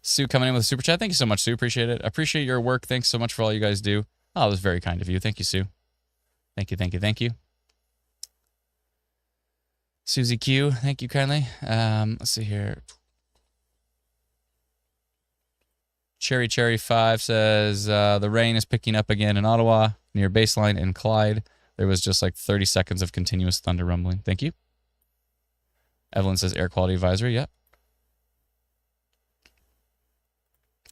Sue coming in with a super chat. Thank you so much, Sue. Appreciate it. Appreciate your work. Thanks so much for all you guys do. Oh, that was very kind of you. Thank you, Sue. Thank you, thank you, thank you. Susie Q, thank you kindly. Let's see here. Cherry 5 says, the rain is picking up again in Ottawa, near Baseline and Clyde. There was just like 30 seconds of continuous thunder rumbling. Thank you. Evelyn says, air quality advisory. Yep.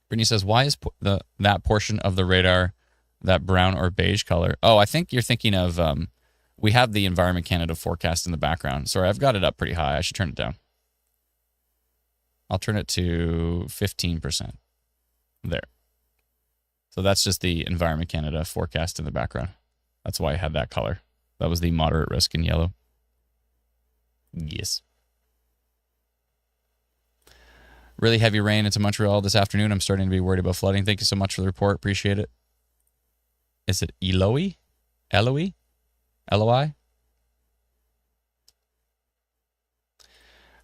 Brittany says, why is that portion of the radar that brown or beige color? Oh, I think you're thinking of, we have the Environment Canada forecast in the background. Sorry, I've got it up pretty high. I should turn it down. I'll turn it to 15%. There. So that's just the Environment Canada forecast in the background. That's why I had that color. That was the moderate risk in yellow. Yes. Really heavy rain into Montreal this afternoon. I'm starting to be worried about flooding. Thank you so much for the report. Appreciate it. Is it Eloy? Eloy? LOI?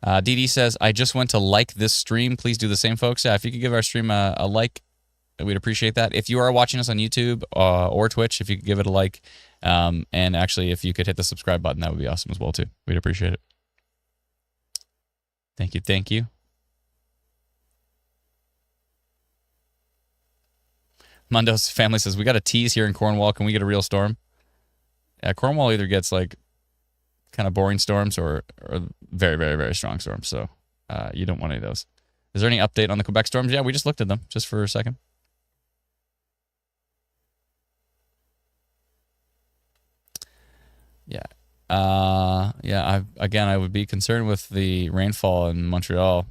DD says, I just went to like this stream. Please do the same, folks. Yeah, if you could give our stream a like, we'd appreciate that. If you are watching us on YouTube or Twitch, if you could give it a like. And actually, if you could hit the subscribe button, that would be awesome as well, too. We'd appreciate it. Thank you. Thank you. Mundo's family says, we got a tease here in Cornwall. Can we get a real storm? Yeah, Cornwall either gets like kind of boring storms or very, very, very strong storms. So you don't want any of those. Is there any update on the Quebec storms? Yeah, we just looked at them just for a second. Yeah. I would be concerned with the rainfall in Montreal.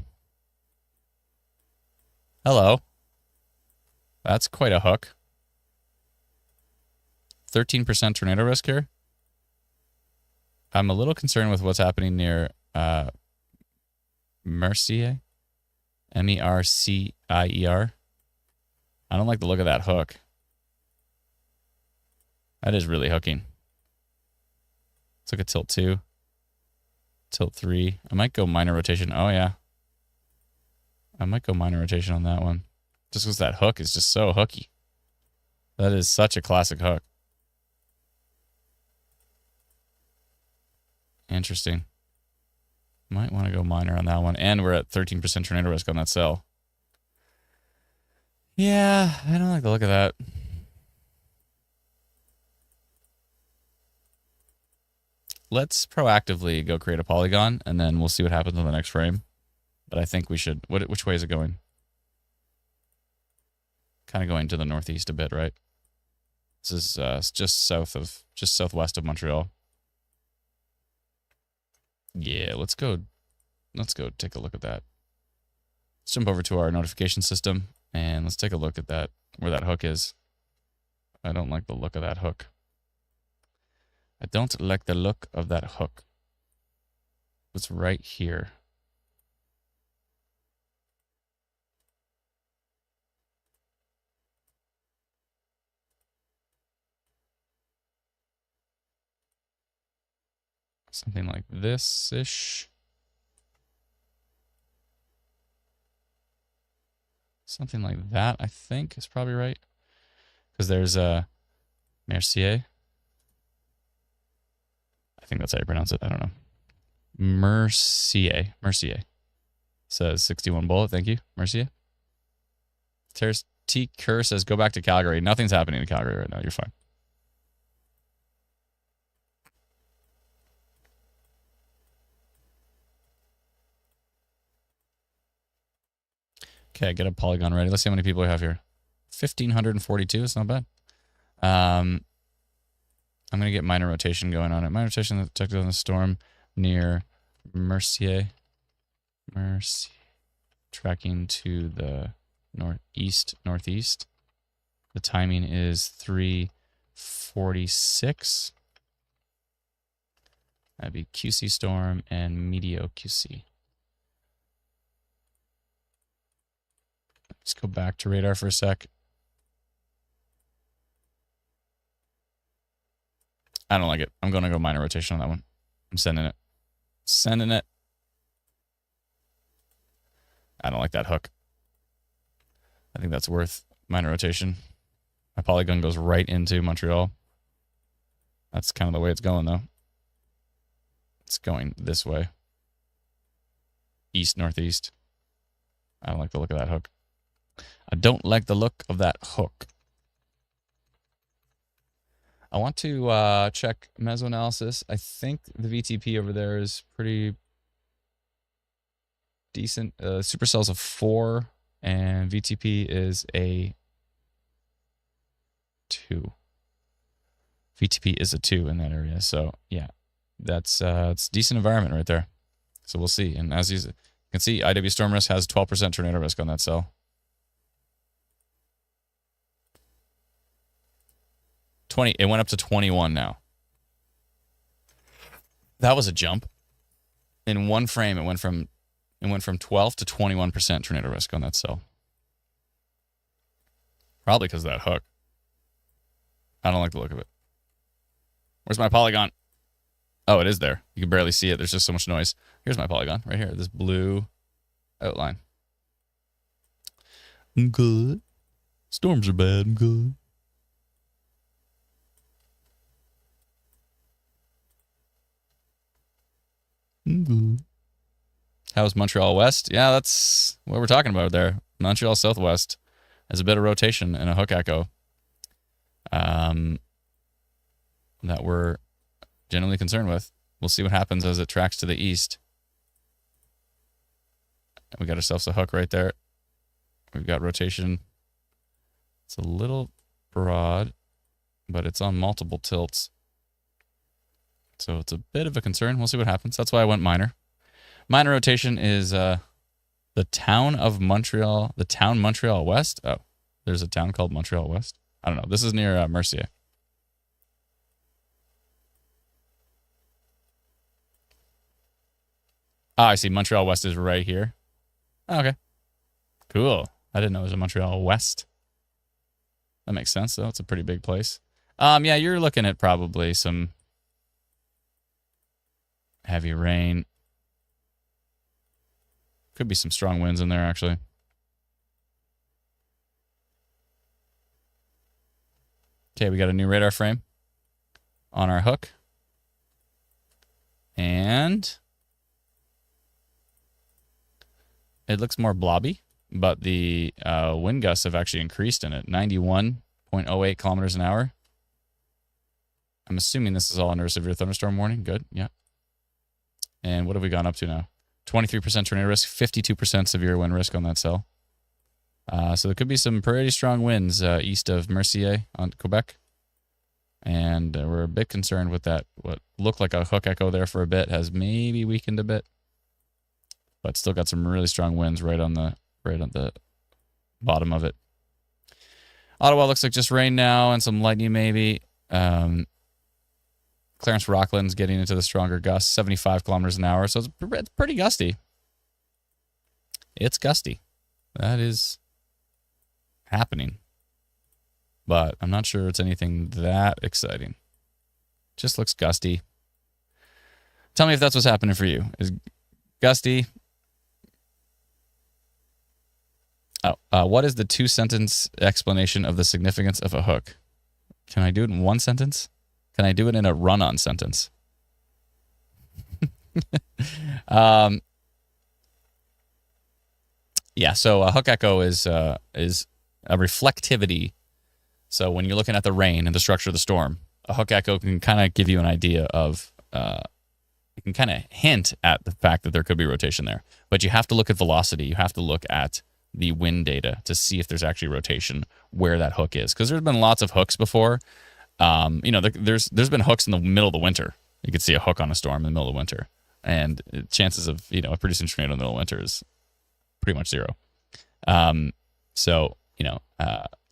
Hello. That's quite a hook. 13% tornado risk here. I'm a little concerned with what's happening near Mercier. Mercier. I don't like the look of that hook. That is really hooking. Let's look at tilt 2. Tilt 3. I might go minor rotation. Oh, yeah. I might go minor rotation on that one. Just because that hook is just so hooky. That is such a classic hook. Interesting. Might want to go minor on that one. And we're at 13% tornado risk on that cell. Yeah, I don't like the look of that. Let's proactively go create a polygon, and then we'll see what happens on the next frame. But I think we should... Which way is it going? Kind of going to the northeast a bit, right? This is just southwest of Montreal. Yeah, let's go take a look at that. Let's jump over to our notification system and let's take a look at that, where that hook is. I don't like the look of that hook. I don't like the look of that hook. It's right here. Something like this-ish. Something like that, I think, is probably right. Because there's a Mercier. I think that's how you pronounce it. I don't know. Mercier. Says 61 bullet. Thank you. Mercier. Terrace T. Kerr says, go back to Calgary. Nothing's happening in Calgary right now. You're fine. Okay, get a polygon ready. Let's see how many people we have here. 1,542. It's not bad. I'm going to get minor rotation going on it. Minor rotation detected on the storm near Mercier. Tracking to the northeast. The timing is 3:46. That'd be QC storm and Meteo QC. Let's go back to radar for a sec. I don't like it. I'm going to go minor rotation on that one. I'm sending it. Sending it. I don't like that hook. I think that's worth minor rotation. My polygon goes right into Montreal. That's kind of the way it's going, though. It's going this way. East, northeast. I don't like the look of that hook. I don't like the look of that hook. I want to check mesoanalysis. I think the VTP over there is pretty decent. Supercell's a 4, and VTP is a 2. VTP is a 2 in that area. So, yeah, that's it's a decent environment right there. So we'll see. And as you can see, IW Storm Risk has 12% tornado risk on that cell. 20. It went up to 21 now. That was a jump. In one frame, it went from 12 to 21% tornado risk on that cell. Probably because of that hook. I don't like the look of it. Where's my polygon? Oh, it is there. You can barely see it. There's just so much noise. Here's my polygon right here. This blue outline. I'm good. Storms are bad. I'm good. I'm good. How's Montreal West? Yeah, that's what we're talking about there. Montreal Southwest has a bit of rotation and a hook echo. That we're generally concerned with. We'll see what happens as it tracks to the east. We got ourselves a hook right there. We've got rotation. It's a little broad, but it's on multiple tilts. So it's a bit of a concern. We'll see what happens. That's why I went minor. Minor rotation is the town of Montreal, the town Montreal West. Oh, there's a town called Montreal West. I don't know. This is near Mercier. Oh, I see. Montreal West is right here. Oh, okay. Cool. I didn't know it was a Montreal West. That makes sense, though. It's a pretty big place. Yeah, you're looking at probably some heavy rain. Could be some strong winds in there, actually. Okay, we got a new radar frame on our hook. And it looks more blobby, but the wind gusts have actually increased in it. 91.08 kilometers an hour. I'm assuming this is all under a severe thunderstorm warning. Good, yeah. And what have we gone up to now? 23% tornado risk, 52% severe wind risk on that cell. So there could be some pretty strong winds east of Mercier on Quebec. And we're a bit concerned with that. What looked like a hook echo there for a bit has maybe weakened a bit. But still got some really strong winds right on the bottom of it. Ottawa looks like just rain now and some lightning maybe. Clarence Rockland's getting into the stronger gusts, 75 kilometers an hour. So it's pretty gusty. It's gusty. That is happening. But I'm not sure it's anything that exciting. Just looks gusty. Tell me if that's what's happening for you. Is gusty? Oh, what is the 2-sentence explanation of the significance of a hook? Can I do it in 1 sentence? Can I do it in a run-on sentence? Yeah, so a hook echo is a reflectivity. So when you're looking at the rain and the structure of the storm, a hook echo can kind of give you an idea of, it can kind of hint at the fact that there could be rotation there. But you have to look at velocity. You have to look at the wind data to see if there's actually rotation where that hook is. Because there's been lots of hooks before. There's been hooks in the middle of the winter. You could see a hook on a storm in the middle of the winter. And chances of, a producing tornado in the middle of winter is pretty much 0.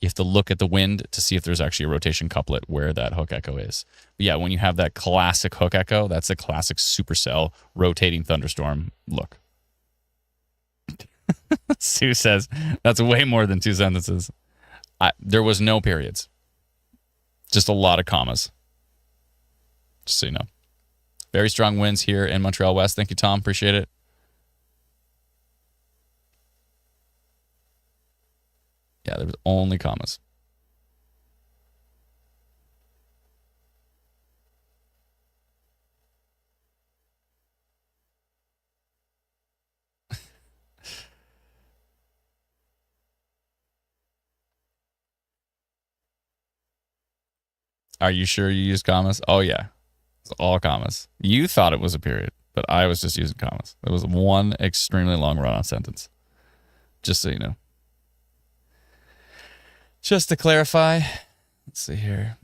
You have to look at the wind to see if there's actually a rotation couplet where that hook echo is. But yeah, when you have that classic hook echo, that's a classic supercell rotating thunderstorm look. Sue says, that's way more than 2 sentences. There was no periods. Just a lot of commas. Just so you know. Very strong winds here in Montreal West. Thank you, Tom. Appreciate it. Yeah, there was only commas. Are you sure you used commas? Oh, yeah. It's all commas. You thought it was a period, but I was just using commas. It was one extremely long run-on sentence. Just so you know. Just to clarify. Let's see here.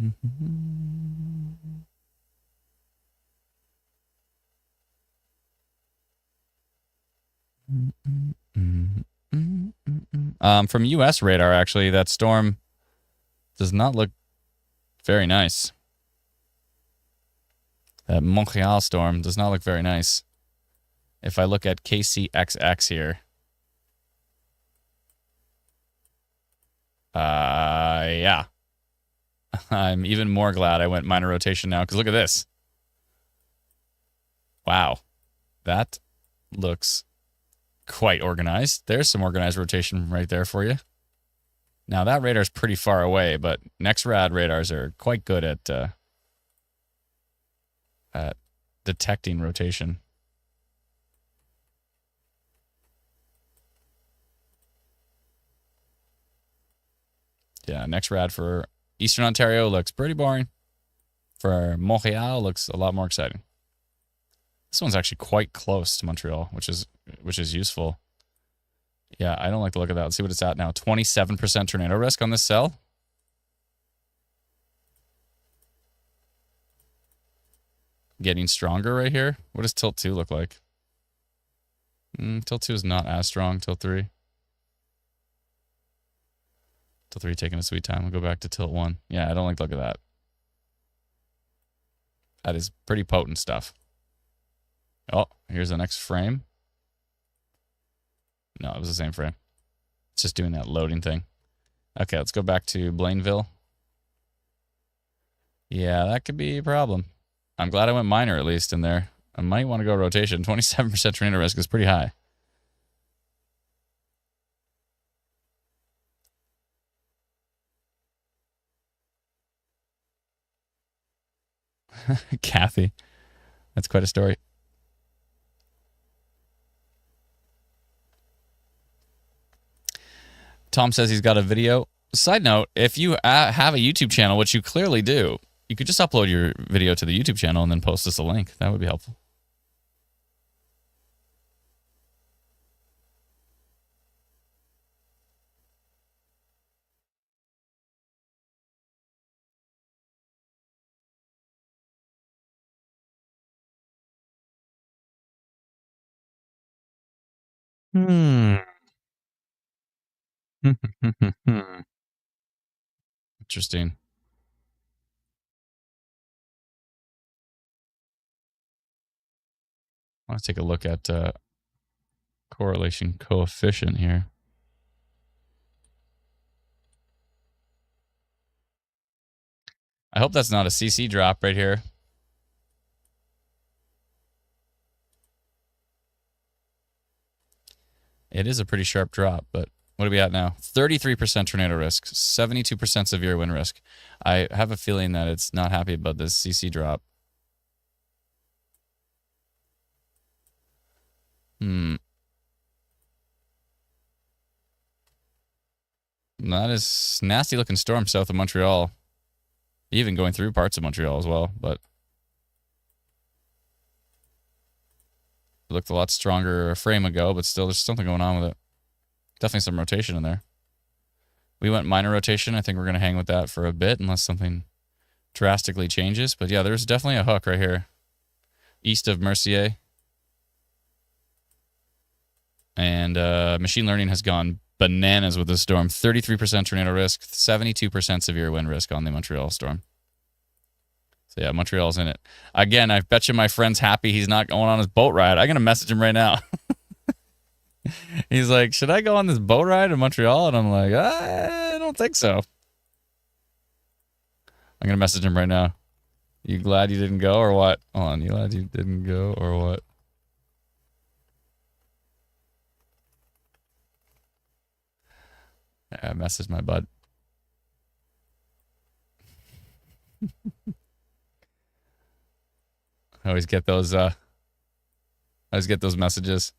From U.S. radar, actually, that storm does not look very nice. That Montreal storm does not look very nice. If I look at KCXX here. Yeah. I'm even more glad I went minor rotation now, because look at this. Wow. That looks quite organized. There's some organized rotation right there for you. Now, that radar's pretty far away, but NextRad radars are quite good at detecting rotation. Yeah, NextRad for Eastern Ontario looks pretty boring. For Montreal, looks a lot more exciting. This one's actually quite close to Montreal, which is useful. Yeah, I don't like the look of that. Let's see what it's at now. 27% tornado risk on this cell. Getting stronger right here. What does tilt 2 look like? Tilt 2 is not as strong. Tilt 3. Tilt 3 taking a sweet time. We'll go back to tilt 1. Yeah, I don't like the look of that. That is pretty potent stuff. Oh, here's the next frame. No, it was the same frame. It's just doing that loading thing. Okay, let's go back to Blainville. Yeah, that could be a problem. I'm glad I went minor at least in there. I might want to go rotation. 27% tornado risk is pretty high. Kathy. That's quite a story. Tom says he's got a video. Side note, if you have a YouTube channel, which you clearly do, you could just upload your video to the YouTube channel and then post us a link. That would be helpful. Interesting. I want to take a look at correlation coefficient here. I hope that's not a CC drop right here. It is a pretty sharp drop, but what are we at now? 33% tornado risk, 72% severe wind risk. I have a feeling that it's not happy about this CC drop. That is nasty looking storm south of Montreal. Even going through parts of Montreal as well, but it looked a lot stronger a frame ago, but still there's something going on with it. Definitely some rotation in there. We went minor rotation. I think we're going to hang with that for a bit unless something drastically changes. But yeah, there's definitely a hook right here. East of Mercier. And machine learning has gone bananas with this storm. 33% tornado risk, 72% severe wind risk on the Montreal storm. So yeah, Montreal's in it. Again, I bet you my friend's happy he's not going on his boat ride. I'm going to message him right now. He's like, should I go on this boat ride in Montreal? And I'm like, I don't think so. I'm going to message him right now. You glad you didn't go or what? Hold on, you glad you didn't go or what? I messaged my bud. I always get those messages.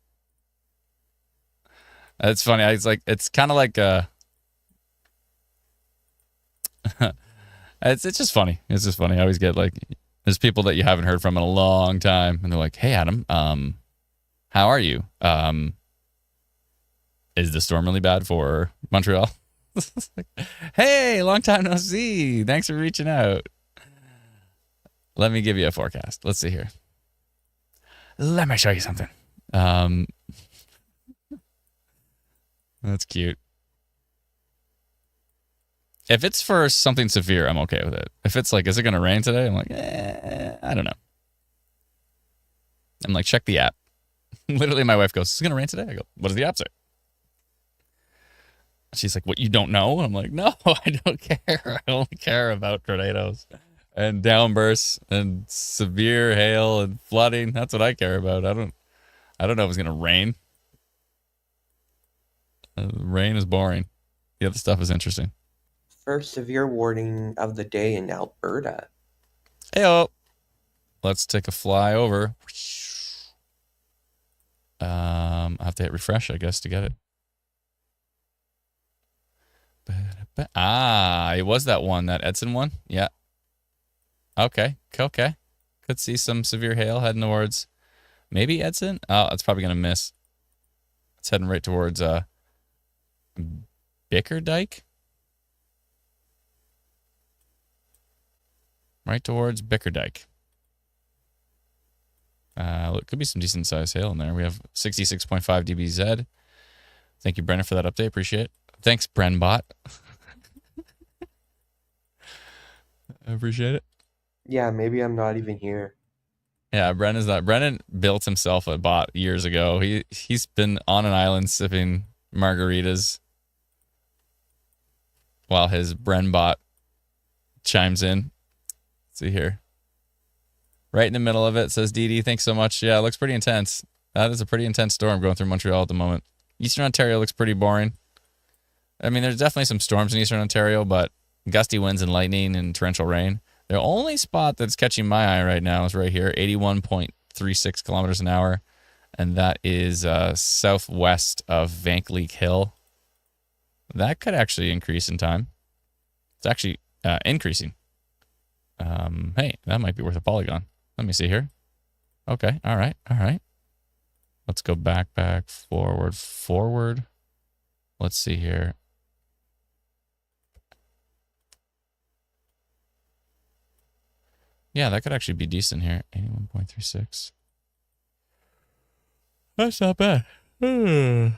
It's funny. It's kind of like it's just funny. It's just funny. I always get like there's people that you haven't heard from in a long time and they're like, "Hey Adam, how are you? Is the storm really bad for Montreal?" Like, hey, long time no see. Thanks for reaching out. Let me give you a forecast. Let's see here. Let me show you something. That's cute. If it's for something severe, I'm okay with it. If it's like, is it going to rain today? I'm like, I don't know. I'm like, check the app. Literally, my wife goes, is it going to rain today? I go, what does the app say? She's like, what, you don't know? I'm like, no, I don't care. I only care about tornadoes and downbursts and severe hail and flooding. That's what I care about. I don't know if it's going to rain. Rain is boring. The other stuff is interesting. First severe warning of the day in Alberta. Heyo. Let's take a fly over. I have to hit refresh, I guess, to get it. Ah, it was that one, that Edson one? Yeah. Okay. Could see some severe hail heading towards maybe Edson. Oh, it's probably going to miss. It's heading right towards Bickerdike. Right towards Bickerdike. It could be some decent sized hail in there. We have 66.5 dBz. Thank you, Brennan, for that update. Appreciate it. Thanks, Brenbot. I appreciate it. Yeah, maybe I'm not even here. Yeah, Brennan's not. Brennan built himself a bot years ago. He's been on an island sipping margaritas while his Brenbot chimes in. Let's see here. Right in the middle of it, says Dee Dee, thanks so much. Yeah, it looks pretty intense. That is a pretty intense storm going through Montreal at the moment. Eastern Ontario looks pretty boring. I mean, there's definitely some storms in Eastern Ontario, but gusty winds and lightning and torrential rain. The only spot that's catching my eye right now is right here, 81.36 kilometers an hour. And that is southwest of Vankleek Hill. That could actually increase in time. It's actually increasing. Hey, that might be worth a polygon. Let me see here. Okay, all right. Let's go back, forward. Let's see here. Yeah, that could actually be decent here. 81.36. That's not bad. Hmm.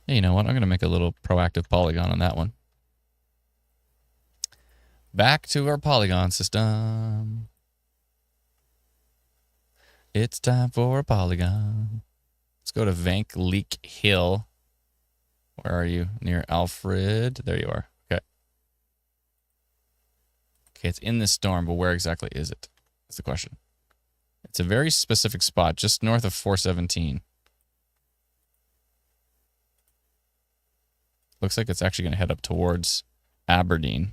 Hey, you know what? I'm going to make a little proactive polygon on that one. Back to our polygon system. It's time for a polygon. Let's go to Vankleek Hill. Where are you? Near Alfred. There you are. Okay. Okay, it's in this storm, but where exactly is it? That's the question. It's a very specific spot, just north of 417. Looks like it's actually going to head up towards Aberdeen.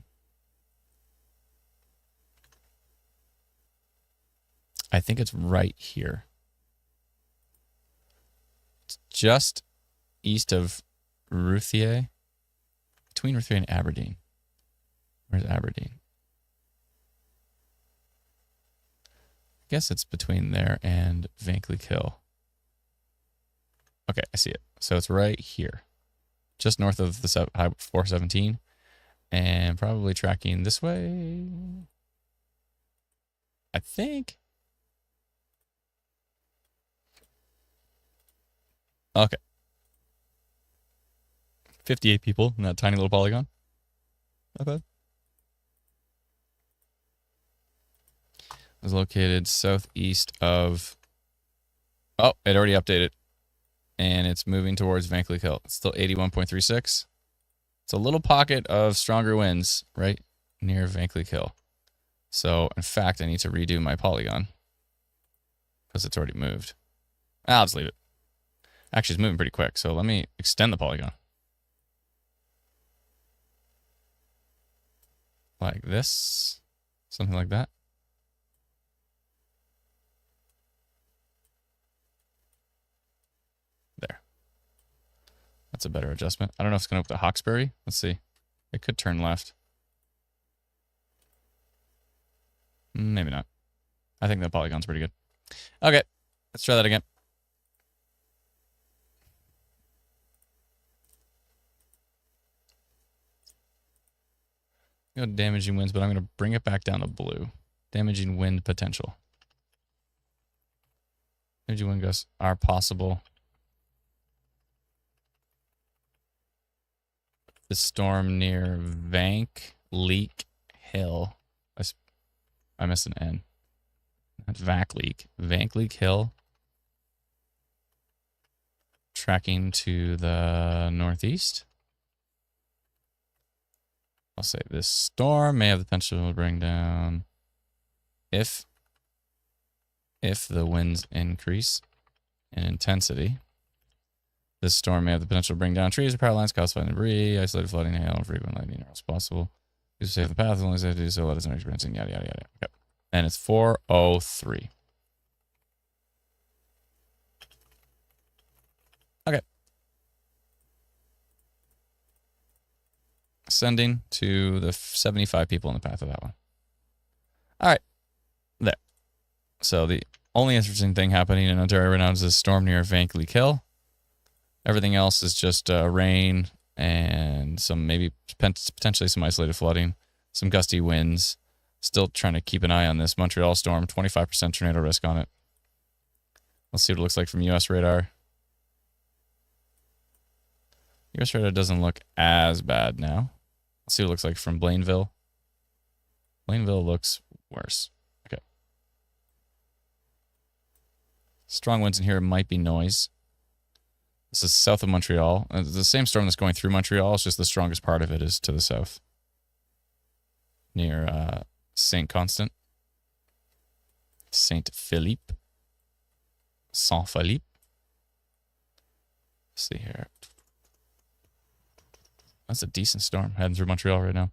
I think it's right here. It's just east of Routhier. Between Routhier and Aberdeen. Where's Aberdeen? I guess it's between there and Vankleek Hill. Okay, I see it. So it's right here. Just north of the 417. And probably tracking this way. I think. Okay. 58 people in that tiny little polygon. Okay. Is located southeast of... Oh, it already updated. and it's moving towards Van Cleek Hill. It's still 81.36. It's a little pocket of stronger winds right near Van Cleek Hill. So, in fact, I need to redo my polygon because it's already moved. I'll just leave it. Actually, it's moving pretty quick, so let me extend the polygon. Like this. Something like that. There. That's a better adjustment. I don't know if it's going to open the Hawkesbury. Let's see. It could turn left. Maybe not. I think the polygon's pretty good. Okay. Let's try that again. Go damaging winds, but I'm going to bring it back down to blue. Damaging wind potential. Damaging wind gusts are possible. The storm near Van Cleek Hill. I missed an N. Not Van Cleek Hill. Tracking to the northeast. I'll say this storm may have the potential to bring down if the winds increase in intensity. This storm may have the potential to bring down trees or power lines, cause fire debris, isolated flooding, hail, and frequent lightning as possible. You save the path as long as they do so. Let us know experiencing yada yada yada. Okay. And it's 4:03. Okay. Sending to the 75 people in the path of that one. All right. There. So the only interesting thing happening in Ontario right now is this storm near Van Cleek Hill. Everything else is just rain and some maybe potentially some isolated flooding, some gusty winds. Still trying to keep an eye on this Montreal storm. 25% tornado risk on it. Let's see what it looks like from U.S. radar. U.S. radar doesn't look as bad now. Let's see what it looks like from Blainville. Blainville looks worse. Okay. Strong winds in here might be noise. This is south of Montreal. It's the same storm that's going through Montreal. It's just the strongest part of it is to the south. Near Saint Constant. Saint Philippe. Saint Philippe. Let's see here. That's a decent storm heading through Montreal right now.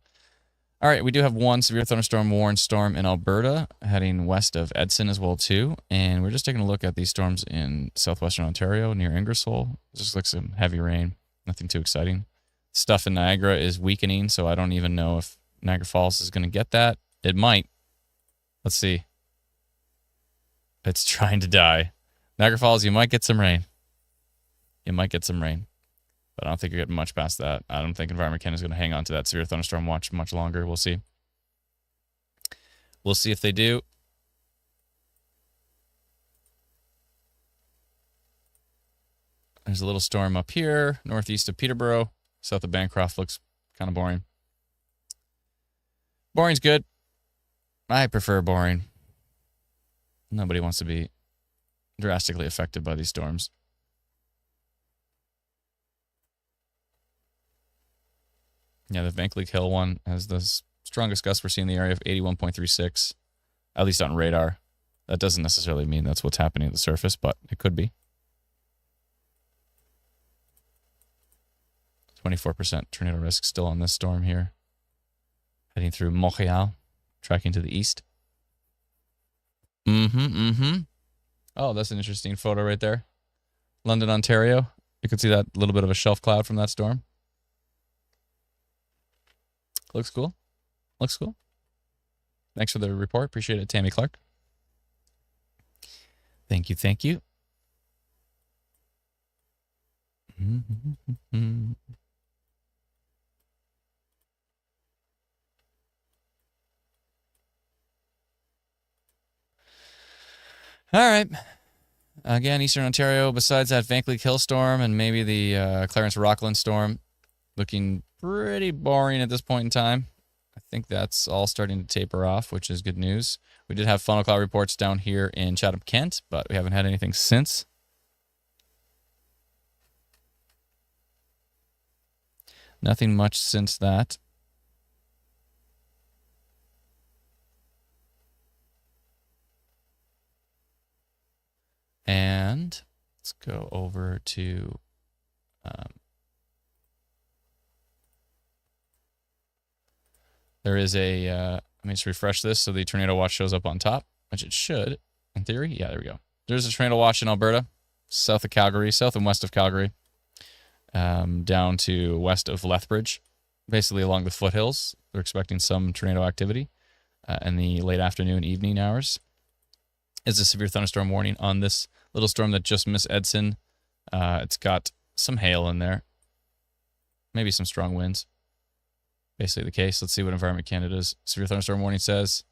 All right, we do have one severe thunderstorm warned storm in Alberta heading west of Edson as well too. And we're just taking a look at these storms in southwestern Ontario near Ingersoll. It just looks like some heavy rain. Nothing too exciting. Stuff in Niagara is weakening, so I don't even know if Niagara Falls is going to get that. It might. Let's see. It's trying to die. Niagara Falls, you might get some rain. You might get some rain. But I don't think you're getting much past that. I don't think Environment Canada is going to hang on to that severe thunderstorm watch much longer. We'll see. We'll see if they do. There's a little storm up here, northeast of Peterborough. South of Bancroft looks kind of boring. Boring's good. I prefer boring. Nobody wants to be drastically affected by these storms. Yeah, the Van Cleek Hill one has the strongest gust we're seeing in the area of 81.36, at least on radar. That doesn't necessarily mean that's what's happening at the surface, but it could be. 24% tornado risk still on this storm here. Heading through Montreal, tracking to the east. Oh, that's an interesting photo right there. London, Ontario. You can see that little bit of a shelf cloud from that storm. Looks cool. Looks cool. Thanks for the report. Appreciate it, Tammy Clark. Thank you. Thank you. All right. Again, Eastern Ontario, besides that Van Cleek Hill storm and maybe the Clarence Rockland storm, looking pretty boring at this point in time. I think that's all starting to taper off, which is good news. We did have funnel cloud reports down here in Chatham, Kent, but we haven't had anything since. Nothing much since that. And let's go over to there is a let me just refresh this so the tornado watch shows up on top, which it should in theory. Yeah, there we go. There's a tornado watch in Alberta, south of Calgary, south and west of Calgary, down to west of Lethbridge, basically along the foothills. They're expecting some tornado activity in the late afternoon, evening hours. It's a severe thunderstorm warning on this little storm that just missed Edson. It's got some hail in there, maybe some strong winds. Basically the case. Let's see what Environment Canada's severe thunderstorm warning says.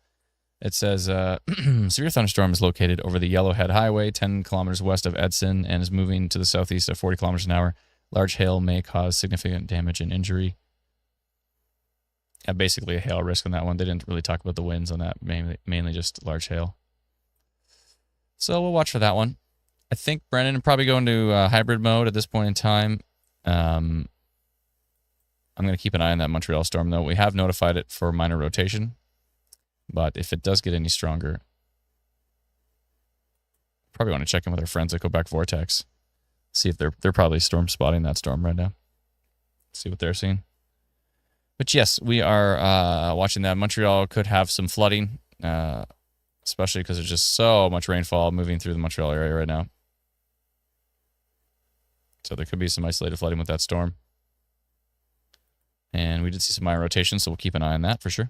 It says severe thunderstorm is located over the Yellowhead Highway, 10 kilometers west of Edson, and is moving to the southeast at 40 kilometers an hour. Large hail may cause significant damage and injury. Basically a hail risk on that one. They didn't really talk about the winds on that, mainly just large hail. So we'll watch for that one. I think Brendan will probably go into hybrid mode at this point in time. I'm going to keep an eye on that Montreal storm, though. We have notified it for minor rotation. But if it does get any stronger, probably want to check in with our friends at Quebec Vortex. See if they're probably storm spotting that storm right now. See what they're seeing. But yes, we are watching that. Montreal could have some flooding, especially because there's just so much rainfall moving through the Montreal area right now. So there could be some isolated flooding with that storm. And we did see some minor rotation, so we'll keep an eye on that for sure.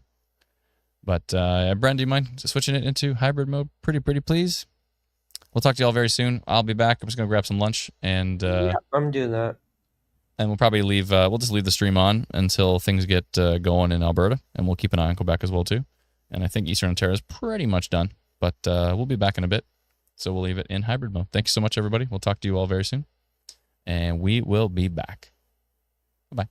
But Brent, do you mind switching it into hybrid mode pretty please? We'll talk to you all very soon. I'll be back. I'm just going to grab some lunch. And yeah, I'm doing that. And we'll probably leave, we'll just leave the stream on until things get going in Alberta. And we'll keep an eye on Quebec as well, too. And I think Eastern Ontario is pretty much done. But we'll be back in a bit. So we'll leave it in hybrid mode. Thank you so much, everybody. We'll talk to you all very soon. And we will be back. Bye-bye.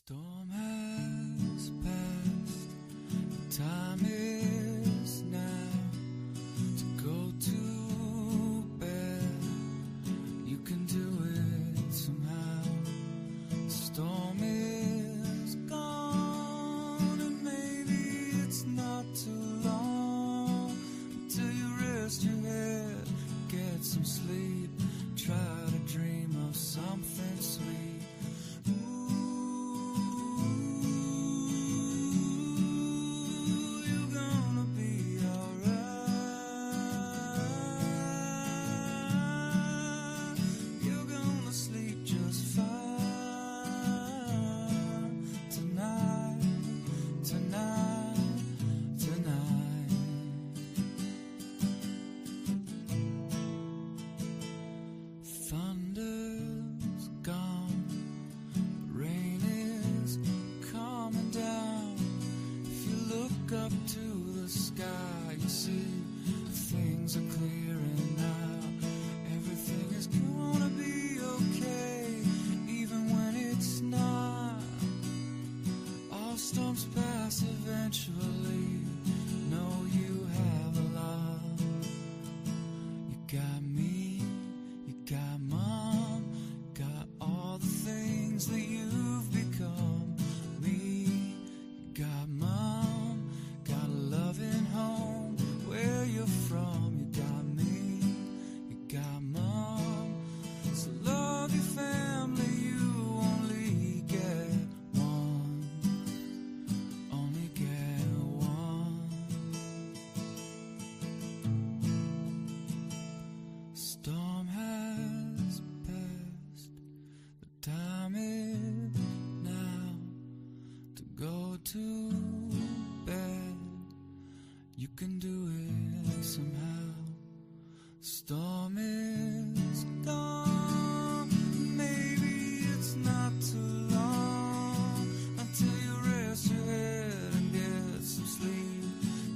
storm has passed. The time is now to go to bed. You can do it somehow. The storm is gone, and maybe it's not too long until you rest your head, get some sleep, try to dream of something sweet. Thunder's gone, rain is coming down. If you look up to the sky, you see things are clearing out. Everything is gonna be okay, even when it's not. All storms pass eventually. Know you have a lot. You got me, you got mom, got all the things that you've become. Me, you got mom, got a loving home where you're from. You got me, you got mom. So love your family, you only get one. Only get one. Storm has passed. The time is now to go to bed. You can do it somehow. Storm is gone. Maybe it's not too long until you rest your head and get some sleep.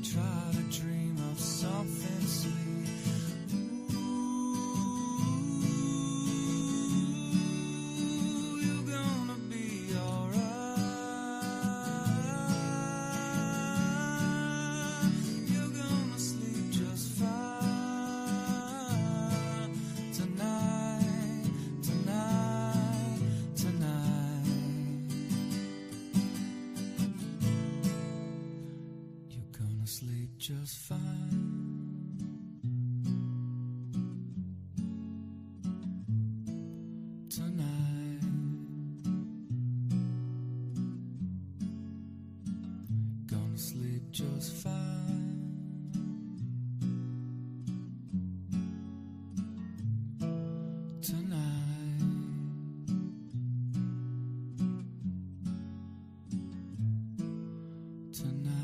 Try to dream of something sweet. Ooh, you're gonna be alright. You're gonna sleep just fine tonight, tonight, tonight. You're gonna sleep just fine. Tonight, gonna sleep just fine. Tonight, tonight.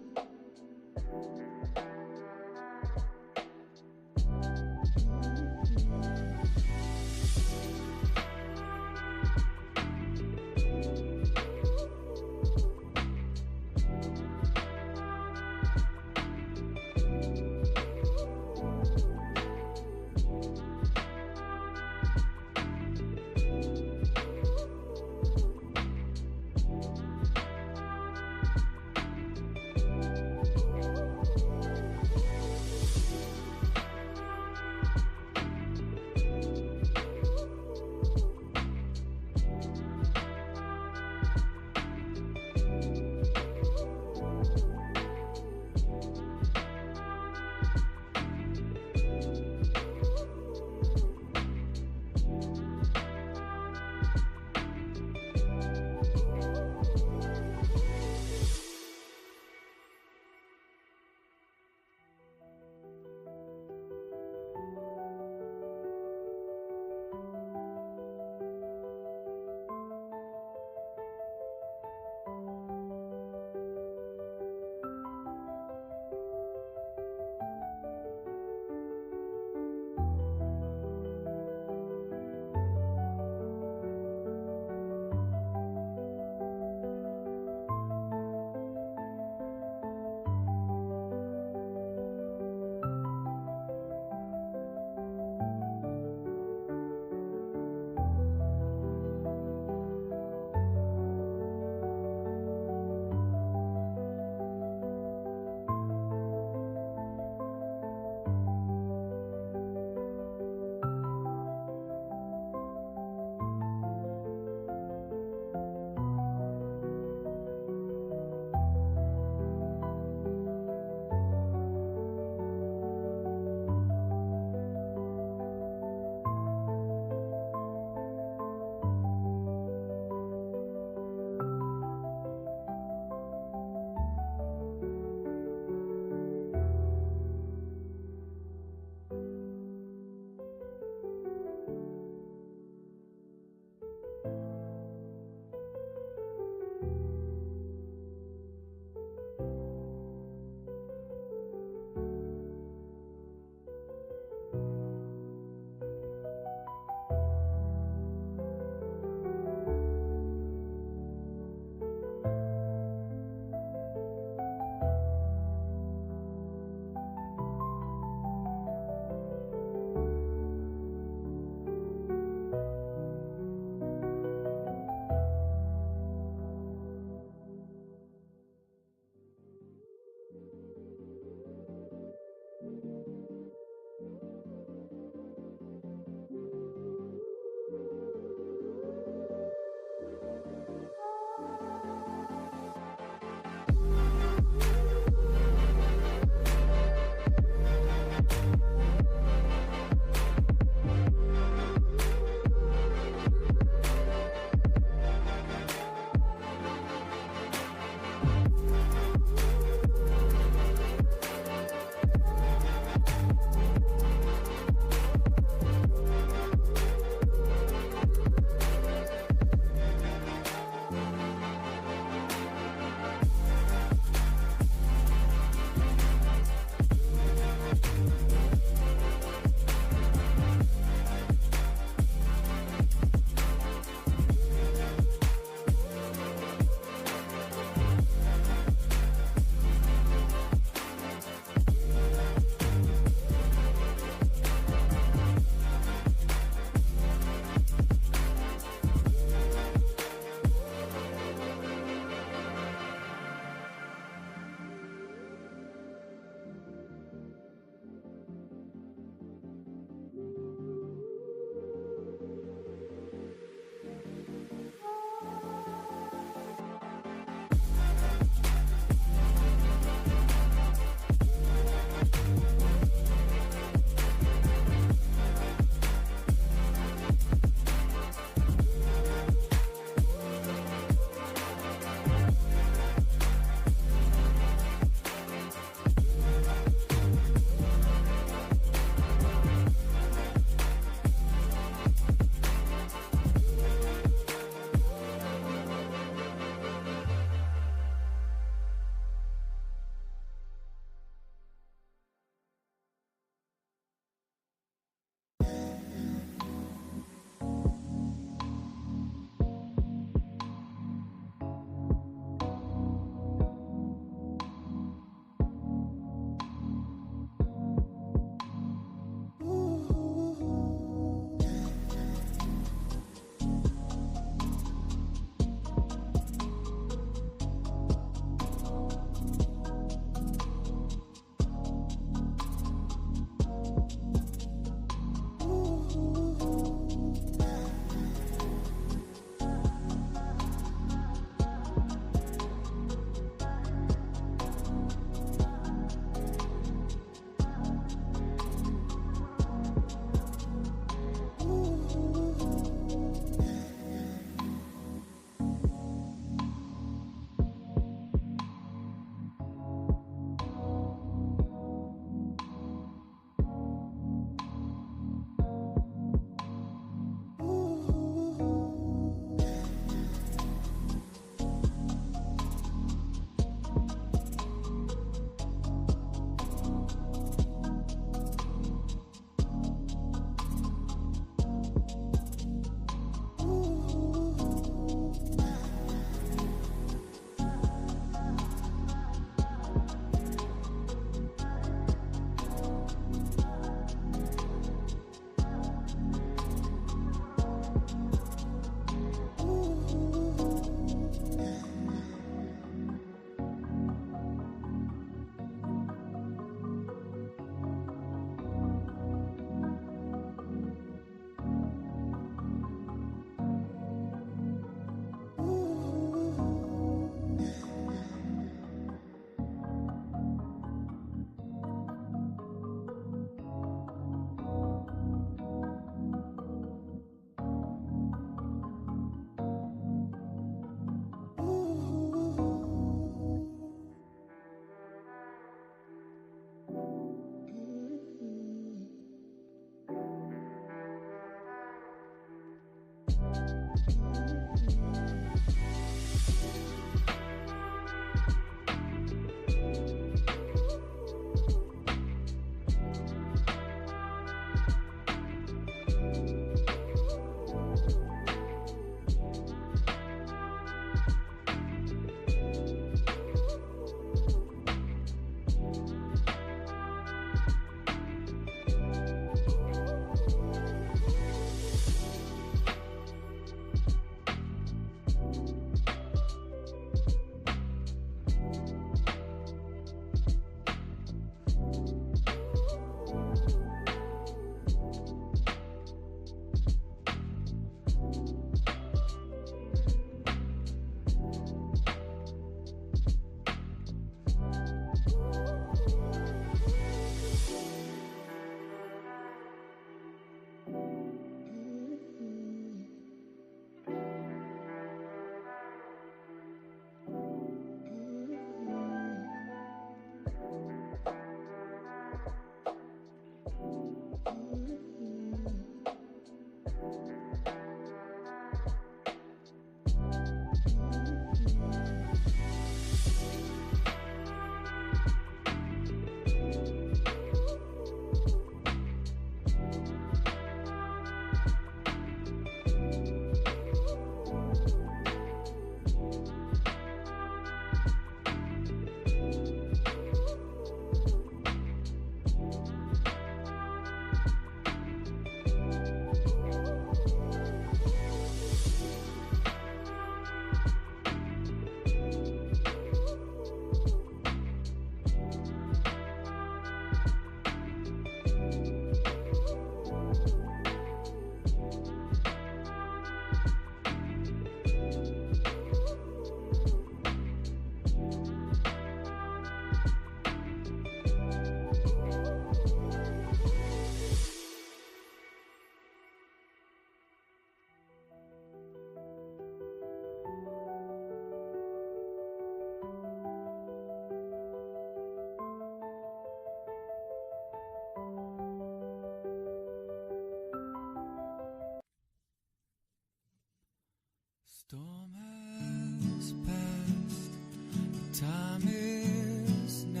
time is now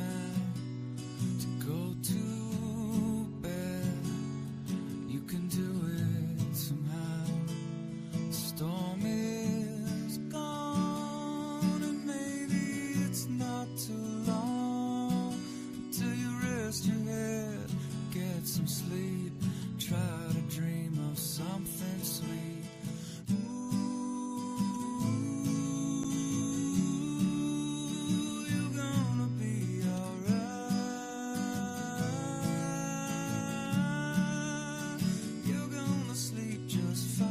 to go to bed. You can do it somehow. The storm is gone, and maybe it's not too long until you rest your head, get some sleep, try to dream of something sweet. You're gonna be alright. You're gonna sleep just fine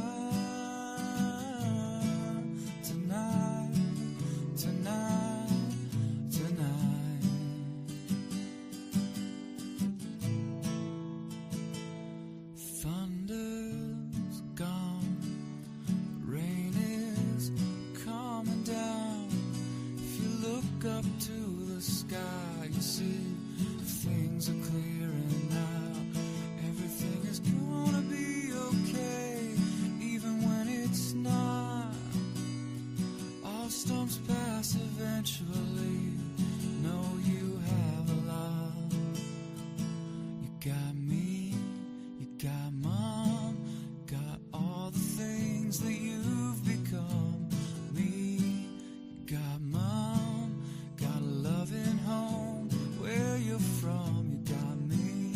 tonight, tonight, tonight. Thunder's gone, rain is coming down. If you look up to the sky, you see things are clearing out. Everything is gonna be okay, even when it's not. All storms pass eventually. Know you have a lot. You got me, you got mom, got all the things that you've become. Me, you got mom, got a loving home where you're from. You got me,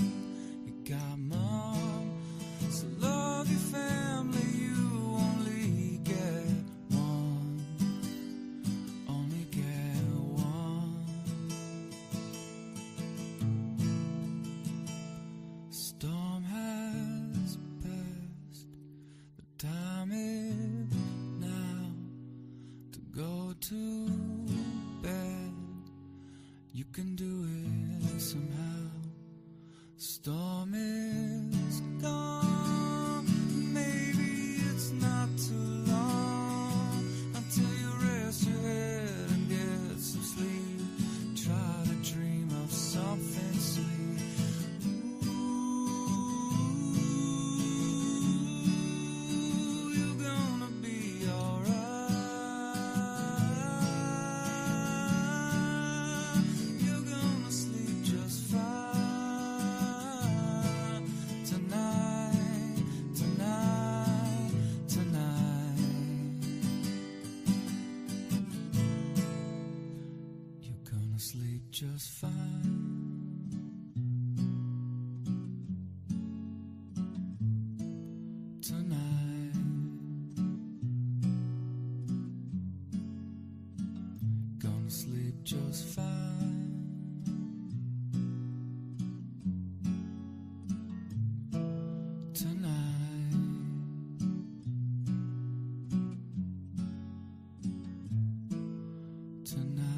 you got mom. So love your family, you only get one. Only get one. Storm has passed. The time is now to go to bed. You can do it somehow. Storm is gone. Maybe it's not too long until you rest your head and get some sleep. Try to dream of something sweet. Ooh, you're gonna be alright. You're gonna sleep just fine tonight, tonight, tonight. You're gonna sleep just fine. Tonight, gonna sleep just fine. Tonight, tonight.